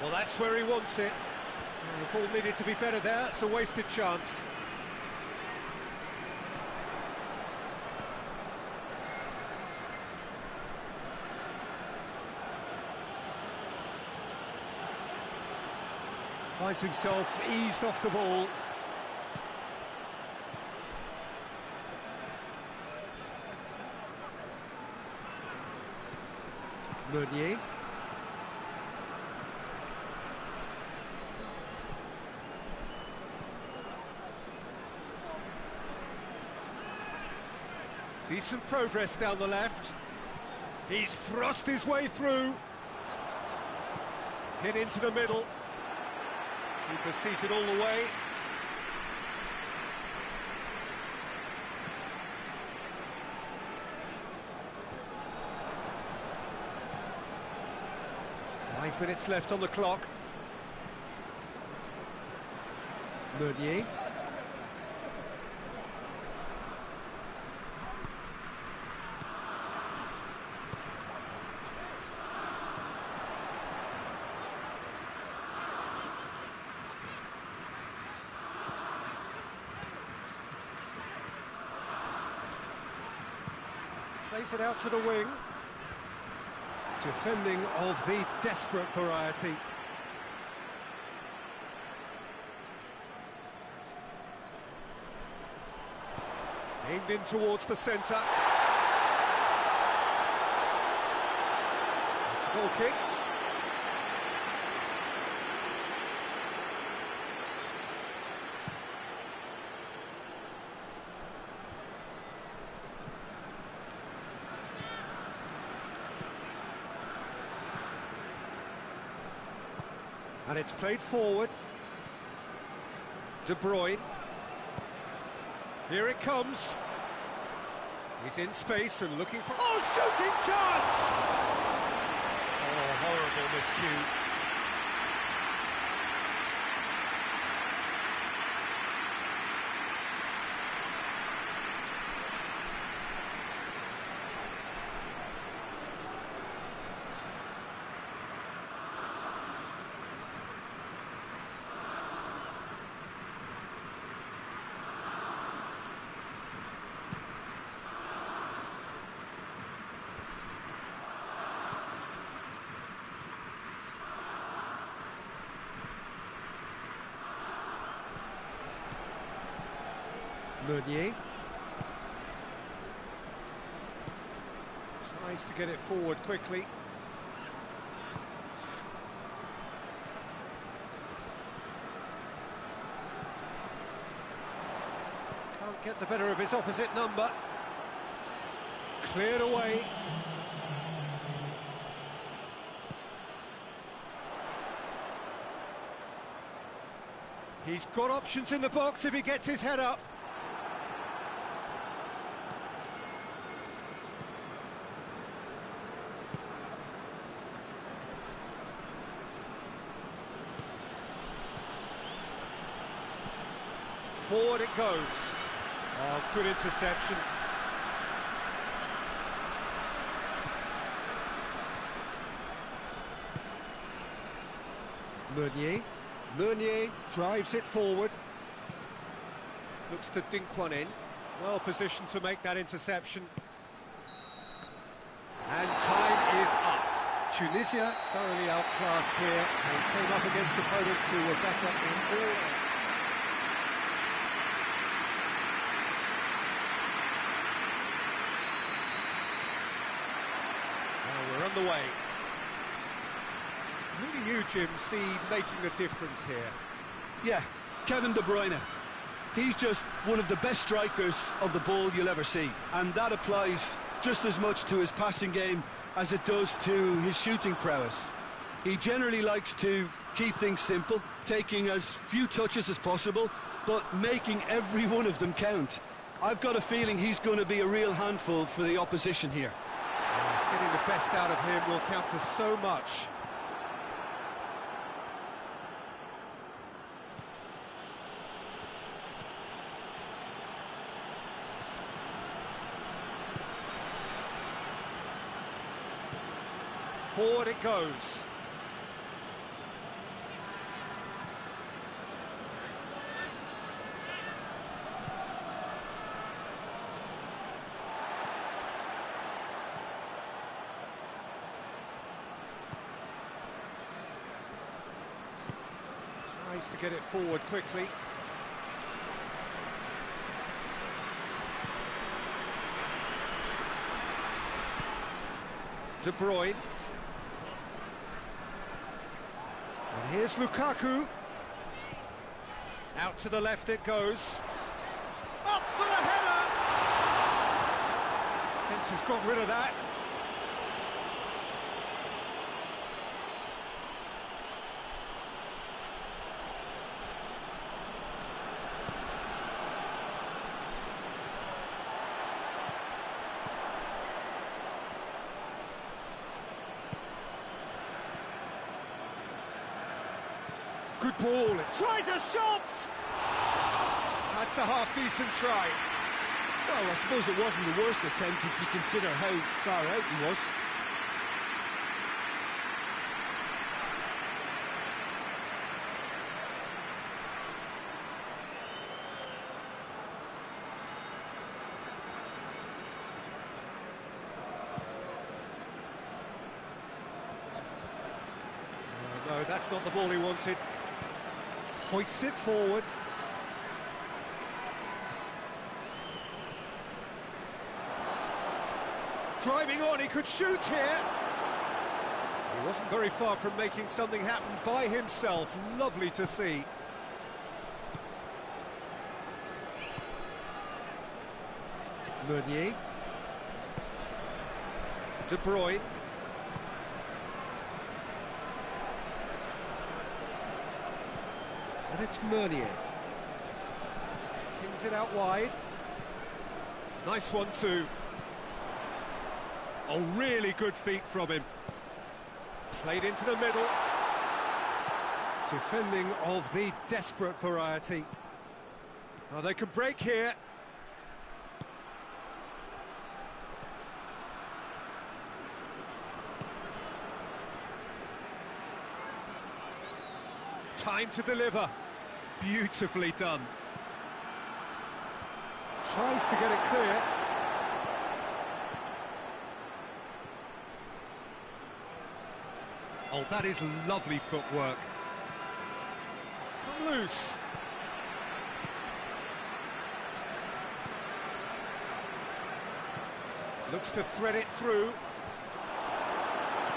Well, that's where he wants it. The ball needed to be better there. It's a wasted chance. Finds himself eased off the ball. Meunier. Decent progress down the left. He's thrust his way through. Hit into the middle. Keeper seated all the way. Five minutes left on the clock. Meunier. Plays it out to the wing. Defending of the desperate variety. Aimed in towards the centre. It's a goal kick. And it's played forward. De Bruyne. Here it comes. He's in space and looking for... Oh, shooting chance! Oh, horrible miscue. Meunier tries to get it forward quickly. Can't get the better of his opposite number. Cleared away. He's got options in the box if he gets his head up. Forward it goes. Oh, good interception. Meunier drives it forward. Looks to dink one in. Well positioned to make that interception. And time is up. Tunisia thoroughly outclassed here and came up against opponents who were better in all. We're on the way. Who do you, Jim, see making a difference here? Yeah, Kevin De Bruyne. He's just one of the best strikers of the ball you'll ever see, and that applies just as much to his passing game as it does to his shooting prowess. He generally likes to keep things simple, taking as few touches as possible, but making every one of them count. I've got a feeling he's going to be a real handful for the opposition here. Yes, getting the best out of him will count for so much. Forward it goes. Tries to get it forward quickly. De Bruyne. And here's Lukaku. Out to the left it goes. Up for the header! Fence has got rid of that. Good ball, it tries a shot! That's a half-decent try. Well, I suppose it wasn't the worst attempt if you consider how far out he was. that's not the ball he wanted. Hoists it forward. Driving on, he could shoot here. He wasn't very far from making something happen by himself. Lovely to see. Meunier. De Bruyne. And it's Meunier. Kings it out wide. Nice one too. Oh, really good feet from him. Played into the middle. Defending of the desperate variety. Oh, they could break here. Time to deliver. Beautifully done. Tries to get it clear. Oh, that is lovely footwork. It's come loose. Looks to thread it through.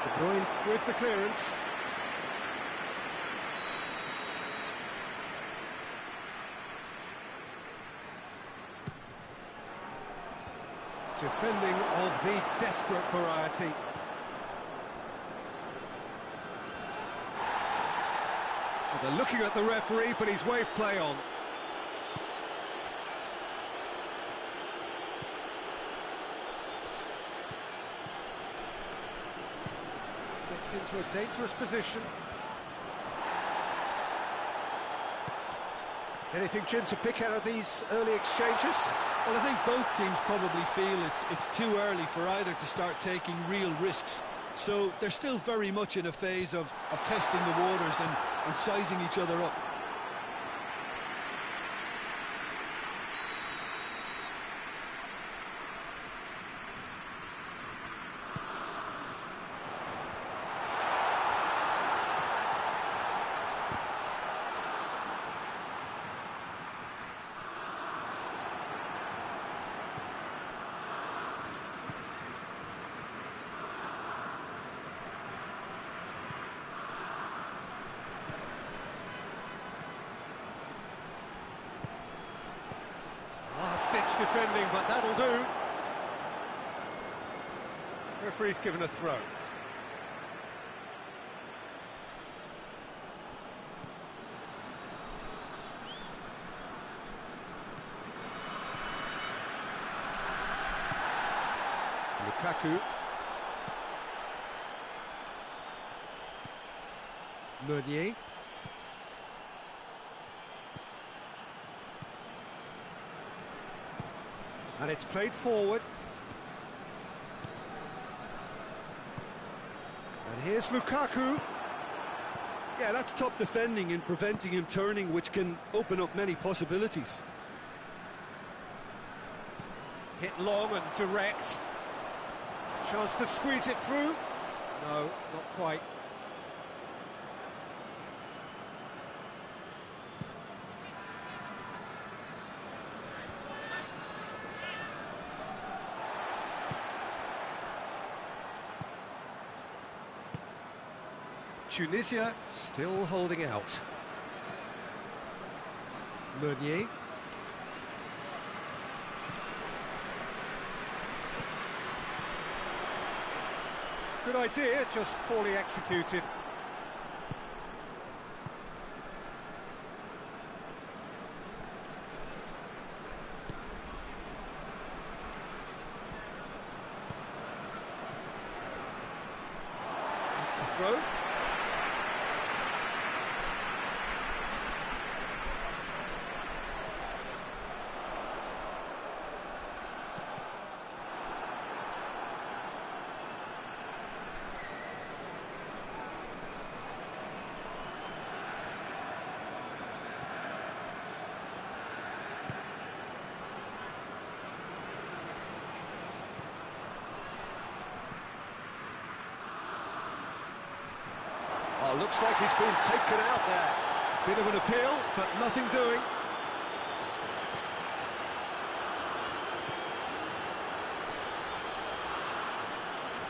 De Bruyne with the clearance. Defending of the desperate variety. Well, they're looking at the referee, but he's waved play on. Gets into a dangerous position. Anything, Jim, to pick out of these early exchanges? Well, I think both teams probably feel it's too early for either to start taking real risks. So they're still very much in a phase of testing the waters and sizing each other up. Last-ditch defending, but that'll do. Referee's given a throw. Lukaku. Meunier. And it's played forward. And here's Lukaku. Yeah, that's top defending and preventing him turning, which can open up many possibilities. Hit long and direct. Chance to squeeze it through. No, not quite. Tunisia still holding out. Meunier. Good idea, just poorly executed. That's the throw. Looks like he's been taken out there. Bit of an appeal, but nothing doing.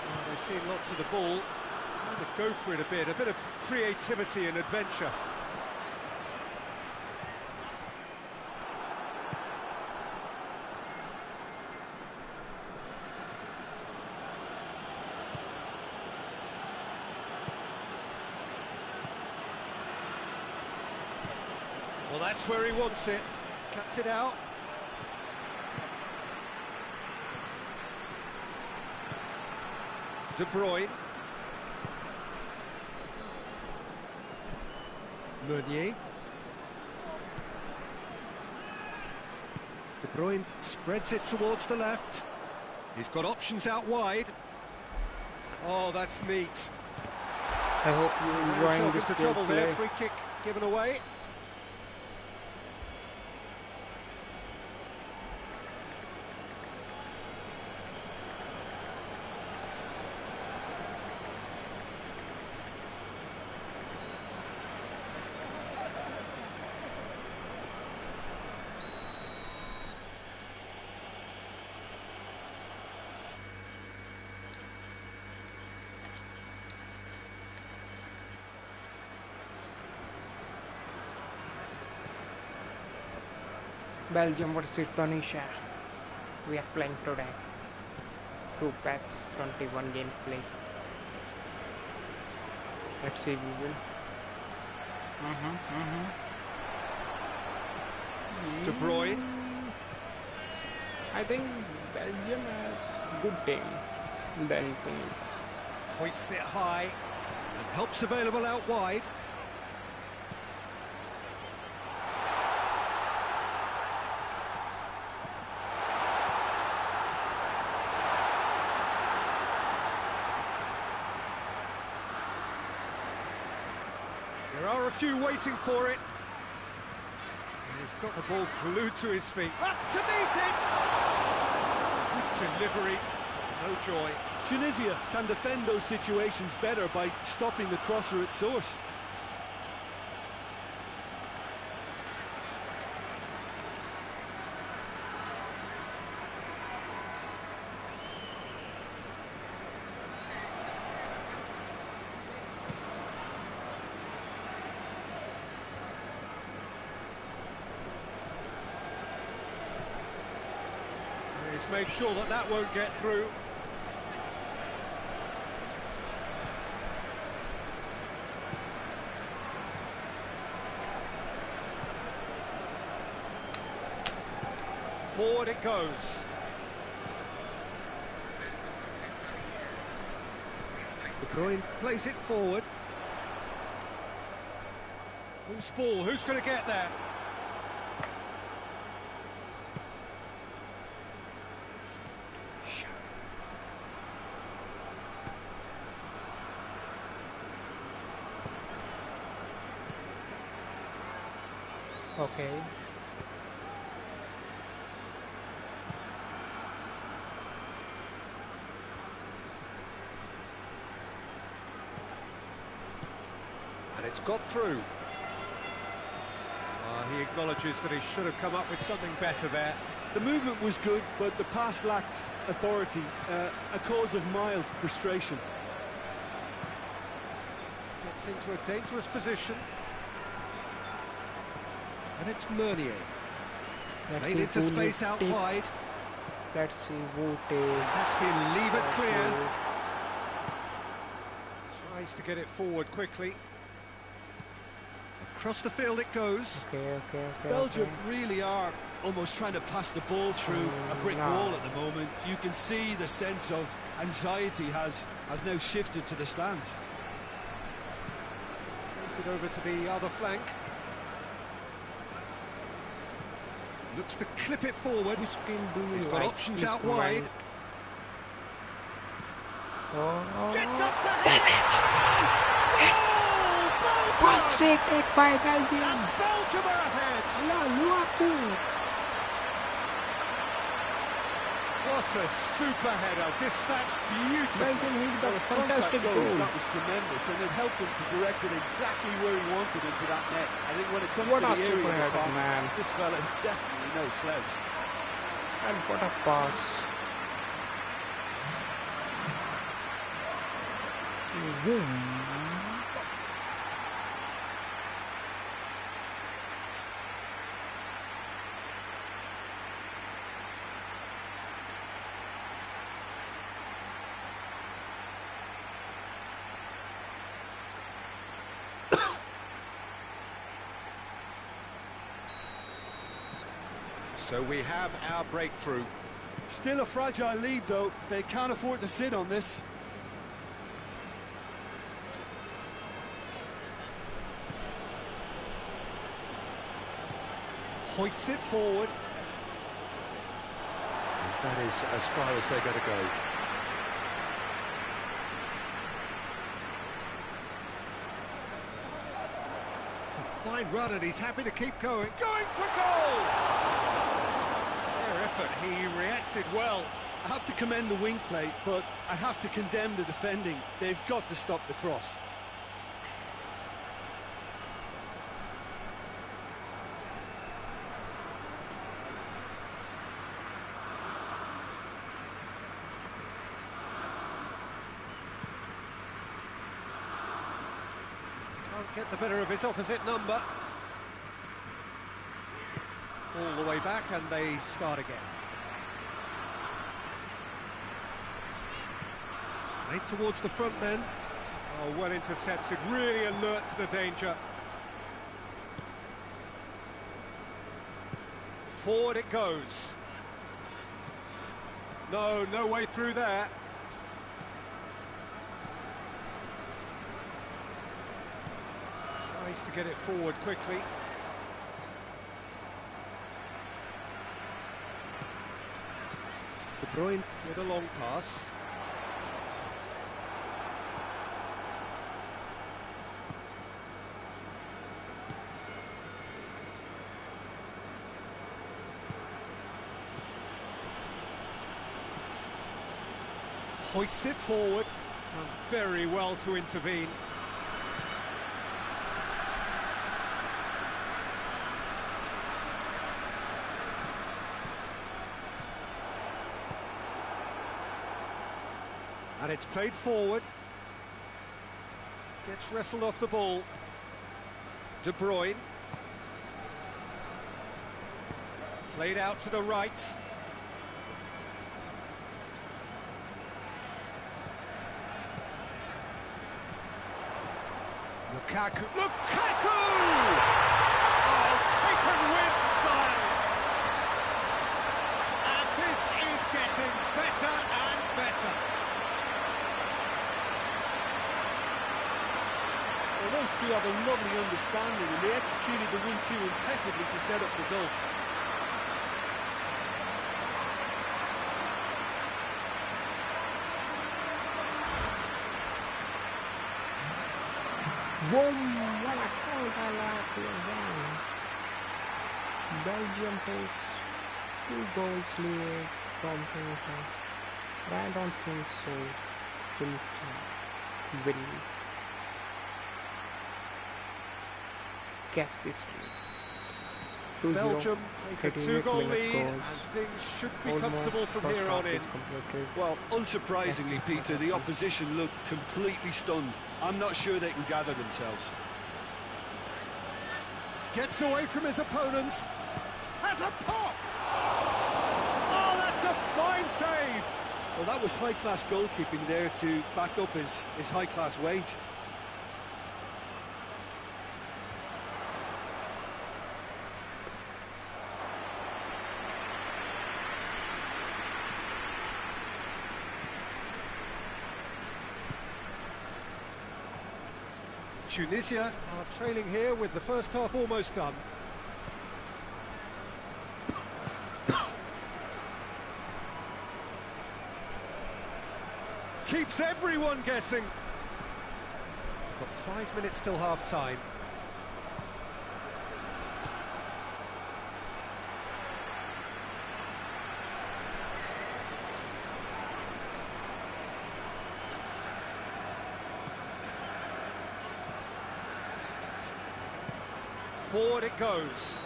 Well, they've seen lots of the ball. Time to go for it a bit of creativity and adventure. Well, that's where he wants it. Cuts it out. De Bruyne. Meunier. De Bruyne spreads it towards the left. He's got options out wide. Oh, that's neat. I hope you're enjoying this into trouble play. there. Free kick given away. Belgium versus Tunisia. We are playing today. Through PES 21 gameplay. Let's see, we will. De Bruyne. I think Belgium has good team than Tunisia. Hoists it high. And helps available out wide. There are a few waiting for it. He's got the ball glued to his feet. Up to meet it! Good delivery, no joy. Tunisia can defend those situations better by stopping the crosser at source. He's made sure that that won't get through. Forward it goes. De Bruyne plays it forward. Loose ball, who's going to get there? Okay. And it's got through. He acknowledges that he should have come up with something better there. The movement was good, but the pass lacked authority, a cause of mild frustration. Gets into a dangerous position. And it's Meunier. Played into space out wide. Let's see who takes. That's been leave it clear. Tries to get it forward quickly. Across the field it goes. Okay. Belgium really are almost trying to pass the ball through a brick wall at the moment. You can see the sense of anxiety has now shifted to the stands. Takes it over to the other flank. Looks to clip it forward. He's got options out wide. Gets up to hit! First take by Belgium. And Belgium are ahead! What a super header, dispatched beautifully. Belgium hit Well, the as contact fantastic goes, goal. that was tremendous, and it helped him to direct it exactly where he wanted into that net. I think when it comes What to a the area super of header, attack, man. this fella is definitely no slouch. And what a pass. Boom. So we have our breakthrough. Still a fragile lead, though. They can't afford to sit on this. Hoists it forward. That is as far as they're going to go. It's a fine run and he's happy to keep going. Going for goal! Fair effort, he reacted well. I have to commend the wing play, but I have to condemn the defending. They've got to stop the cross. Can't get the better of his opposite number. All the way back and they start again. Right towards the front men. Oh, well intercepted, really alert to the danger. Forward it goes. No way through there. Tries to get it forward quickly. De Bruyne with a long pass. Hoists it forward. Done very well to intervene. And it's played forward. Gets wrestled off the ball. De Bruyne. Played out to the right. Lukaku. Lukaku! Oh, taken with style. And this is getting better and better. Well, those two have a lovely understanding, and they executed the 1-2 impeccably to set up the goal. Boom! What a counter again. Belgium takes 2 goals lead from Tunisia. But I don't think so. Tunisia will catch this one. 2-0, Belgium take a 2-goal lead goals. and things should be Almost comfortable from first here half on in. is completed. Well, unsurprisingly, Peter, the opposition looked completely stunned. I'm not sure they can gather themselves. Gets away from his opponents. Has a pop! Oh, that's a fine save! Well, that was high-class goalkeeping there to back up his high-class wage. Tunisia are trailing here with the first half almost done. Keeps everyone guessing. Got 5 minutes till half-time. Forward it goes.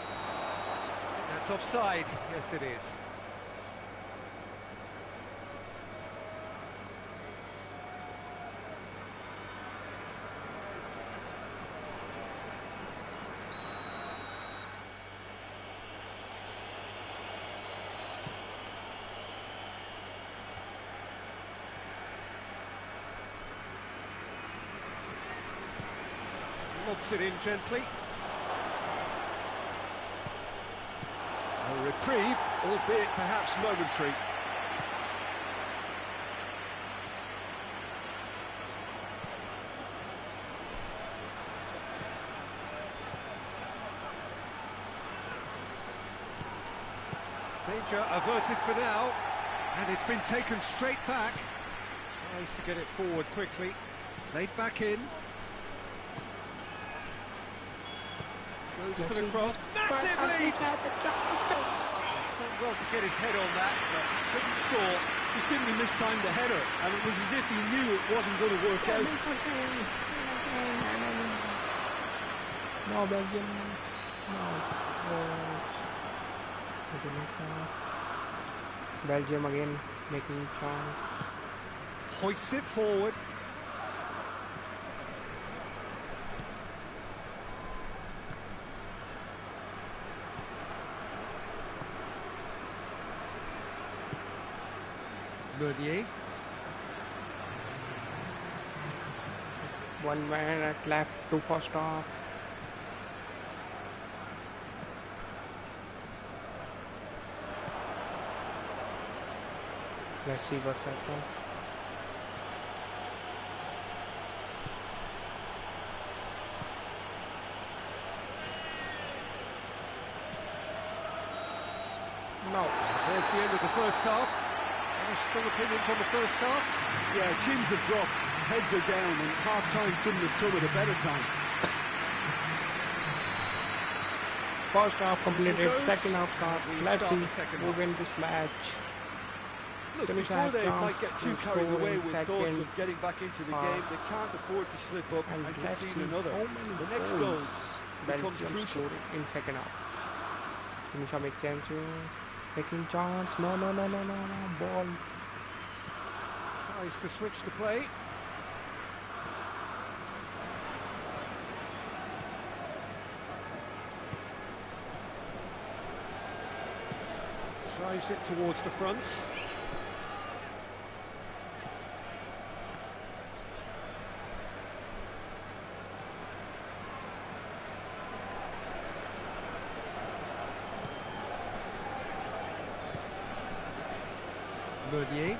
That's offside. Yes, it is. Lobs it in gently. A reprieve, albeit perhaps momentary. Danger averted for now, and it's been taken straight back. Tries to get it forward quickly. Played back in. Goes for the cross, massively! He's done well to get his head on that, but couldn't score. He simply mistimed the header, and it was as if he knew it wasn't going to work out. No, Belgium. No. Belgium again making chance. Hoists it forward. Meunier. One man at left, two first off. Let's see what's happening. No. There's the end of the first half. Any strong opinions on the first half? Yeah, chins have dropped, heads are down, and half-time couldn't have come at a better time. First half completed, second half start. Let's see who wins this match. Look, before they might get too carried away with thoughts of getting back into the game, they can't afford to slip up and concede another. The next goal becomes crucial. In second half. Tunisia make chance, making chance. No, ball. Tries to switch the play. Drives it towards the front. Meunier.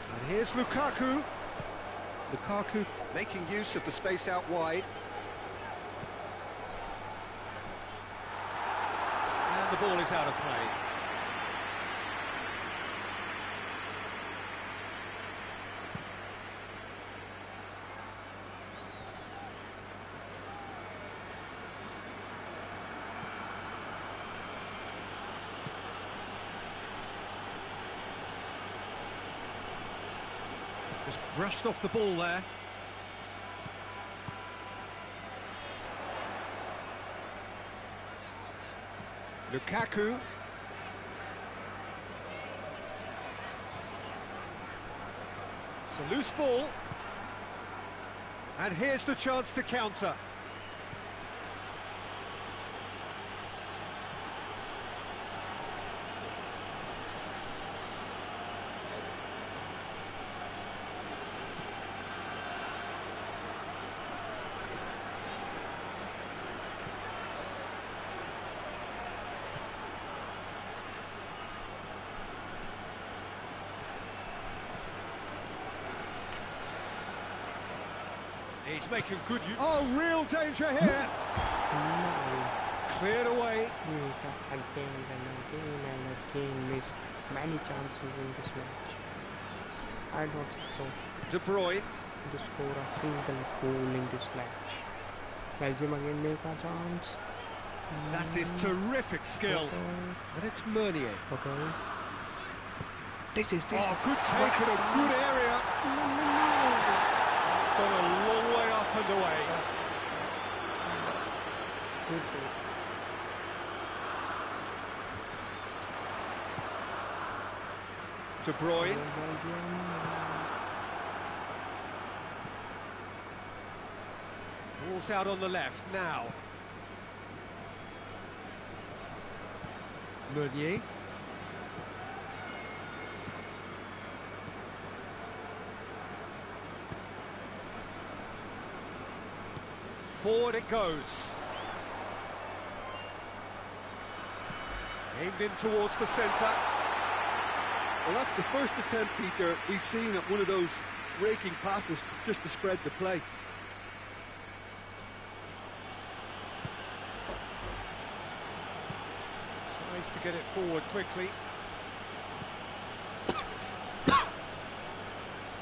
And here's Lukaku. Lukaku making use of the space out wide. And the ball is out of play. Just brushed off the ball there. Lukaku. It's a loose ball. And here's the chance to counter. He's making good use. Oh, real danger here. Cleared away. Again and again missed many chances in this match. I don't think so. De Bruyne. To score a single goal in this match. Belgium again make a chance. That is terrific skill. And it's Meunier. Okay. This is Oh, good take in a good area. It's gone a turned away. Good save. De Bruyne. Ball's out on the left now. Meunier. Forward it goes. Aimed in towards the centre. Well, that's the first attempt, Peter, we've seen at one of those raking passes just to spread the play. Tries to get it forward quickly.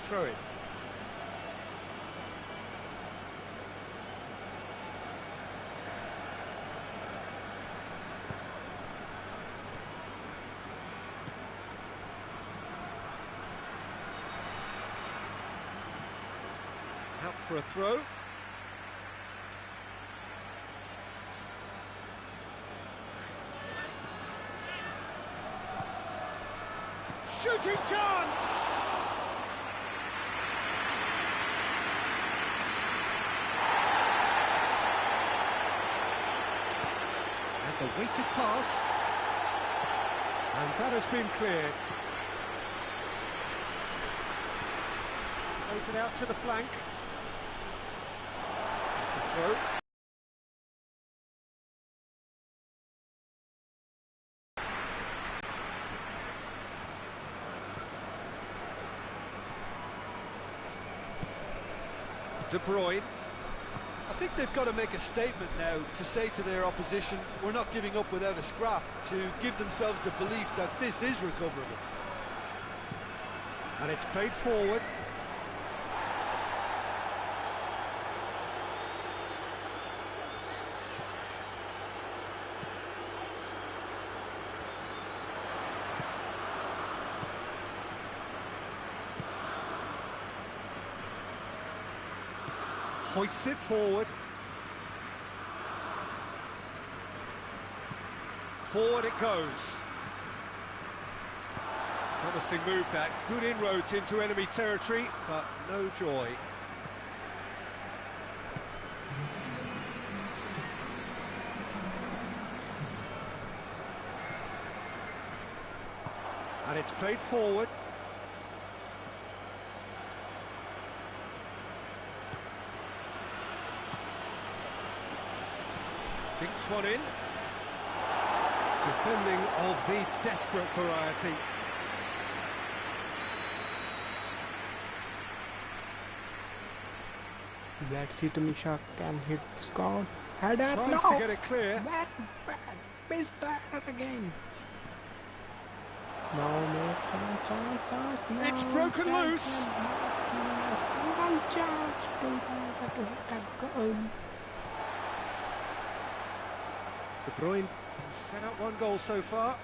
Throw it. Out for a throw. Shooting chance! And the weighted pass. And that has been cleared. Plays it out to the flank. It's a throw. De Bruyne. I think they've got to make a statement now to say to their opposition, we're not giving up without a scrap, to give themselves the belief that this is recoverable. And it's played forward. Hoists it forward. Forward it goes. Promising move that. Good inroads into enemy territory, but no joy. And it's played forward. Dinks one in. Defending of the desperate variety. Let's see Tunisia can hit the score. Header, Tries no! to get it clear. Bad. Missed that again. No, chance. No, It's broken loose. One chance. Don't have to hit that goal. De Bruyne set up one goal so far.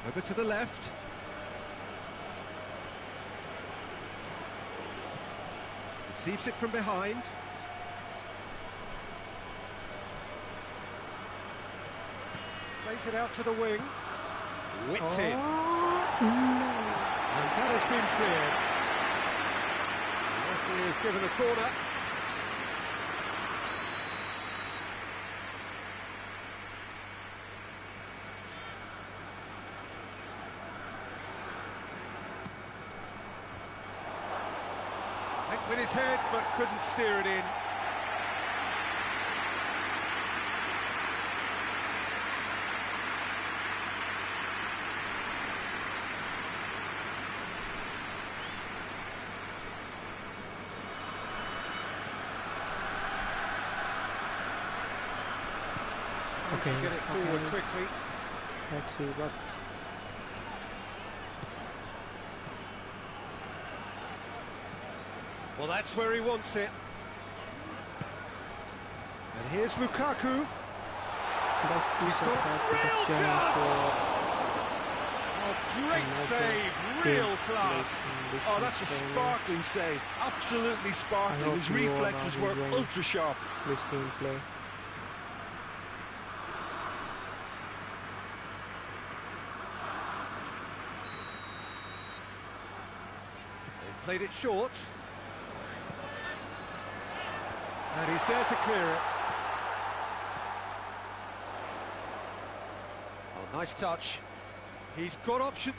Over to the left. Receives it from behind. Plays it out to the wing. Whipped in. And that has been cleared. The referee has given a corner. With his head, but couldn't steer it in. Needs to get it forward quickly. Let's see what. Well, that's where he wants it. And here's Lukaku. He's got real chance! Oh, great save, real class. Oh, that's a sparkling save, absolutely sparkling. His reflexes were ultra sharp. This gameplay. They've played it short. And he's there to clear it. Oh, nice touch. He's got option.